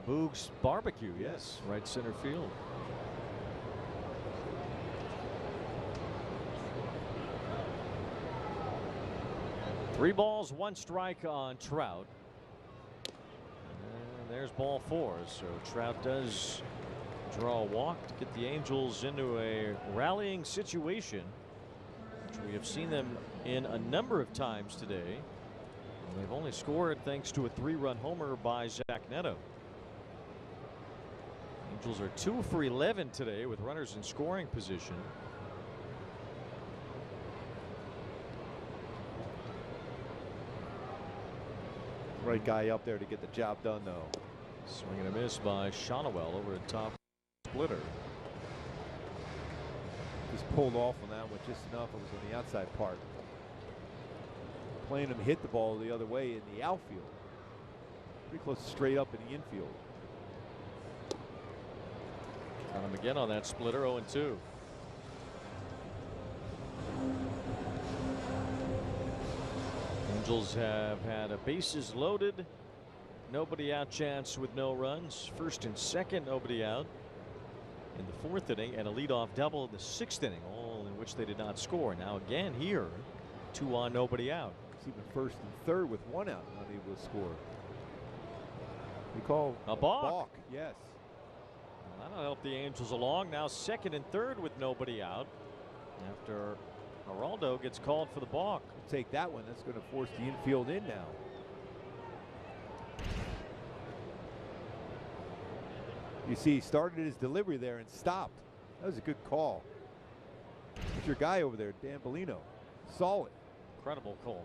Boog's barbecue, yes, right center field. Three balls, 1 strike on Trout. And there's ball 4. So Trout does draw a walk to get the Angels into a rallying situation, which we have seen them in a number of times today. And they've only scored thanks to a 3-run homer by Zach Neto. Angels are 2 for 11 today with runners in scoring position. Right guy up there to get the job done, though. Swing and a miss by Shonowell over the top splitter. Just pulled off on that one just enough. It was on the outside part. Playing him hit the ball the other way in the outfield. Pretty close to straight up in the infield. Got him again on that splitter, 0-2. Angels have had a bases loaded, nobody out chance with no runs. First and second, nobody out in the 4th inning, and a leadoff double in the 6th inning, all in which they did not score. Now again here, 2 on, nobody out. It's even first and third with 1 out, not able to score. We call a balk. Yes. Well, that'll help the Angels along. Now 2nd and 3rd with nobody out after Oriole gets called for the balk. Take that one. That's going to force the infield in now. You see, he started his delivery there and stopped. That was a good call. It's your guy over there, Dan Bellino. Solid. Incredible call.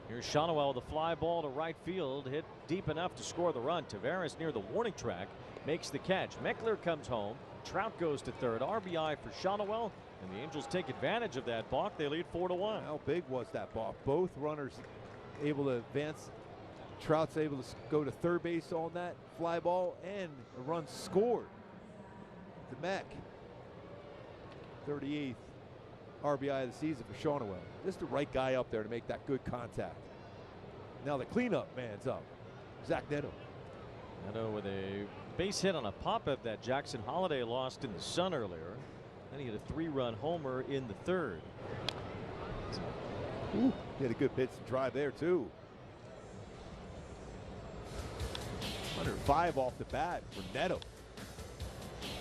Here's Shonowell with a fly ball to right field, hit deep enough to score the run. Taveras near the warning track makes the catch. Meckler comes home. Trout goes to 3rd. RBI for Shonowell, and the Angels take advantage of that balk. They lead 4-1. How big was that balk? Both runners able to advance. Trout's able to go to 3rd base on that fly ball, and a run scored. The Mech, 38th RBI of the season for Shonowell. Just the right guy up there to make that good contact. Now the cleanup man's up. Zach Neto. Neto with a base hit on a pop-up that Jackson Holiday lost in the sun earlier. Then he had a 3-run homer in the 3rd. Ooh, he had a good pitch and drive there too. 105 off the bat for Neto.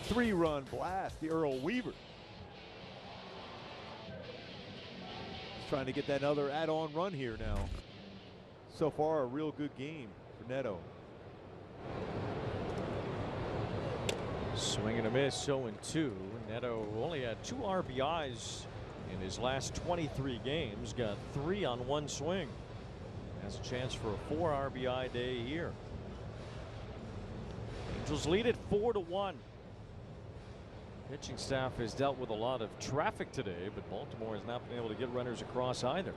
3-run blast, the Earl Weaver. He's trying to get that other add-on run here now. So far, a real good game for Neto. Swing and a miss, 0-2. Neto only had 2 RBIs in his last 23 games. Got 3 on 1 swing. Has a chance for a 4 RBI day here. Angels lead it 4-1. Pitching staff has dealt with a lot of traffic today, but Baltimore has not been able to get runners across either.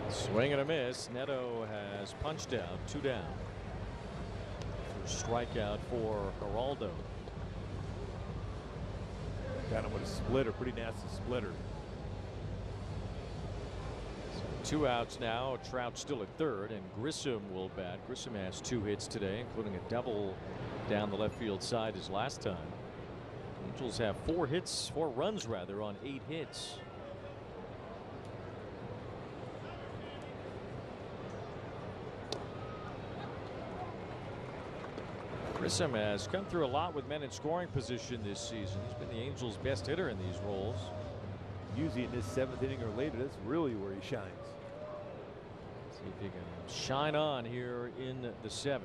Swing and a miss. Neto has punched out, 2 down. First strikeout for Geraldo. Got him with a splitter, pretty nasty splitter. So 2 outs now. Trout still at 3rd, and Grissom will bat. Grissom has 2 hits today, including a double down the left field side his last time. Angels have 4 runs rather, on 8 hits. Grissom has come through a lot with men in scoring position this season. He's been the Angels' best hitter in these roles. Usually in this 7th inning or later, that's really where he shines. See if he can shine on here in the 7th.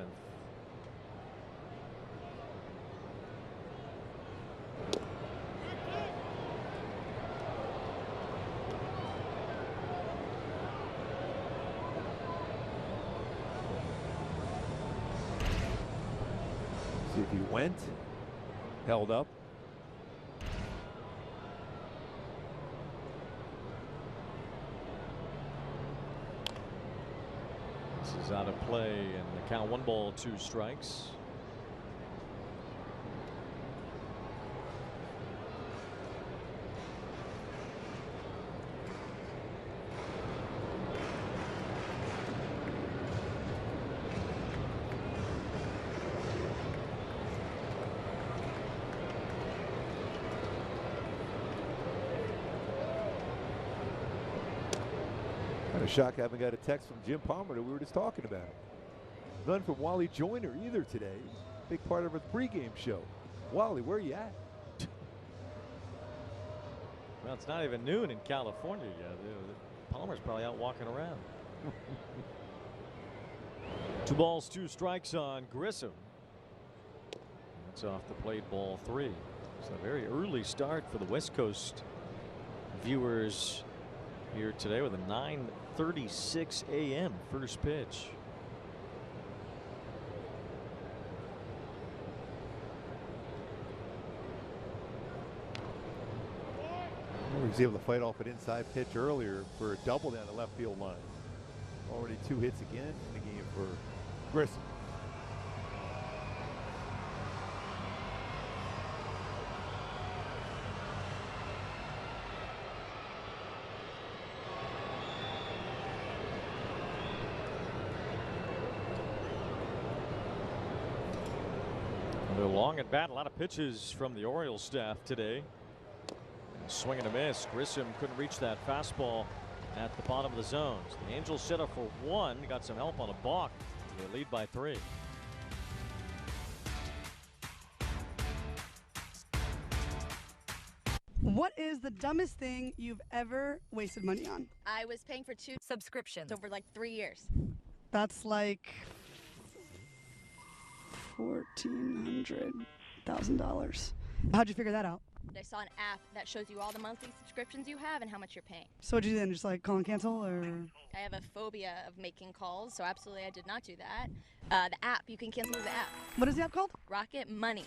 See if he went, held up. This is out of play, and the count 1 ball, 2 strikes. Kind of shocked I haven't got a text from Jim Palmer that we were just talking about. None from Wally Joyner either today. Big part of our pregame show. Wally, where are you at? Well, it's not even noon in California yet. Palmer's probably out walking around. 2 balls, 2 strikes on Grissom. That's off the plate, ball 3. It's a very early start for the West Coast viewers here today with a 9:36 a.m. first pitch. He was able to fight off an inside pitch earlier for a double down the left field line. Already 2 hits again in the game for Grissom. They're long at bat. A lot of pitches from the Orioles staff today. Swing and a miss. Grissom couldn't reach that fastball at the bottom of the zones. The Angels set up for one. Got some help on a balk. They lead by 3. What is the dumbest thing you've ever wasted money on? I was paying for 2 subscriptions over like 3 years. That's like $1,400,000. How'd you figure that out? I saw an app that shows you all the monthly subscriptions you have and how much you're paying. So what'd you do then? Just like call and cancel, or? I have a phobia of making calls, so absolutely I did not do that. The app, you can cancel the app. What is the app called? Rocket Money.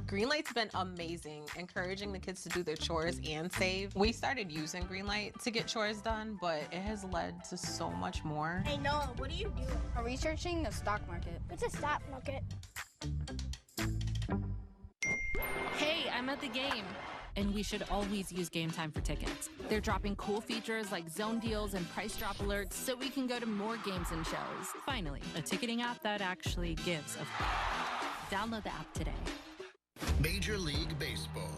Greenlight's been amazing, encouraging the kids to do their chores and save. We started using Greenlight to get chores done, but it has led to so much more. Hey Noah, what are you doing? I'm researching the stock market. What's a stock market? Hey, I'm at the game. And we should always use Game Time for tickets. They're dropping cool features like zone deals and price drop alerts so we can go to more games and shows. Finally, a ticketing app that actually gives a Download the app today. Major League Baseball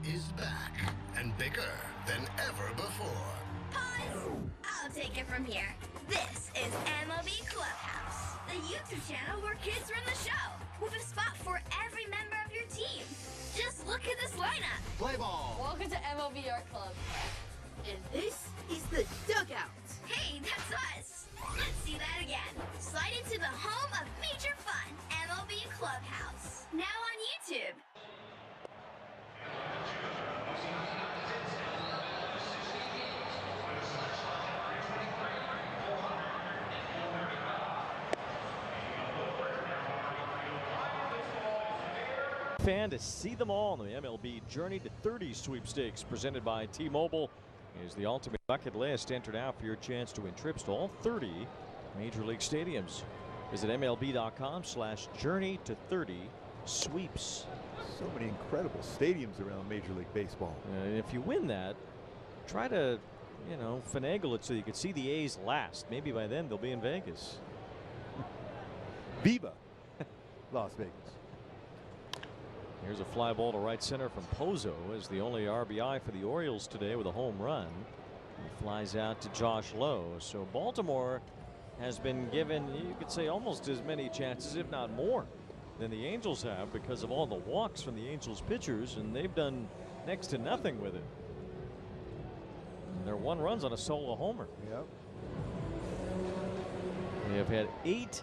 is back and bigger than ever before. Pause! I'll take it from here. This is MLB Clubhouse, the YouTube channel where kids run the show, with a spot for every member of your team. Just look at this lineup. Play ball. Welcome to MLB Art Club. And this is the dugout. Hey, that's us. Let's see that again. Slide into the home of major fun, MLB Clubhouse. Now on YouTube. Fan to see them all in the MLB Journey to 30 sweepstakes presented by T-Mobile is the ultimate bucket list. Enter now for your chance to win trips to all 30 major league stadiums. Visit MLB.com/journey to 30 sweeps. So many incredible stadiums around Major League Baseball. If you win that, try to, finagle it so you can see the A's last. Maybe by then they'll be in Vegas. Viva Las Vegas. Here's a fly ball to right center from Pozo as the only RBI for the Orioles today with a home run. He flies out to Josh Lowe. So Baltimore has been given, you could say, almost as many chances, if not more, than the Angels have because of all the walks from the Angels pitchers, and they've done next to nothing with it. And they're 1 runs on a solo homer. Yep. They have had 8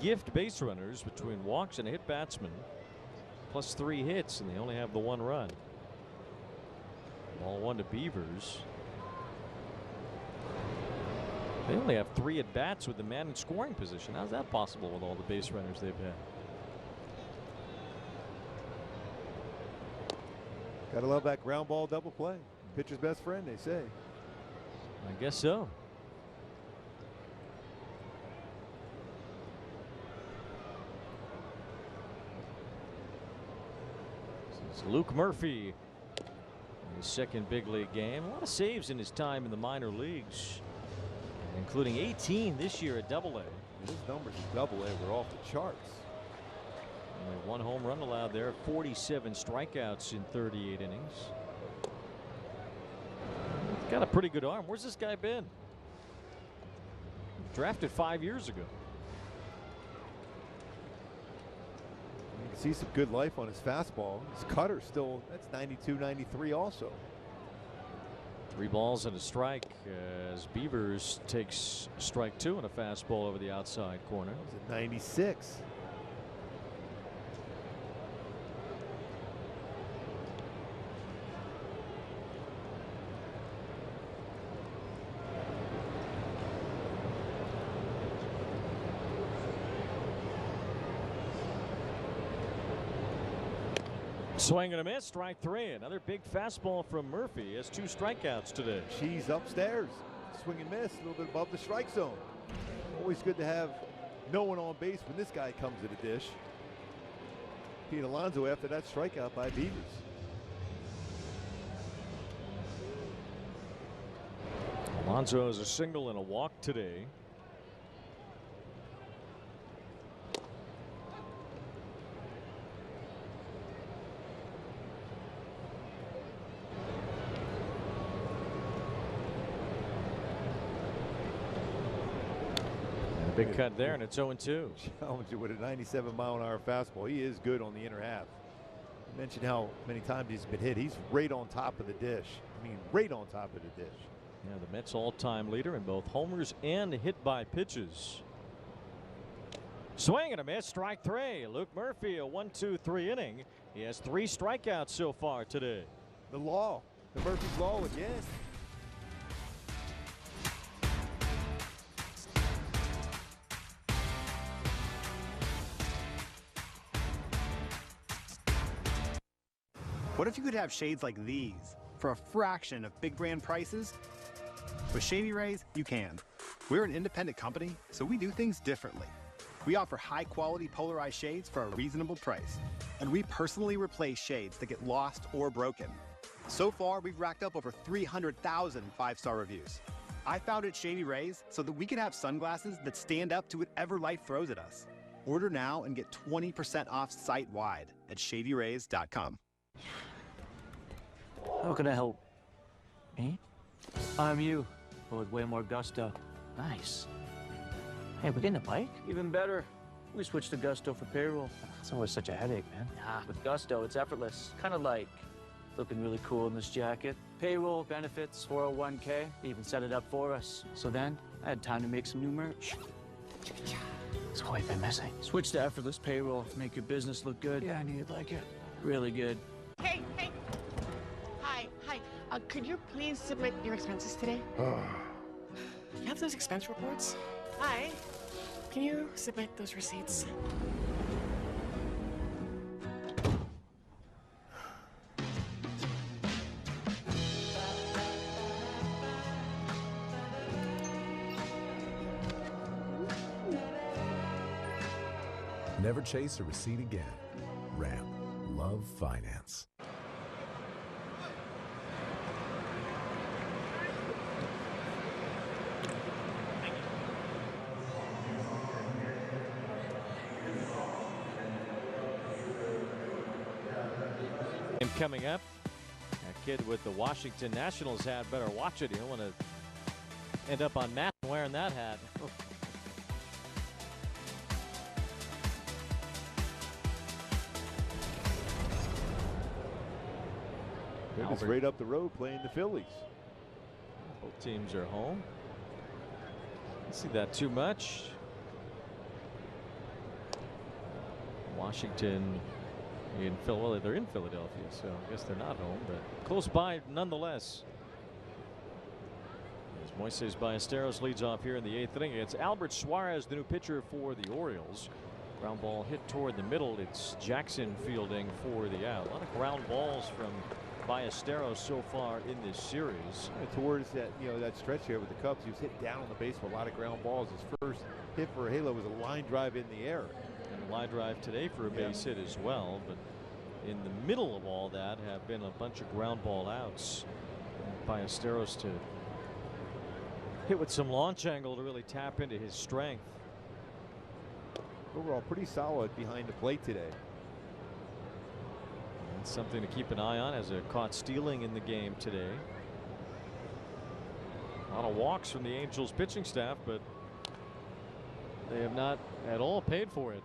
gift base runners between walks and hit batsmen, plus 3 hits, and they only have the 1 run. Ball 1 to Beavers. They only have 3 at bats with the man in scoring position. How's that possible with all the base runners they've had? Gotta love that ground ball double play. Pitcher's best friend, they say. I guess so. This is Luke Murphy in his second big league game. A lot of saves in his time in the minor leagues, including 18 this year at Double-A. His numbers at Double-A were off the charts. Only 1 home run allowed there, 47 strikeouts in 38 innings. Got a pretty good arm. Where's this guy been? Drafted 5 years ago. You can see some good life on his fastball. His cutter still, that's 92, 93 also. 3 balls and a strike as Beavers takes strike 2 and a fastball over the outside corner. That was at 96. Swing and a miss, strike 3. Another big fastball from Murphy. Has 2 strikeouts today. She's upstairs. Swing and miss, a little bit above the strike zone. Always good to have no one on base when this guy comes to the dish. Pete Alonso after that strikeout by Beavers. Alonso has a single and a walk today. Big cut there, and it's 0-2. Challenger with a 97-mile-an-hour fastball. He is good on the inner half. You mentioned how many times he's been hit. He's right on top of the dish. I mean, right on top of the dish. Yeah, the Mets all-time leader in both homers and hit by pitches. Swing and a miss, strike three. Luke Murphy, a 1-2-3 inning. He has 3 strikeouts so far today. The law, the Murphy's Law again. What if you could have shades like these for a fraction of big brand prices? With Shady Rays, you can. We're an independent company, so we do things differently. We offer high-quality polarized shades for a reasonable price. And we personally replace shades that get lost or broken. So far, we've racked up over 300,000 5-star reviews. I founded Shady Rays so that we could have sunglasses that stand up to whatever life throws at us. Order now and get 20% off site-wide at shadyrays.com. How can I help? Me? I'm you, but with way more gusto. Nice. Hey, we getting a bike? Even better. We switched to Gusto for payroll. It's always such a headache, man. Nah, with Gusto, it's effortless. Kind of like looking really cool in this jacket. Payroll, benefits, 401k. They even set it up for us. So then, I had time to make some new merch. It's what we've been missing. Switch to effortless payroll. Make your business look good. Yeah, I knew you'd like it. Really good. Hey, hey. Hi. Could you please submit your expenses today? You have those expense reports? Hi. Can you submit those receipts? Never chase a receipt again. Ram. Love finance. And coming up, that kid with the Washington Nationals hat, better watch it. You don't want to end up on mat wearing that hat. They're just right up the road playing the Phillies. Both teams are home. Don't see that too much. Washington in Philadelphia. They're in Philadelphia, so I guess they're not home, but close by nonetheless. As Moises Ballesteros leads off here in the 8th inning. It's Albert Suarez, the new pitcher for the Orioles. Ground ball hit toward the middle. It's Jackson fielding for the out. A lot of ground balls from Ballesteros so far in this series. Towards that, that stretch here with the Cubs, he was hit down on the base with a lot of ground balls. His first hit for a halo was a line drive in the air. And a line drive today for a base hit as well. But in the middle of all that have been a bunch of ground ball outs. Ballesteros to hit with some launch angle to really tap into his strength. Overall, pretty solid behind the plate today. And something to keep an eye on as a caught stealing in the game today. A lot of walks from the Angels pitching staff, but they have not at all paid for it.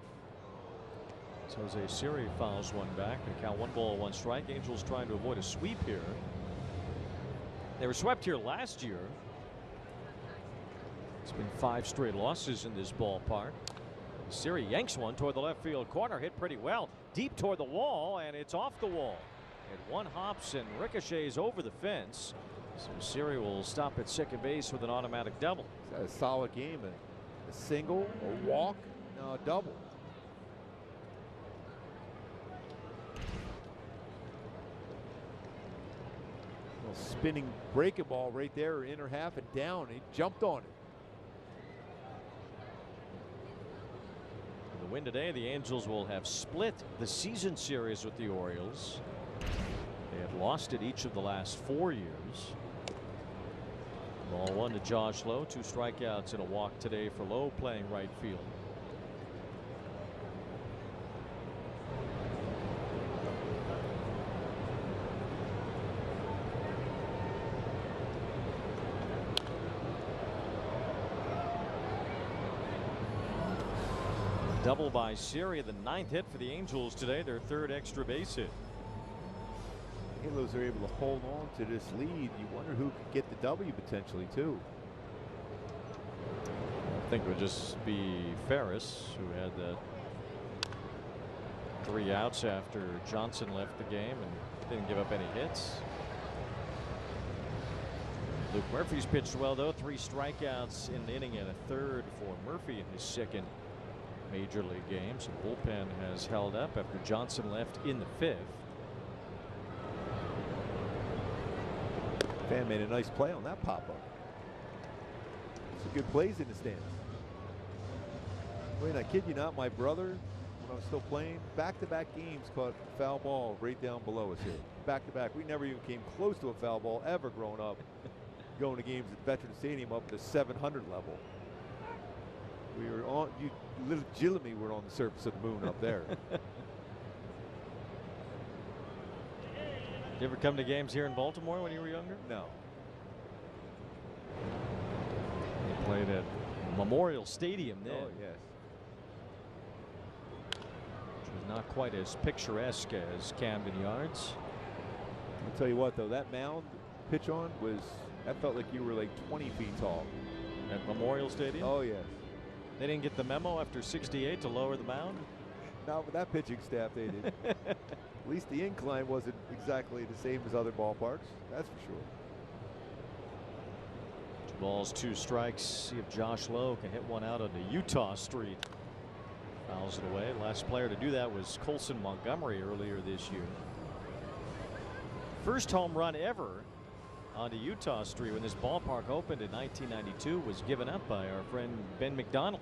So Jose Siri fouls one back. They count 1 ball, 1 strike. Angels trying to avoid a sweep here. They were swept here last year. It's been 5 straight losses in this ballpark. Siri yanks one toward the left field corner, hit pretty well deep toward the wall, and it's off the wall. And one hops and ricochets over the fence. So Siri will stop at second base with an automatic double. He's had a solid game. A single, a walk, now a double. Spinning breaking ball right there, inner half and down. He jumped on it. The win today, the Angels will have split the season series with the Orioles. They had lost it each of the last 4 years. Ball 1 to Josh Lowe, 2 strikeouts and a walk today for Lowe playing right field. Double by Siri, the 9th hit for the Angels today, their 3rd extra base hit. Halos are able to hold on to this lead. You wonder who could get the W potentially, too. I think it would just be Ferris, who had the 3 outs after Johnson left the game and didn't give up any hits. Luke Murphy's pitched well, though. 3 strikeouts in an inning and a 3rd for Murphy in his 2nd major league game. So bullpen has held up after Johnson left in the 5th. Fan made a nice play on that pop-up. Some good plays in the stands. Wait, I kid you not, my brother, when I was still playing, back-to-back games caught foul ball right down below us here. Back-to-back. We never even came close to a foul ball ever growing up. Going to games at Veterans Stadium up to 700 level. We were on, you legitimately were on the surface of the moon up there. You ever come to games here in Baltimore when you were younger? No. You played at Memorial Stadium then. Oh, yes. Which was not quite as picturesque as Camden Yards. I'll tell you what, though, that mound pitch on was, that felt like you were like 20 feet tall. At Memorial Stadium? Oh, yes. They didn't get the memo after 68 to lower the mound? Not with that pitching staff, they did. At least the incline wasn't exactly the same as other ballparks, that's for sure. 2 balls, 2 strikes. See if Josh Lowe can hit one out onto Utah Street. Fouls it away. Last player to do that was Colson Montgomery earlier this year. First home run ever onto Utah Street when this ballpark opened in 1992 was given up by our friend Ben McDonald.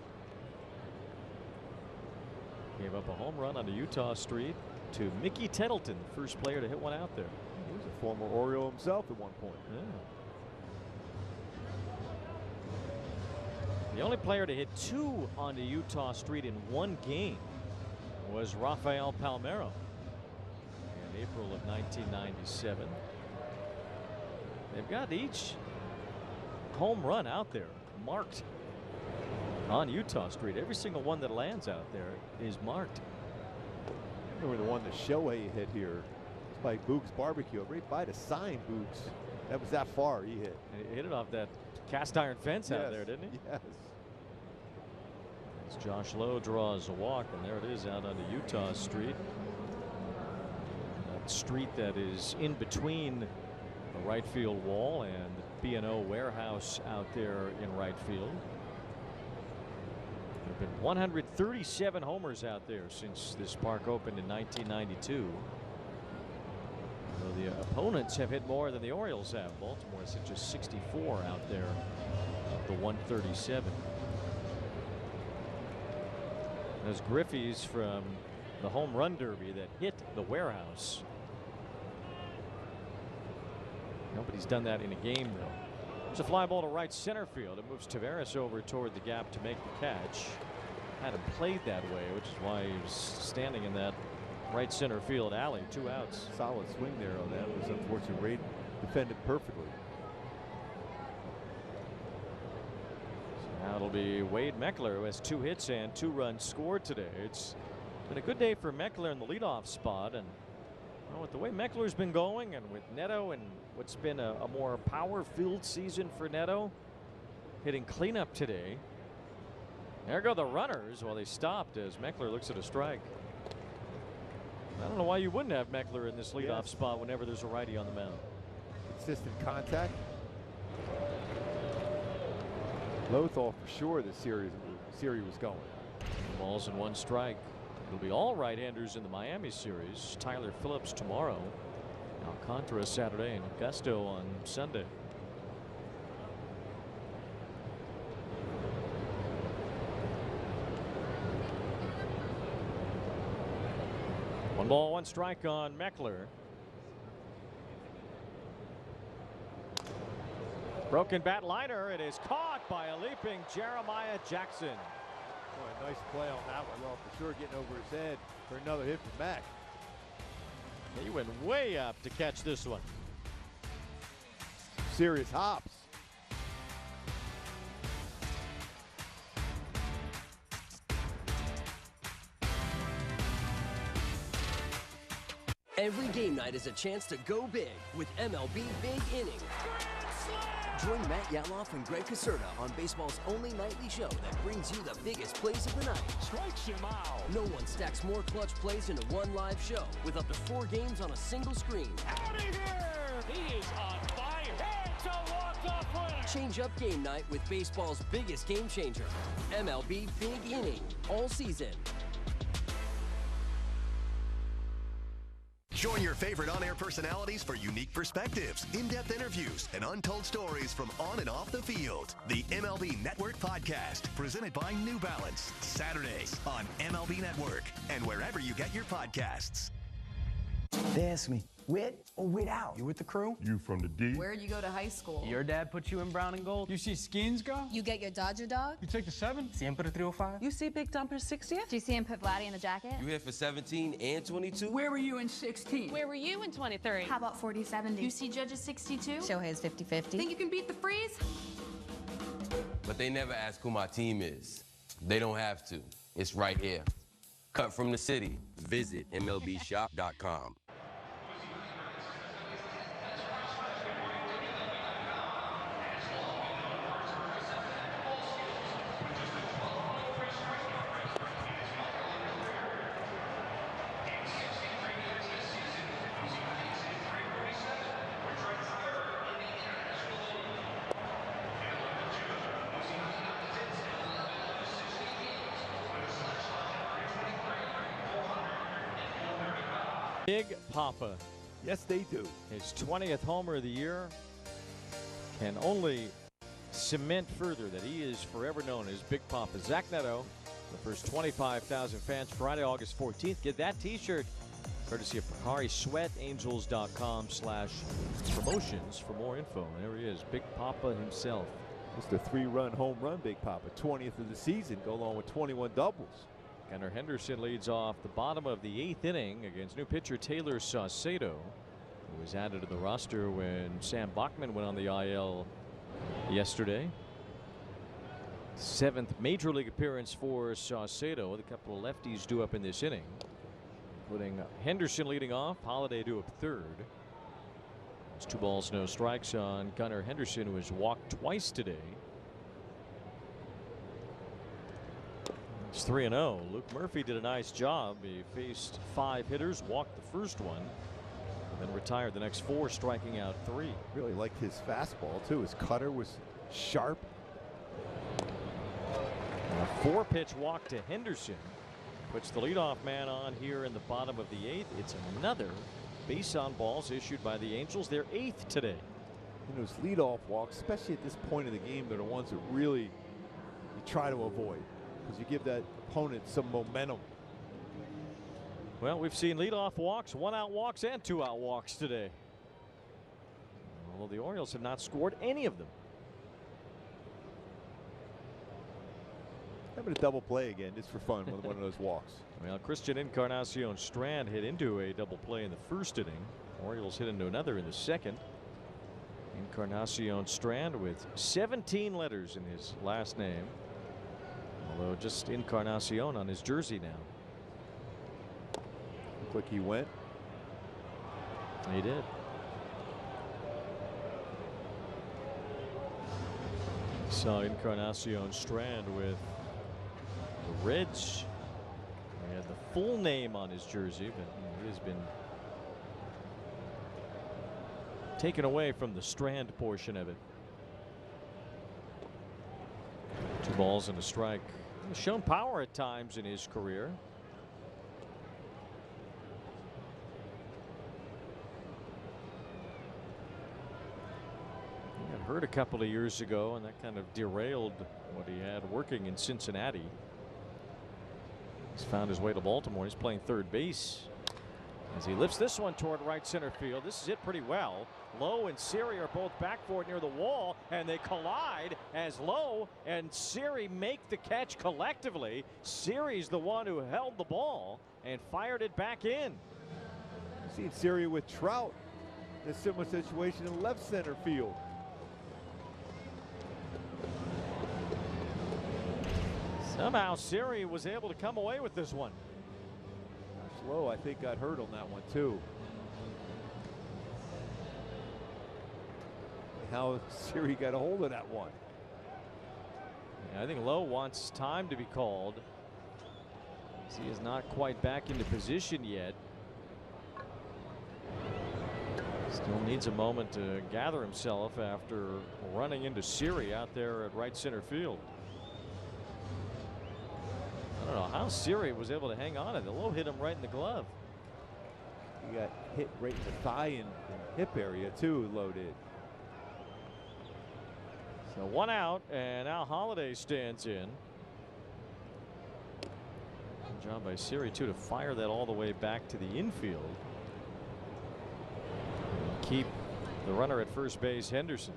Gave up a home run onto Utah Street to Mickey Tettleton, the first player to hit one out there. He was a former Oriole himself at one point. Yeah. The only player to hit 2 onto Utah Street in 1 game was Rafael Palmeiro in April of 1997. They've got each home run out there marked on Utah Street. Every single one that lands out there is marked. I remember the one that Shohei hit here. It's by Boog's Barbecue, right by the sign, Boog's. That was that far he hit. And he hit it off that cast iron fence out there, didn't he? Yes. As Josh Lowe draws a walk, and there it is out onto Utah Street. That street that is in between the right field wall and B&O Warehouse out there in right field. There have been 137 homers out there since this park opened in 1992. So the opponents have hit more than the Orioles have. Baltimore is at just 64 out there of the 137. Those Griffies from the home run derby that hit the Warehouse. Nobody's done that in a game, though. There's a fly ball to right center field. It moves Taveras over toward the gap to make the catch. Hadn't played that way, which is why he was standing in that right center field alley. 2 outs. Solid swing there on that. It was unfortunate. Reid defended perfectly. So now it'll be Wade Meckler, who has 2 hits and 2 runs scored today. It's been a good day for Meckler in the leadoff spot, and with the way Meckler's been going, and with Neto and what's been a more power-filled season for Neto, hitting cleanup today. There go the runners. Well, they stopped as Meckler looks at a strike. I don't know why you wouldn't have Meckler in this leadoff spot whenever there's a righty on the mound. Consistent contact. Lowe thought for sure this series was going. 2 balls and 1 strike. It'll be all right-handers in the Miami series. Tyler Phillips tomorrow. Alcantara Saturday and Augusto on Sunday. One ball, 1 strike on Meckler. Broken bat liner. It is caught by a leaping Jeremiah Jackson. Boy, a nice play on that one. Well, for sure getting over his head for another hit from Mack. He went way up to catch this one. Serious hops. Every game night is a chance to go big with MLB Big Inning. Join Matt Yaloff and Greg Caserta on baseball's only nightly show that brings you the biggest plays of the night. Strikes him out. No one stacks more clutch plays into one live show with up to 4 games on a single screen. Out of here! He is on fire. It's a walk-off winner. Change up game night with baseball's biggest game changer. MLB Big Inning. All season. Join your favorite on-air personalities for unique perspectives, in-depth interviews, and untold stories from on and off the field. The MLB Network Podcast, presented by New Balance. Saturdays on MLB Network and wherever you get your podcasts. They ask me, with or without? You with the crew? You from the D? Where'd you go to high school? Your dad put you in brown and gold? You see Skins go? You get your Dodger dog? You take the 7? Siempre 305? You see Big Dumper 60th? Do you see him put Vladdy in the jacket? You here for 17 and 22? Where were you in 16? Where were you in 23? How about 40-70? You see Judge's 62? Shohei's 50-50. Think you can beat the freeze? But they never ask who my team is. They don't have to. It's right here. Cut from the city. Visit MLBshop.com. Big Papa. Yes, they do. His 20th homer of the year can only cement further that he is forever known as Big Papa. Zach Neto, the first 25,000 fans, Friday, August 14th. Get that T-shirt courtesy of Pacari SweatAngels.com/promotions for more info. And there he is, Big Papa himself. Just a 3-run home run, Big Papa. 20th of the season, go along with 21 doubles. Gunnar Henderson leads off the bottom of the 8th inning against new pitcher Taylor Saucedo, who was added to the roster when Sam Bachman went on the IL yesterday. 7th major league appearance for Saucedo, with a couple of lefties due up in this inning, including Henderson leading off, Holiday due up 3rd. It's 2 balls, no strikes on Gunnar Henderson, who has walked twice today. It's 3-0. Luke Murphy did a nice job. He faced 5 hitters, walked the first one, and then retired the next 4, striking out 3. Really liked his fastball, too. His cutter was sharp. And a 4-pitch walk to Henderson puts the leadoff man on here in the bottom of the 8th. It's another base on balls issued by the Angels. Their 8th today. And those leadoff walks, especially at this point of the game, they're the ones that really you try to avoid, because you give that opponent some momentum. Well, we've seen leadoff walks, 1-out walks, and 2-out walks today. Well, the Orioles have not scored any of them. Having a double play again just for fun with one of those walks. Well, Christian Encarnacion Strand hit into a double play in the first inning. Orioles hit into another in the second. Encarnacion Strand with 17 letters in his last name, although just Encarnacion on his jersey now. Looked like he went. He did. Saw Encarnacion Strand with the Reds. He had the full name on his jersey, but he has been taken away from the Strand portion of it. 2 balls and a strike. He's shown power at times in his career. He got hurt a couple of years ago, and that kind of derailed what he had working in Cincinnati. He's found his way to Baltimore. He's playing third base as he lifts this one toward right center field. This is hit pretty well. Lowe and Siri are both back for it near the wall, and they collide as Lowe and Siri make the catch collectively. Siri's the one who held the ball and fired it back in. Seen Siri with Trout in a similar situation in left center field. Somehow Siri was able to come away with this one. Lowe, I think, got hurt on that one too. how Siri got a hold of that one. Yeah, I think Lowe wants time to be called. He is not quite back into position yet. Still needs a moment to gather himself after running into Siri out there at right center field. I don't know how Siri was able to hang on to it. Lowe hit him right in the glove. He got hit right in the thigh and hip area too, Lowe did. So 1 out, and now Holiday stands in. Good job by Siri too to fire that all the way back to the infield. And keep the runner at first base, Henderson.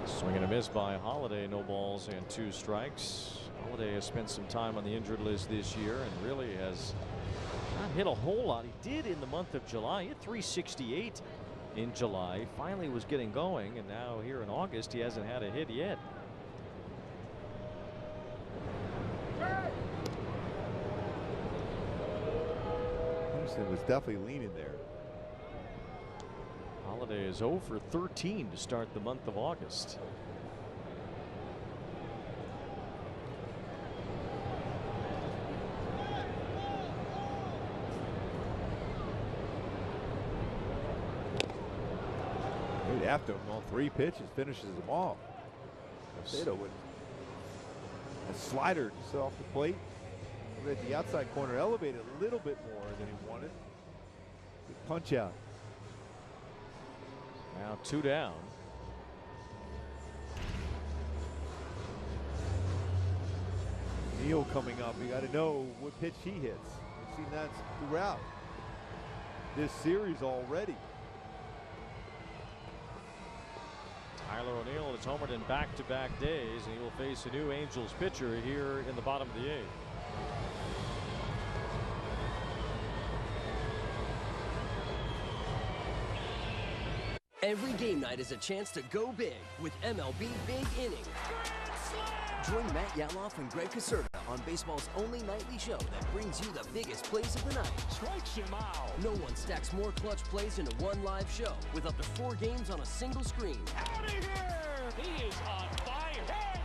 Swing and a miss by Holiday. No balls and 2 strikes. Holiday has spent some time on the injured list this year and really has not hit a whole lot. He did in the month of July. He hit 368 in July. Finally was getting going, and now here in August he hasn't had a hit yet. Houston was definitely leaning there. Holiday is 0 for 13 to start the month of August. Right after him on 3 pitches, finishes them off. Salcedo with a slider just off the plate. At the outside corner, elevated a little bit more than he wanted. Good punch out. Now 2 down. Neal coming up. You got to know what pitch he hits. We've seen that throughout this series already. Tyler O'Neill has homered in back-to-back days, and he will face a new Angels pitcher here in the bottom of the 8th. Every game night is a chance to go big with MLB Big Inning. Join Matt Yatloff and Greg Caserta on baseball's only nightly show that brings you the biggest plays of the night. Strikes him out. No one stacks more clutch plays into one live show with up to 4 games on a single screen. Out of here! He is on fire.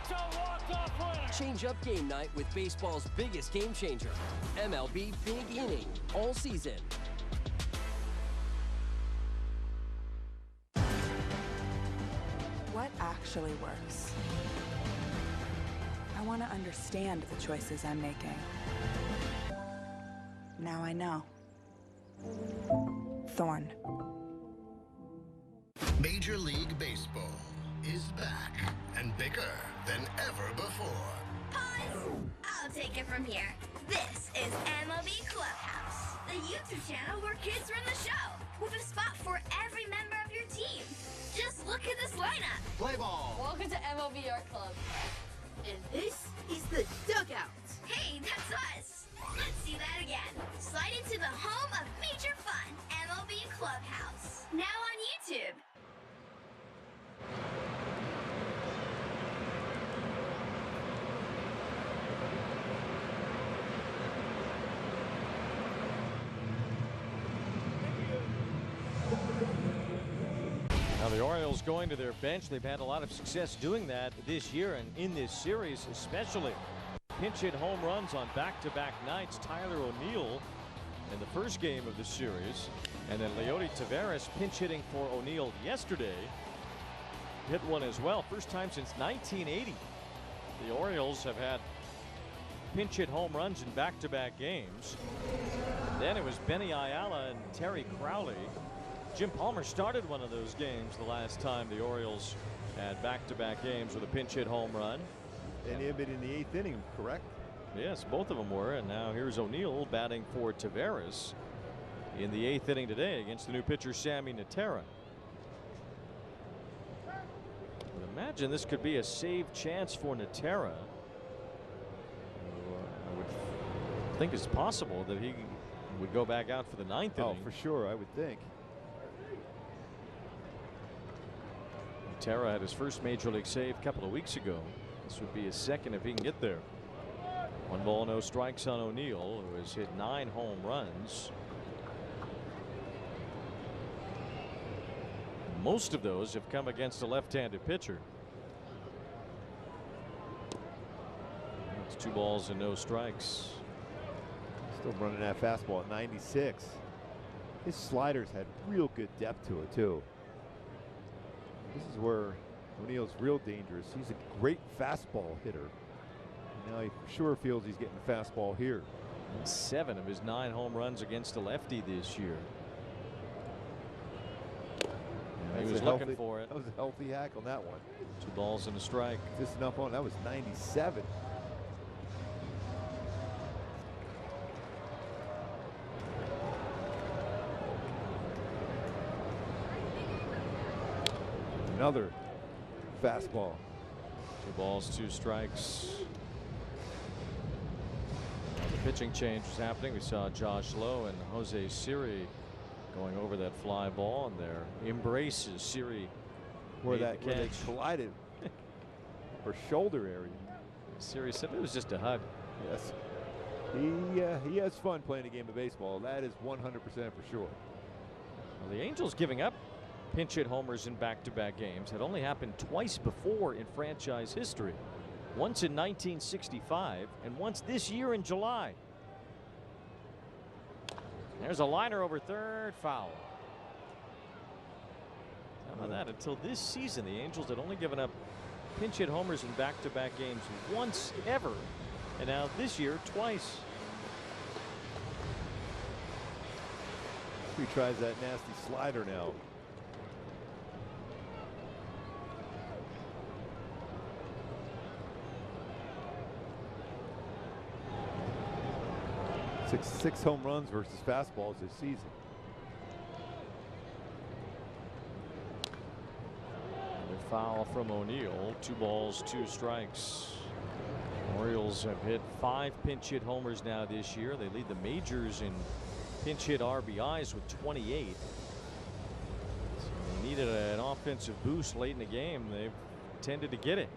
It's a walk-off winner. Change up game night with baseball's biggest game changer. MLB Big Inning. All season. What actually works? I want to understand the choices I'm making. Now I know. Thorn. Major League Baseball is back and bigger than ever before. Pause. I'll take it from here. This is MLB Clubhouse, the YouTube channel where kids run the show, with a spot for every member of your team. Just look at this lineup. Play ball. Welcome to MLB Art Club. And this is the dugout. Hey, that's us. Let's see that again. Slide into the home of major fun, MLB Clubhouse. Now on YouTube. Now the Orioles going to their bench. They've had a lot of success doing that this year and in this series especially. Pinch hit home runs on back-to-back nights. Tyler O'Neill in the first game of the series, and then Leody Taveras pinch hitting for O'Neill yesterday. Hit one as well. First time since 1980. The Orioles have had pinch hit home runs in back-to-back games. Then it was Benny Ayala and Terry Crowley. Jim Palmer started one of those games the last time the Orioles had back-to-back games with a pinch hit home run. And he had been in the 8th inning, correct? Yes, both of them were. And now here's O'Neill batting for Taveras in the 8th inning today against the new pitcher Sammy Natera. I would imagine this could be a save chance for Natera. I would think it's possible that he would go back out for the 9th inning. Oh, for sure, I would think. Natera had his first major league save a couple of weeks ago. This would be his second if he can get there. 1 ball, no strikes on O'Neill, who has hit 9 home runs. Most of those have come against a left-handed pitcher. It's 2 balls and no strikes. Still running that fastball at 96. His sliders had real good depth to it, too. This is where O'Neill's real dangerous. He's a great fastball hitter. Now he for sure feels he's getting the fastball here. 7 of his 9 home runs against a lefty this year. He was looking for it. That was a healthy hack on that one. 2 balls and a strike. Just enough on. That was 97. Another fastball. 2 balls, 2 strikes. The pitching change was happening. We saw Josh Lowe and Jose Siri going over that fly ball, and their embraces. Siri where they collided for shoulder area. Siri said it was just a hug. Yes. He has fun playing a game of baseball. That is 100% for sure. Well, the Angels giving up pinch hit homers in back-to-back games had only happened twice before in franchise history. Once in 1965 and once this year in July. There's a liner over third, foul. How about that? Until this season, the Angels had only given up pinch hit homers in back-to-back games once ever, and now this year twice. He tries that nasty slider now. Six home runs versus fastballs this season. Another foul from O'Neill. 2 balls, 2 strikes. Orioles have hit 5 pinch hit homers now this year. They lead the majors in pinch hit RBIs with 28. So they needed an offensive boost late in the game. They've tended to get it.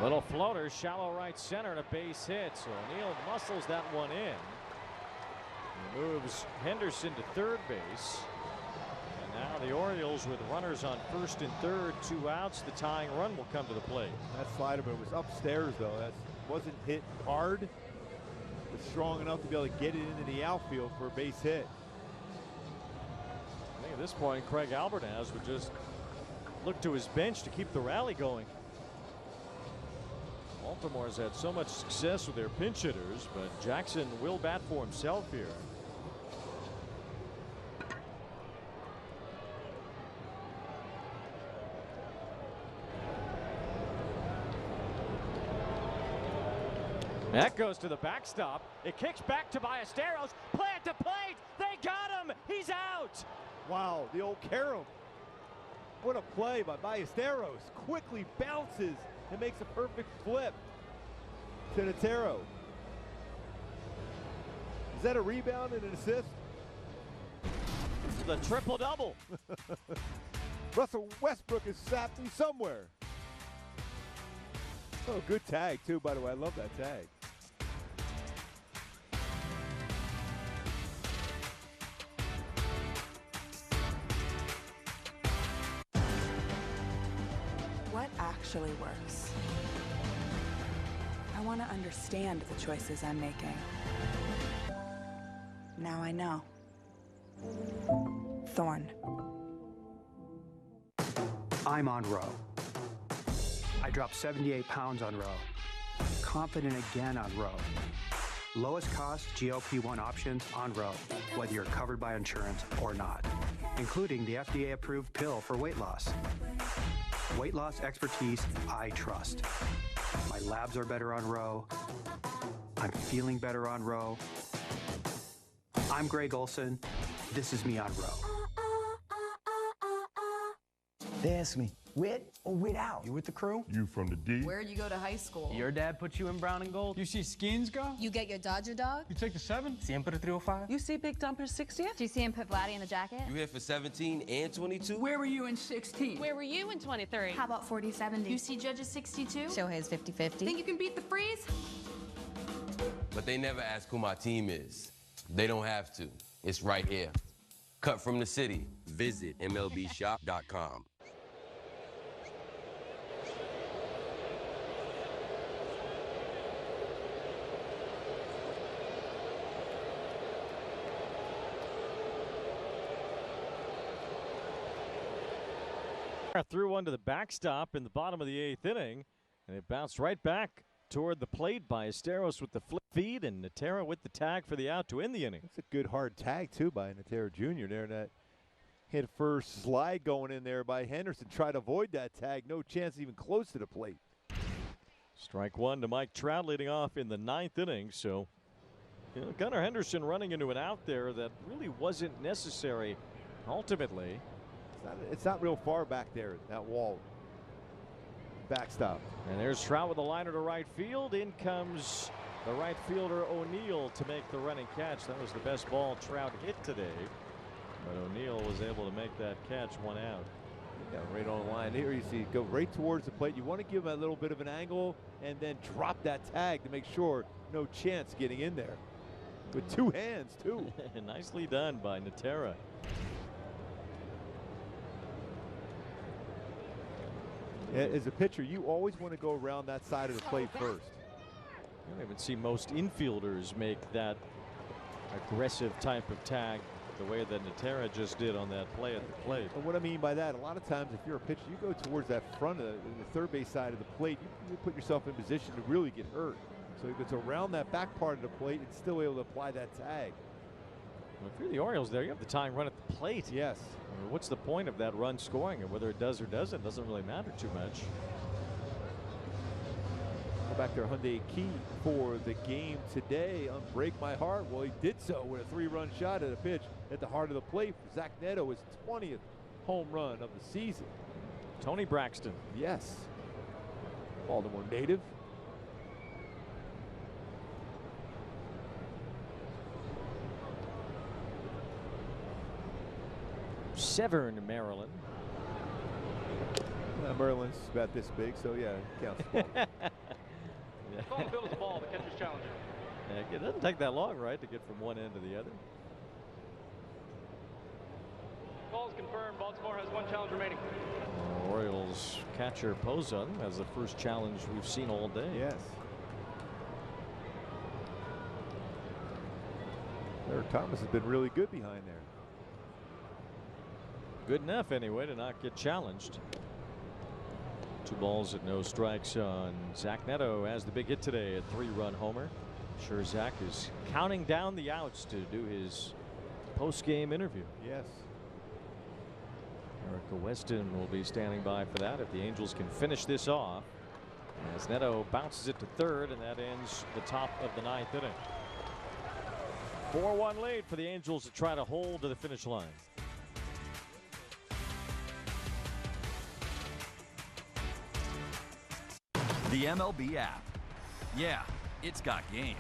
Little floater, shallow right center, and a base hit. So O'Neill muscles that one in. He moves Henderson to third base. And now the Orioles with runners on first and third, 2 outs. The tying run will come to the plate. That slider was upstairs, though. That wasn't hit hard, but strong enough to be able to get it into the outfield for a base hit. I think at this point, Craig Albertaz would just look to his bench to keep the rally going. Baltimore's had so much success with their pinch hitters, but Jackson will bat for himself here. That goes to the backstop. It kicks back to Ballesteros. Plant to plate. They got him. He's out. Wow, the old carom. What a play by Ballesteros. Quickly bounces and makes a perfect flip to Natero. Is that a rebound and an assist? The triple-double. Russell Westbrook is sapped me somewhere. Oh, good tag, too, by the way. I love that tag. What actually works? I want to understand the choices I'm making. Now I know. Thorn. I'm on row. I dropped 78 pounds on row. Confident again on row. Lowest cost GLP-1 options on row, whether you're covered by insurance or not, including the FDA-approved pill for weight loss. Weight loss expertise I trust. My labs are better on row. I'm feeling better on row. I'm Greg Olson. This is me on row. They ask me, with or without? You with the crew? You from the D? Where'd you go to high school? Your dad put you in brown and gold? You see Skins go? You get your Dodger dog? You take the 7? Siempre 305? You see Big Dumper's 60th? Do you see him put Vladdy in the jacket? You here for 17 and 22? Where were you in 16? Where were you in 23? How about 40-70? You see Judge's 62? Shohei's 50-50. Think you can beat the freeze? But they never ask who my team is. They don't have to. It's right here. Cut from the city. Visit MLBshop.com. Threw one to the backstop in the bottom of the 8th inning, and it bounced right back toward the plate by Esteros with the flip feed, and Natera with the tag for the out to end the inning. That's a good hard tag, too, by Natera Jr. there. And that hit first slide going in there by Henderson. Tried to avoid that tag. No chance even close to the plate. Strike one to Mike Trout leading off in the 9th inning. So, Gunnar Henderson running into an out there that really wasn't necessary ultimately. It's not real far back there, that wall. Backstop. And there's Trout with a liner to right field. In comes the right fielder O'Neill to make the running catch. That was the best ball Trout hit today. But O'Neill was able to make that catch, one out. Yeah, right on the line. Here you see go right towards the plate. You want to give him a little bit of an angle and then drop that tag to make sure no chance getting in there. With two hands, too. Nicely done by Natera. As a pitcher, you always want to go around that side of the plate first. I don't even see most infielders make that aggressive type of tag the way that Natera just did on that play at the plate. And what I mean by that, a lot of times if you're a pitcher, you go towards that front of the third base side of the plate, you put yourself in position to really get hurt. So he gets around that back part of the plate and still able to apply that tag. Well, if you're the Orioles there, you have the tying run at the plate. Yes. I mean, what's the point of that run scoring? And whether it does or doesn't really matter too much. Go back there, Hyundai key for the game today on Break My Heart. Well, he did so with a 3-run shot at a pitch at the heart of the plate for Zach Neto, his 20th home run of the season. Tony Braxton. Yes. Baltimore native. Severn, Maryland. Maryland's about this big, so yeah, it counts. Call the field as a ball, the catcher's challenging. Yeah, it doesn't take that long, right, to get from one end to the other. Call is confirmed. Baltimore has one challenge remaining. Orioles catcher Pozun has the first challenge we've seen all day. Yes. Eric Thomas has been really good behind there. Good enough anyway to not get challenged. 2 balls and no strikes on Zach Neto as the big hit today, a 3-run homer. Sure, Zach is counting down the outs to do his post-game interview. Yes. Erica Weston will be standing by for that if the Angels can finish this off. As Neto bounces it to third, and that ends the top of the 9th inning. 4-1 lead for the Angels to try to hold to the finish line. The MLB app. Yeah, it's got game.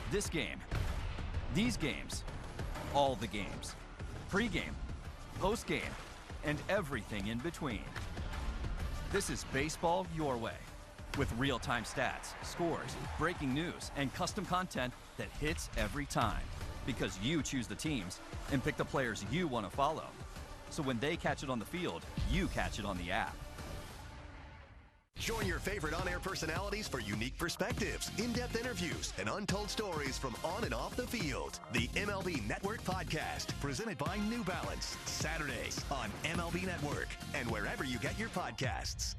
This game. These games. All the games. Pre-game, post-game, and everything in between. This is baseball your way. With real-time stats, scores, breaking news, and custom content that hits every time. Because you choose the teams and pick the players you want to follow. So when they catch it on the field, you catch it on the app. Join your favorite on-air personalities for unique perspectives, in-depth interviews, and untold stories from on and off the field. The MLB Network Podcast, presented by New Balance, Saturdays on MLB Network and wherever you get your podcasts.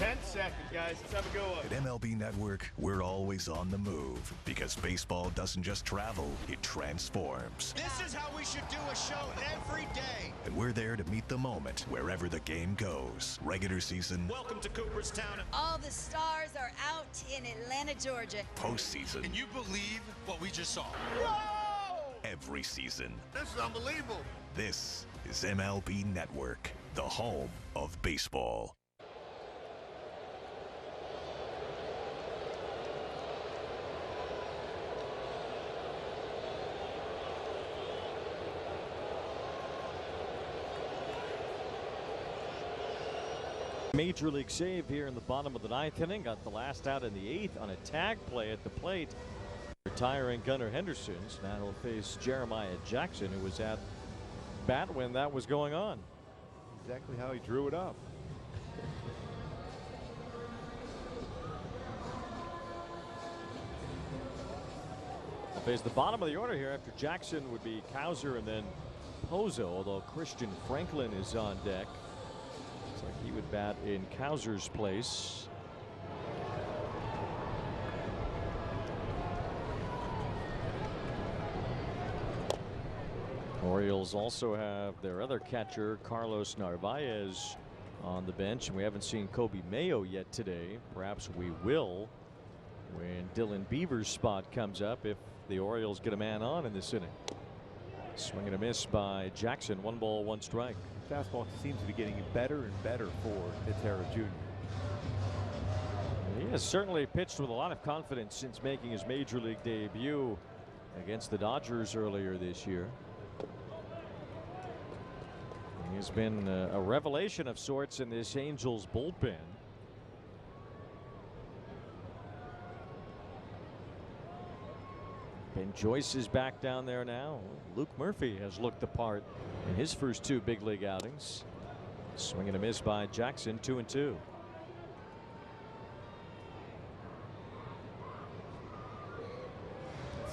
10 seconds, guys. Let's have a go up. At MLB Network, we're always on the move because baseball doesn't just travel, it transforms. This is how we should do a show every day. And we're there to meet the moment wherever the game goes. Regular season. Welcome to Cooperstown. All the stars are out in Atlanta, Georgia. Postseason. Can you believe what we just saw? Whoa! every season. This is unbelievable. This is MLB Network, the home of baseball. Major league save here in the bottom of the ninth inning. Got the last out in the eighth on a tag play at the plate. Retiring Gunnar Henderson's. Now he'll face Jeremiah Jackson, who was at bat when that was going on. Exactly how he drew it up. Plays the bottom of the order here after Jackson would be Cowser and then Pozo, although Christian Franklin is on deck. Looks like he would bat in Cowser's place. Orioles also have their other catcher, Carlos Narvaez, on the bench, and we haven't seen Kobe Mayo yet today. Perhaps we will when Dylan Beaver's spot comes up if the Orioles get a man on in this inning. Swing and a miss by Jackson. 1 ball, 1 strike. Fastball seems to be getting better and better for Pitera Jr. He has certainly pitched with a lot of confidence since making his major league debut against the Dodgers earlier this year. He has been a revelation of sorts in this Angels bullpen. Ben Joyce is back down there now. Luke Murphy has looked the part in his first 2 big league outings. Swing and a miss by Jackson. 2-2.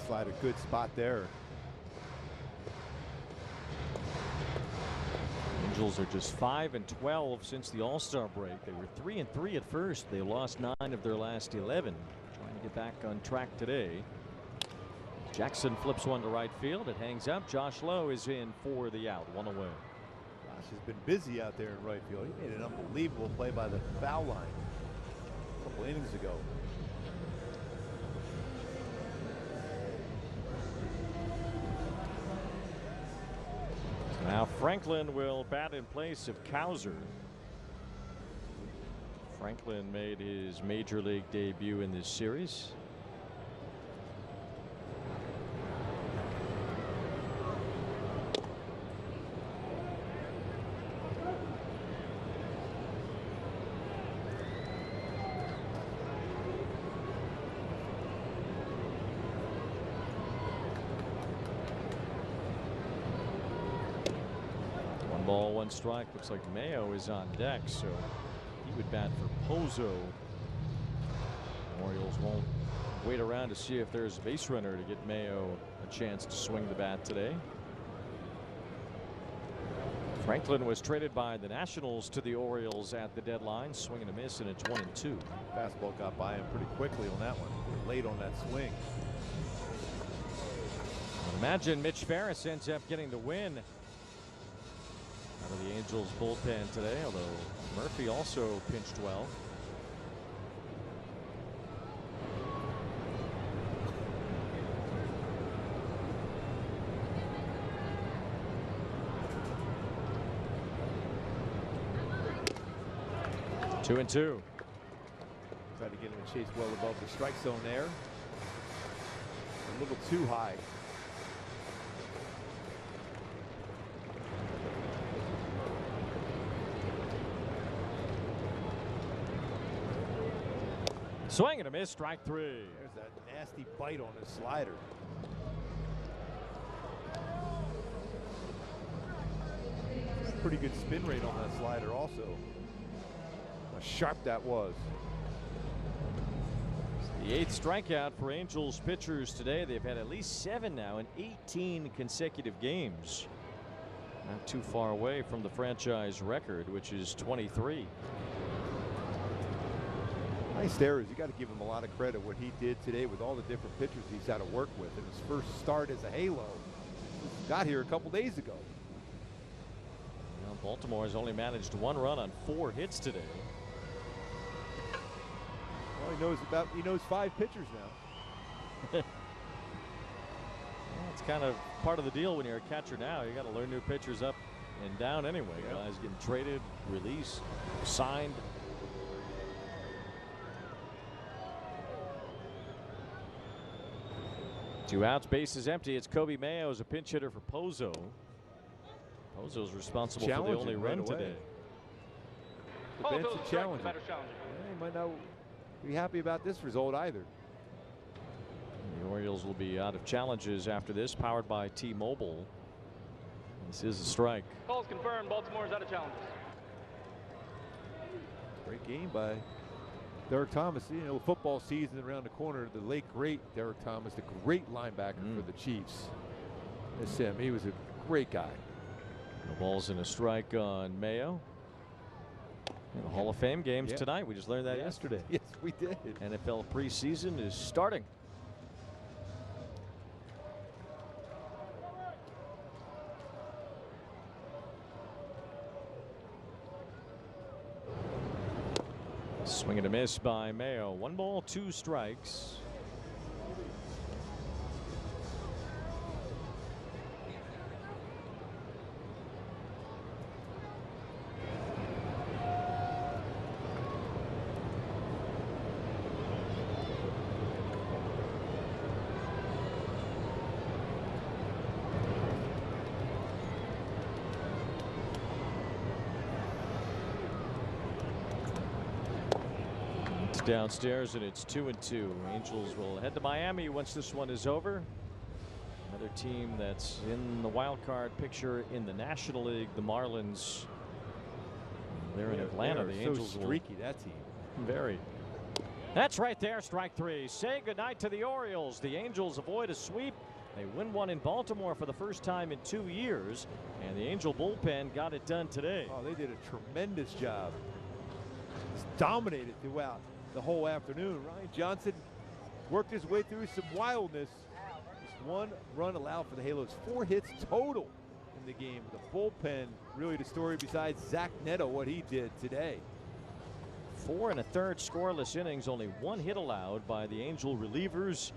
Slide a good spot there. Angels are just 5-12 since the All-Star break. They were 3-3 at first. They lost 9 of their last 11. Trying to get back on track today. Jackson flips one to right field. It hangs up. Josh Lowe is in for the out. 1 away. Josh has been busy out there in right field. He made an unbelievable play by the foul line a couple innings ago. Now Franklin will bat in place of Cowser. Franklin made his major league debut in this series. Ball, 1 strike. Looks like Mayo is on deck, so he would bat for Pozo. Orioles won't wait around to see if there's a base runner to get Mayo a chance to swing the bat today. Franklin was traded by the Nationals to the Orioles at the deadline. Swing and a miss, and it's 1-2. Fastball got by him pretty quickly on that one. Late on that swing. Imagine Mitch Ferris ends up getting the win out of the Angels bullpen today, although Murphy also pitched well. Two and two. Tried to get him a chase well above the strike zone there. A little too high. Swing and a miss, strike 3. There's that nasty bite on his slider. Pretty good spin rate on that slider also. How sharp that was. The 8th strikeout for Angels pitchers today. They've had at least 7 now in 18 consecutive games. Not too far away from the franchise record, which is 23. Nice errors. You got to give him a lot of credit what he did today with all the different pitchers he's had to work with in his first start as a Halo. Got here a couple days ago. Well, Baltimore has only managed 1 run on 4 hits today. Well, he knows 5 pitchers now. Well, it's kind of part of the deal when you're a catcher now. You got to learn new pitchers up and down anyway. Guys getting traded, released, signed. Two outs, bases empty. It's Kobe Mayo as a pinch hitter for Pozo. Pozo's responsible for the only run today. The bench is challenging. He might not be happy about this result either. The Orioles will be out of challenges after this, powered by T-Mobile. This is a strike. Calls confirmed. Baltimore is out of challenges. Great game by Derek Thomas. You know, football season around the corner. The late great Derek Thomas, the great linebacker for the Chiefs. Miss him. He was a great guy. The ball's in a strike on Mayo. And the Hall of Fame games tonight. We just learned that yesterday. Yes, we did. NFL preseason is starting. Swing and a miss by Mayo. 1 ball, 2 strikes. Downstairs, and it's 2-2. Angels will head to Miami once this one is over. Another team that's in the wild card picture in the National League, the Marlins. They're in Atlanta. The Angels so streaky, that team. Very. That's right there, strike 3. Say goodnight to the Orioles. The Angels avoid a sweep. They win one in Baltimore for the first time in 2 years, and the Angel bullpen got it done today. Oh, they did a tremendous job. Just dominated throughout the whole afternoon. Ryan Johnson worked his way through some wildness. Just 1 run allowed for the Halos. 4 hits total in the game. The bullpen really the story besides Zach Neto, what he did today. 4 1/3 scoreless innings, only 1 hit allowed by the Angel relievers.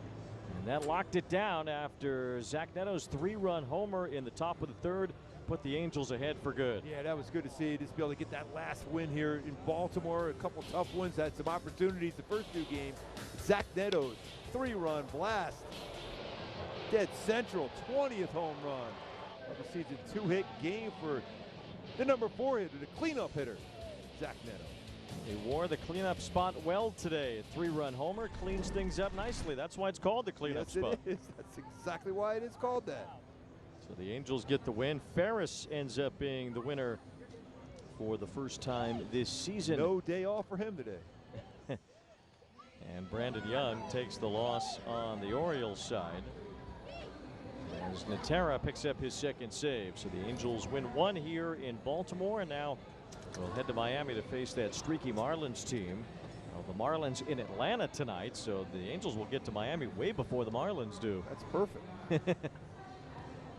And that locked it down after Zach Neto's 3-run homer in the top of the 3rd. Put the Angels ahead for good. Yeah, that was good to see. Just be able to get that last win here in Baltimore. A couple tough ones, had some opportunities the first 2 games. Zach Neto's 3-run blast. Dead central, 20th home run of the season. 2-hit game for the number 4 hitter, the cleanup hitter, Zach Neto. He wore the cleanup spot well today. A 3-run homer cleans things up nicely. That's why it's called the cleanup spot. It is. That's exactly why it is called that. So the Angels get the win. Ferris ends up being the winner for the first time this season. No day off for him today. And Brandon Young takes the loss on the Orioles side, as Natera picks up his 2nd save. So the Angels win 1 here in Baltimore, and now we'll head to Miami to face that streaky Marlins team. Well, the Marlins in Atlanta tonight, so the Angels will get to Miami way before the Marlins do. That's perfect.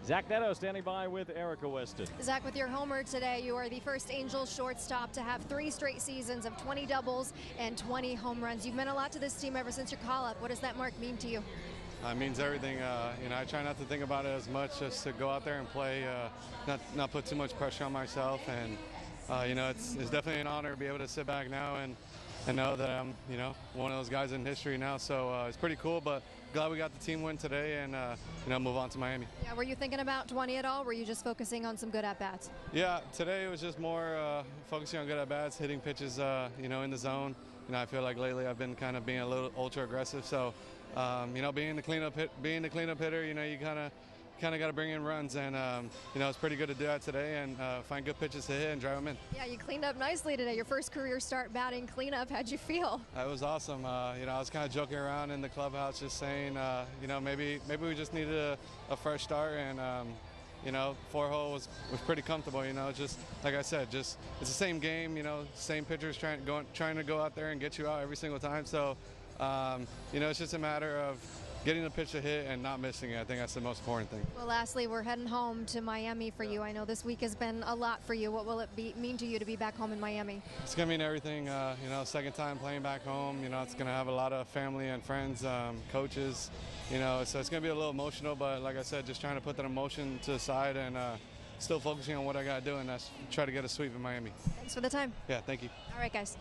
Zach Neto standing by with Erica Weston. Zach, with your homer today, you are the first Angels shortstop to have 3 straight seasons of 20 doubles and 20 home runs. You've meant a lot to this team ever since your call-up. What does that mark mean to you? It means everything. You know, I try not to think about it as much, just to go out there and play, not put too much pressure on myself. And you know, it's definitely an honor to be able to sit back now and know that I'm, you know, one of those guys in history now. So it's pretty cool, but glad we got the team win today and, you know, move on to Miami. Yeah, were you thinking about 20 at all? Were you just focusing on some good at-bats? Yeah, today it was just more focusing on good at-bats, hitting pitches, you know, in the zone. You know, I feel like lately I've been kind of being a little ultra aggressive. So, you know, being the cleanup hitter, you know, you kind of got to bring in runs, and you know, it's pretty good to do that today and find good pitches to hit and drive them in. Yeah, you cleaned up nicely today. Your first career start batting cleanup. How'd you feel? It was awesome. You know, I was kind of joking around in the clubhouse, just saying, you know, maybe we just needed a fresh start, and you know, 4-hole was pretty comfortable. You know, just like I said, just it's the same game. You know, same pitchers trying to go out there and get you out every single time. So. You know, it's just a matter of getting the pitch to hit and not missing it. I think that's the most important thing. Well, lastly, we're heading home to Miami for you. I know this week has been a lot for you. What will it mean to you to be back home in Miami? It's going to mean everything. You know, second time playing back home. You know, it's going to have a lot of family and friends, coaches. You know, so it's going to be a little emotional, but like I said, just trying to put that emotion to the side and still focusing on what I got to do, and that's try to get a sweep in Miami. Thanks for the time. Yeah, thank you. All right, guys.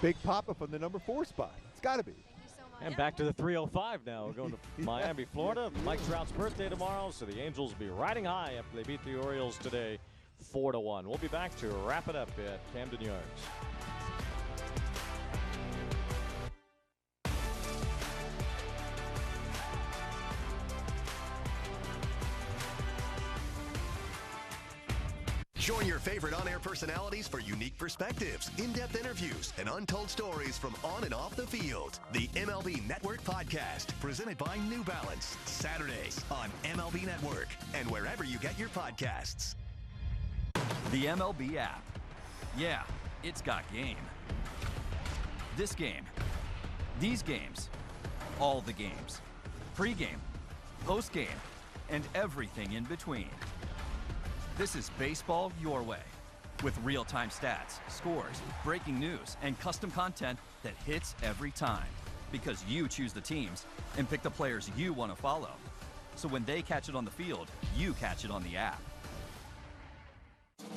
Big pop-up from the number 4 spot. It's got to be. And back to the 305 now. We're going to Miami, Florida. Mike Trout's birthday tomorrow, so the Angels will be riding high after they beat the Orioles today 4-1. We'll be back to wrap it up at Camden Yards. Join your favorite on-air personalities for unique perspectives, in-depth interviews, and untold stories from on and off the field. The MLB Network Podcast, presented by New Balance, Saturdays on MLB Network and wherever you get your podcasts. The MLB app. Yeah, it's got game. This game. These games. All the games. Pre-game, post-game, and everything in between. This is baseball your way, with real-time stats, scores, breaking news, and custom content that hits every time. Because you choose the teams and pick the players you want to follow. So when they catch it on the field, you catch it on the app.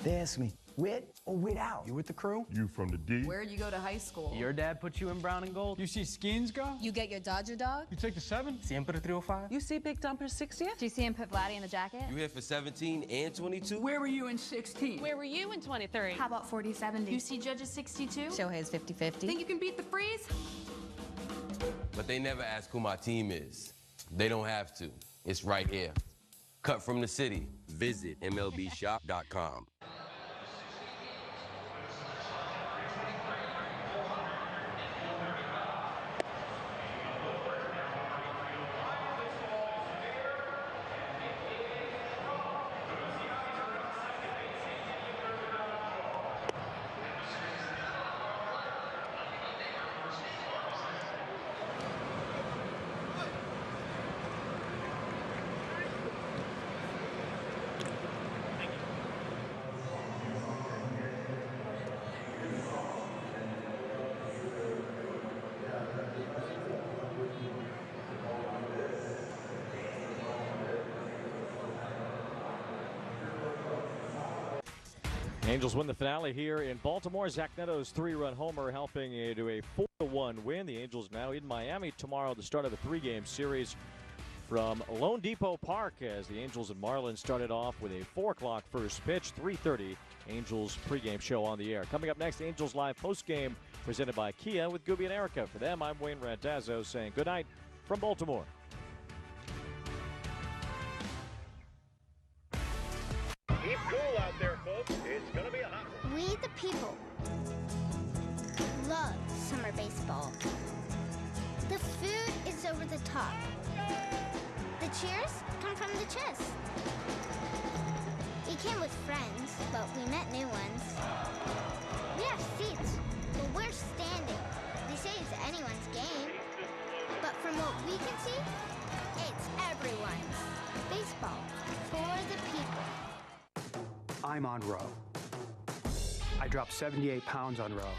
They ask me, with or without? You with the crew? You from the D? Where'd you go to high school? Your dad put you in brown and gold? You see Skins go? You get your Dodger dog? You take the 7? Siempre 305? You see Big Dumper 60th? Do you see him put Vladdy in the jacket? You here for 17 and 22? Where were you in 16? Where were you in 23? How about 40-70? You see Judge's 62? Shohei's 50-50. Think you can beat the freeze? But they never ask who my team is. They don't have to. It's right here. Cut from the city. Visit MLBshop.com. Angels win the finale here in Baltimore. Zach Neto's 3-run homer helping to a 4-1 win. The Angels now in Miami tomorrow, the start of a 3-game series from Lone Depot Park, as the Angels and Marlins started off with a 4 o'clock first pitch. 3:30 Angels pregame show on the air. Coming up next, Angels Live postgame presented by Kia with Gooby and Erica. For them, I'm Wayne Randazzo saying good night from Baltimore. Keep cool out there, folks. It's going to be a hot one. We the people love summer baseball. The food is over the top. The cheers come from the chest. We came with friends, but we met new ones. We have seats, but we're standing. They say it's anyone's game. But from what we can see, it's everyone's. Baseball for the people. I'm on Row. I dropped 78 pounds on Row.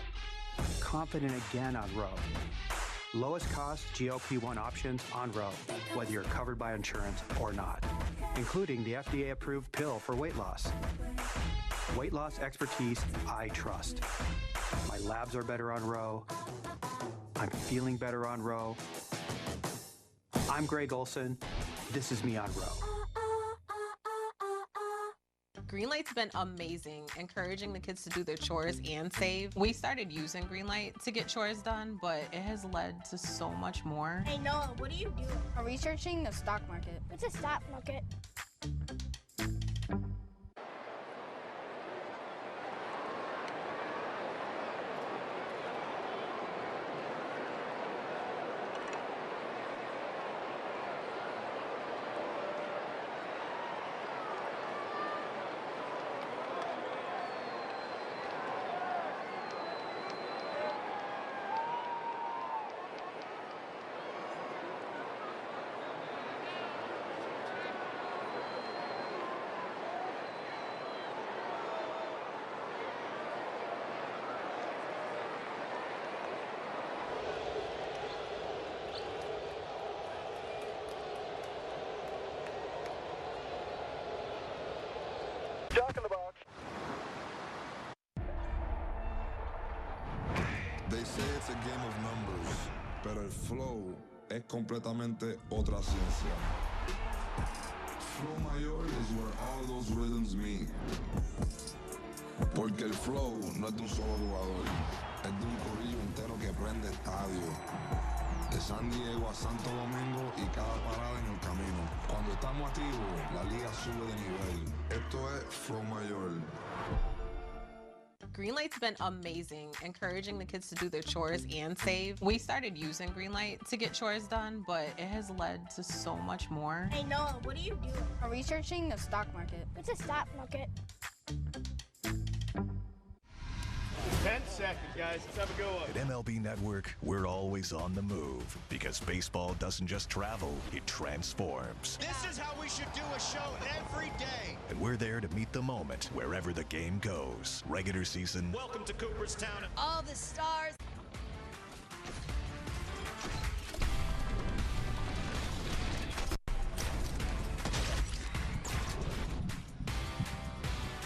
Confident again on Row. Lowest cost GLP-1 options on Row, whether you're covered by insurance or not, including the FDA-approved pill for weight loss. Weight loss expertise I trust. My labs are better on Row. I'm feeling better on Row. I'm Greg Olson. This is me on Row. Greenlight's been amazing, encouraging the kids to do their chores and save. We started using Greenlight to get chores done, but it has led to so much more. Hey Noah, what are you doing? I'm researching the stock market. What's a stock market? Jack in the Box. They say it's a game of numbers, pero el flow es completamente otra ciencia. Flow mayor is where all those rhythms meet. Porque el flow no es de un solo jugador, es de un corillo entero que prende estadio. De San Diego a Santo Domingo y cada parada en el camino. Cuando estamos activos, la liga sube de nivel. Esto es Flow Mayor. Greenlight's been amazing, encouraging the kids to do their chores and save. We started using Greenlight to get chores done, but it has led to so much more. Hey Noah, what are you doing? I'm researching the stock market. What's a stock market? 10 seconds, guys. Let's have a go. At MLB Network, we're always on the move because baseball doesn't just travel, it transforms. This is how we should do a show every day. And we're there to meet the moment wherever the game goes. Regular season. Welcome to Cooperstown. All the stars.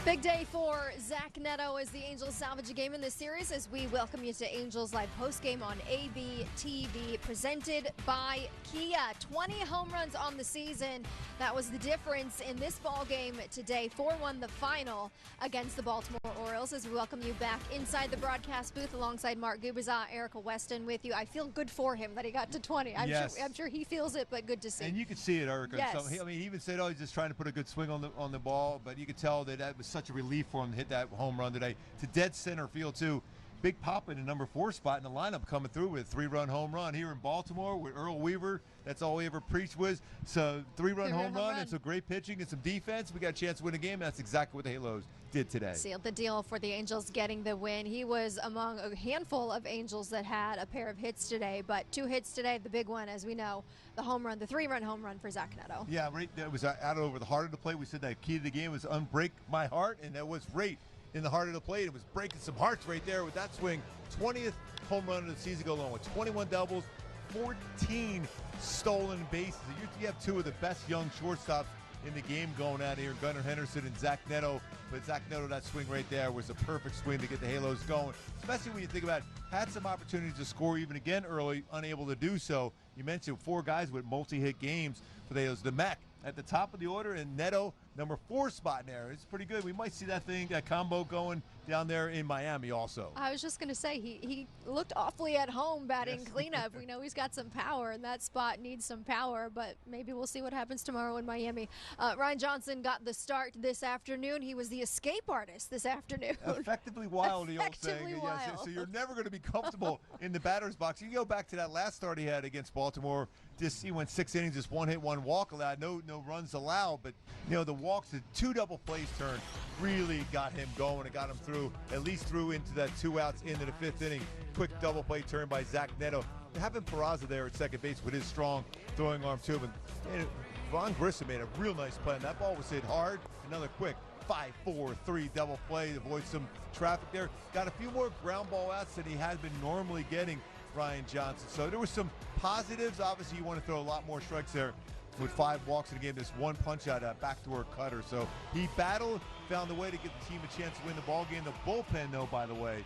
Big day for Zach Neto as the Angels salvage a game in this series as we welcome you to Angels Live postgame on ABTV, presented by Kia. 20 home runs on the season. That was the difference in this ball game today. 4-1 the final against the Baltimore Orioles as we welcome you back inside the broadcast booth alongside Mark Gubiza, Erica Weston with you. I feel good for him that he got to 20. I'm sure he feels it, but good to see. And you could see it, Erica. Yes. So, he even said, he's just trying to put a good swing on the ball, but you could tell that was such a relief for him to hit that home run today to dead center field too. Big pop in the number 4 spot in the lineup coming through with a 3-run home run here in Baltimore with Earl Weaver. That's all we ever preached was. So 3-run home run and some great pitching and some defense. We got a chance to win a game. That's exactly what the Halos did today. Sealed the deal for the Angels getting the win. He was among a handful of Angels that had a pair of hits today, but 2 hits today. The big one, as we know, the home run, the 3-run home run for Zach Neto. Yeah, right. That was out over the heart of the plate. We said that key to the game was unbreak my heart, and that was right in the heart of the plate. It was breaking some hearts right there with that swing. 20th home run of the season go along with 21 doubles, 14 stolen bases. You have 2 of the best young shortstops in the game going out here, Gunnar Henderson and Zach Neto. But Zach Neto, that swing right there was a perfect swing to get the Halos going, especially when you think about had some opportunities to score even again early, unable to do so. You mentioned 4 guys with multi-hit games for the Halos. The Mac at the top of the order, and Neto, number 4 spot in there. It's pretty good. We might see that combo going down there in Miami also. I was just going to say, he looked awfully at home batting cleanup. We know he's got some power, and that spot needs some power, but maybe we'll see what happens tomorrow in Miami. Ryan Johnson got the start this afternoon. He was the escape artist this afternoon. Effectively wild, the old saying. Wild. Yes, so you're never going to be comfortable in the batter's box. You go back to that last start he had against Baltimore. He went 6 innings, just 1 hit, 1 walk allowed, no runs allowed. But the walks, the 2 double plays turn really got him going and got him through, at least through into that 2 outs into the 5th inning. Quick double play turn by Zach Neto. Having Peraza there at second base with his strong throwing arm too. And Von Grissom made a real nice play, and that ball was hit hard. Another quick 5-4-3 double play to avoid some traffic there. Got a few more ground ball outs than he has been normally getting, Ryan Johnson. So there were some positives. Obviously, you want to throw a lot more strikes there with 5 walks in the game. This 1 punch out, backdoor cutter. So he battled, found a way to get the team a chance to win the ball game. The bullpen, though, by the way,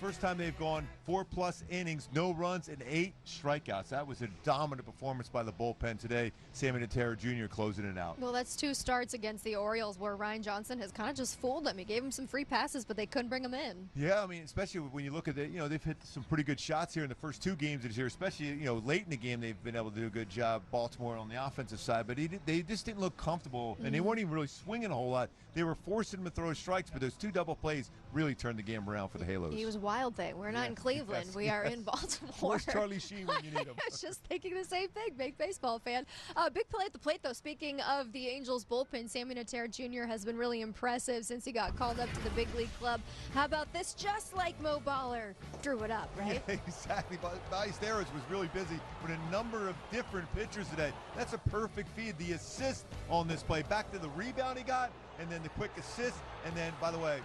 first time they've gone 4+ innings, no runs, and 8 strikeouts. That was a dominant performance by the bullpen today. Sammy Natera Jr. closing it out. Well, that's 2 starts against the Orioles where Ryan Johnson has kind of just fooled them. He gave him some free passes, but they couldn't bring him in. Yeah, I mean, especially when you look at it, they've hit some pretty good shots here in the first 2 games this year, especially, late in the game they've been able to do a good job, Baltimore on the offensive side, but they just didn't look comfortable, and they weren't even really swinging a whole lot. They were forcing him to throw strikes, but those 2 double plays really turned the game around for the Halos. He was wild thing. We're not in Cleveland. We are in Baltimore. Where's Charlie Sheen when you need him? I was just thinking the same thing. Big baseball fan. Big play at the plate, though. Speaking of the Angels bullpen, Sammy Natera Jr. has been really impressive since he got called up to the big league club. How about this? Just like Mo Baller drew it up, right? Yeah, exactly. Ballesteros was really busy with a number of different pitchers today. That's a perfect feed. The assist on this play. Back to the rebound he got, and then the quick assist. And then, by the way,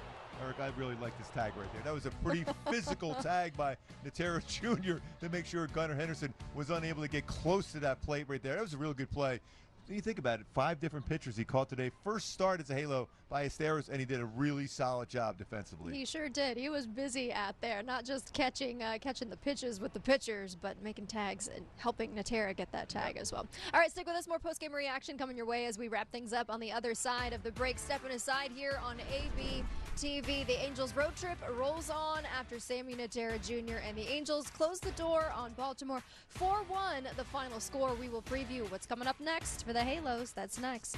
Eric, I really like this tag right there. That was a pretty physical tag by Natera Jr. to make sure Gunnar Henderson was unable to get close to that plate right there. That was a real good play. When you think about it, 5 different pitchers he caught today. First start as a Halo, Ballesteros, and he did a really solid job defensively. He sure did. He was busy out there, not just catching the pitches with the pitchers, but making tags and helping Natera get that tag as well. All right, stick with us. More post-game reaction coming your way as we wrap things up on the other side of the break. Stepping aside here on AB TV, the Angels road trip rolls on after Sammy Natera Jr. and the Angels close the door on Baltimore 4-1. The final score. We will preview what's coming up next for the Halos. That's next.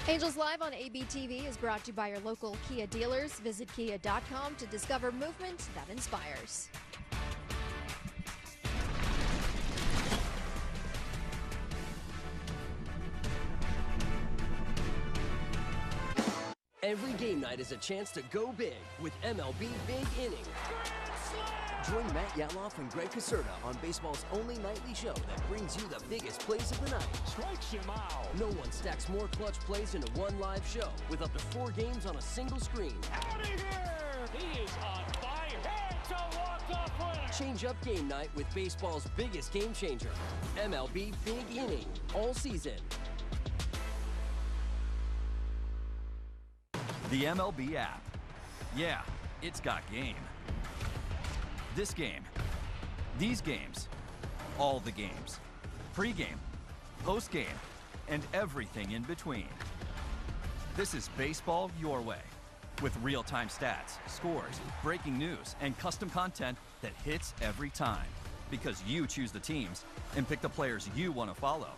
Angels Live on ABTV is brought to you by your local Kia dealers. Visit kia.com to discover movement that inspires. Every game night is a chance to go big with MLB Big Inning. Join Matt Yaloff and Greg Caserta on baseball's only nightly show that brings you the biggest plays of the night. Strikes him out. No one stacks more clutch plays into one live show with up to 4 games on a single screen. Out of here! He is on fire. It's a walk-off winner. Change up game night with baseball's biggest game changer. MLB Big Inning. All season. The MLB app. Yeah, it's got game. This game, these games, all the games. Pre-game, post-game, and everything in between. This is baseball your way. With real-time stats, scores, breaking news, and custom content that hits every time. Because you choose the teams and pick the players you want to follow.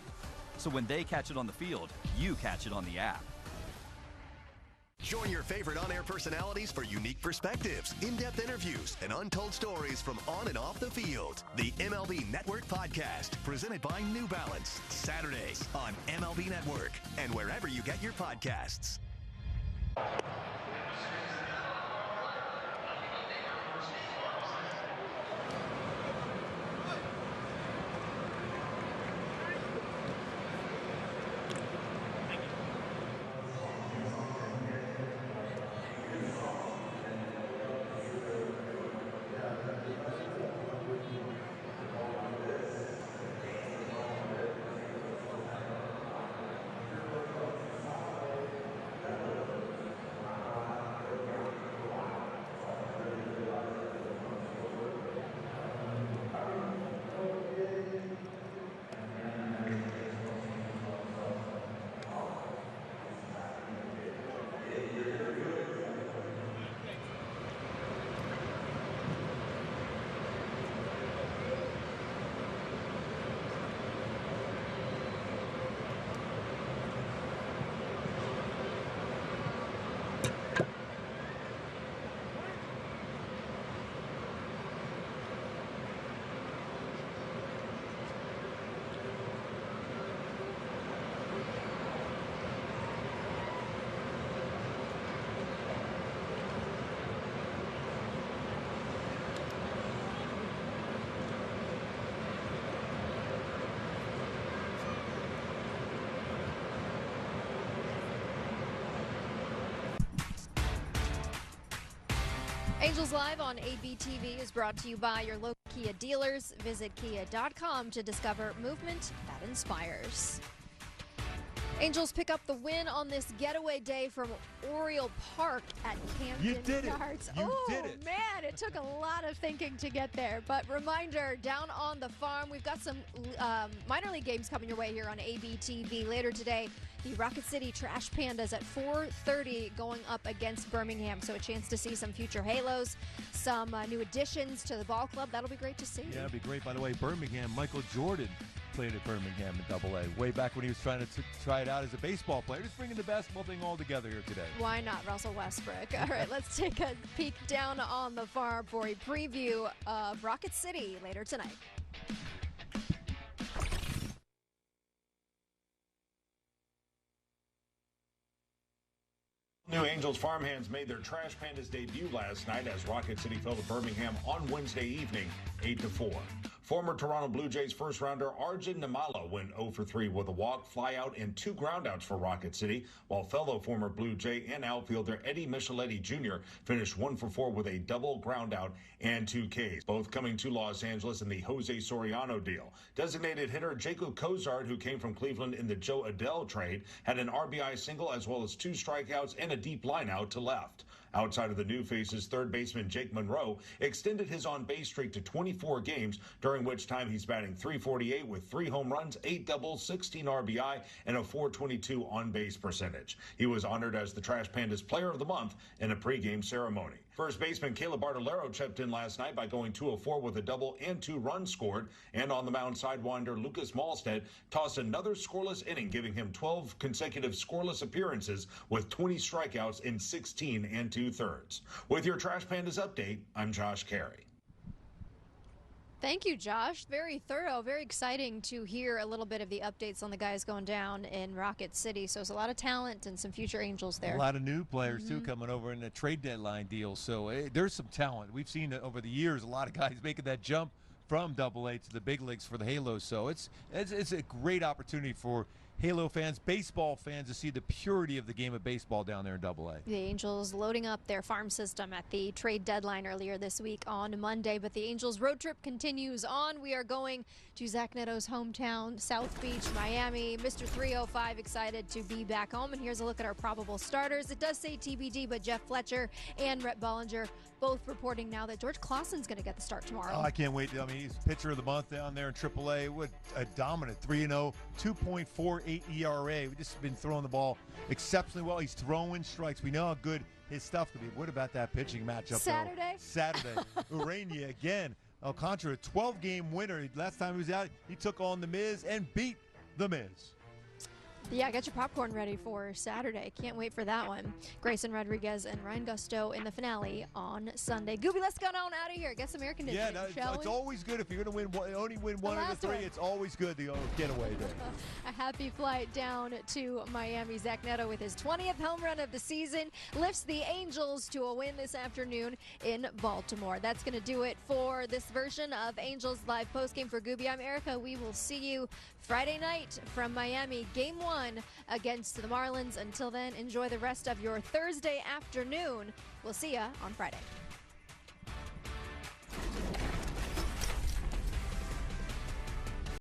So when they catch it on the field, you catch it on the app. Join your favorite on-air personalities for unique perspectives, in-depth interviews, and untold stories from on and off the field. The MLB Network Podcast, presented by New Balance. Saturdays on MLB Network and wherever you get your podcasts. Angels Live on ABTV is brought to you by your local Kia dealers. Visit kia.com to discover movement that inspires. Angels pick up the win on this getaway day from Oriole Park at Camden. You did it. You did it. Man, it took a lot of thinking to get there. But reminder, down on the farm, we've got some minor league games coming your way here on ABTV later today. The Rocket City Trash Pandas at 4:30 going up against Birmingham. So a chance to see some future Halos, some new additions to the ball club. That'll be great to see. Yeah, it'd be great. By the way, Birmingham, Michael Jordan played at Birmingham in Double-A way back when he was trying to try it out as a baseball player. Just bringing the basketball thing all together here today. Why not, Russell Westbrook? All right, let's take a peek down on the farm for a preview of Rocket City later tonight. New Angels farmhands made their Trash Pandas debut last night as Rocket City fell to Birmingham on Wednesday evening, 8-4. Former Toronto Blue Jays first-rounder Arjun Nimala went 0 for 3 with a walk, flyout, and 2 groundouts for Rocket City, while fellow former Blue Jay and outfielder Eddie Micheletti Jr. finished 1 for 4 with a double groundout and 2 Ks, both coming to Los Angeles in the Jose Soriano deal. Designated hitter Jacob Cozart, who came from Cleveland in the Joe Adell trade, had an RBI single as well as 2 strikeouts and a deep lineout to left. Outside of the new faces, third baseman Jake Monroe extended his on-base streak to 24 games, during which time he's batting .348 with 3 home runs, 8 doubles, 16 RBI, and a .422 on-base percentage. He was honored as the Trash Pandas Player of the Month in a pregame ceremony. First baseman Caleb Bartolero chipped in last night by going 2-of-4 with a double and 2 runs scored, and on the mound, sidewinder Lucas Malstead tossed another scoreless inning, giving him 12 consecutive scoreless appearances with 20 strikeouts in 16 2/3. With your Trash Pandas update, I'm Josh Carey. Thank you, Josh. Very thorough, very exciting to hear a little bit of the updates on the guys going down in Rocket City. So there's a lot of talent and some future Angels there. A lot of new players, too, coming over in the trade deadline deal. So there's some talent. We've seen over the years a lot of guys making that jump from AA to the big leagues for the Halos. So it's a great opportunity for Halo fans, baseball fans, to see the purity of the game of baseball down there in AA. The Angels loading up their farm system at the trade deadline earlier this week on Monday, but the Angels road trip continues on. We are going to Zach Neto's hometown, South Beach, Miami. Mr. 305 excited to be back home, and here's a look at our probable starters. It does say TBD, but Jeff Fletcher and Rhett Bollinger both reporting now that George Clausen's going to get the start tomorrow. Oh, I can't wait. I mean, he's pitcher of the month down there in AAA. What a dominant 3-0, 2.48 ERA. We've just been throwing the ball exceptionally well. He's throwing strikes. We know how good his stuff could be. What about that pitching matchup, Saturday? Saturday. Urania again. Alcantara, 12-game winner. Last time he was out, he took on The Miz and beat The Miz. Yeah, get your popcorn ready for Saturday. Can't wait for that one. Grayson Rodriguez and Ryan Gusto in the finale on Sunday. Gooby, let's go on out of here. Get some air conditioning, it's always good if you're going to only win one of the 3. It's always good to get away there. A happy flight down to Miami. Zach Neto with his 20th home run of the season lifts the Angels to a win this afternoon in Baltimore. That's going to do it for this version of Angels Live Postgame. For Gooby, I'm Erica. We will see you Friday night from Miami. Game 1 against the Marlins. Until then, enjoy the rest of your Thursday afternoon. We'll see you on Friday.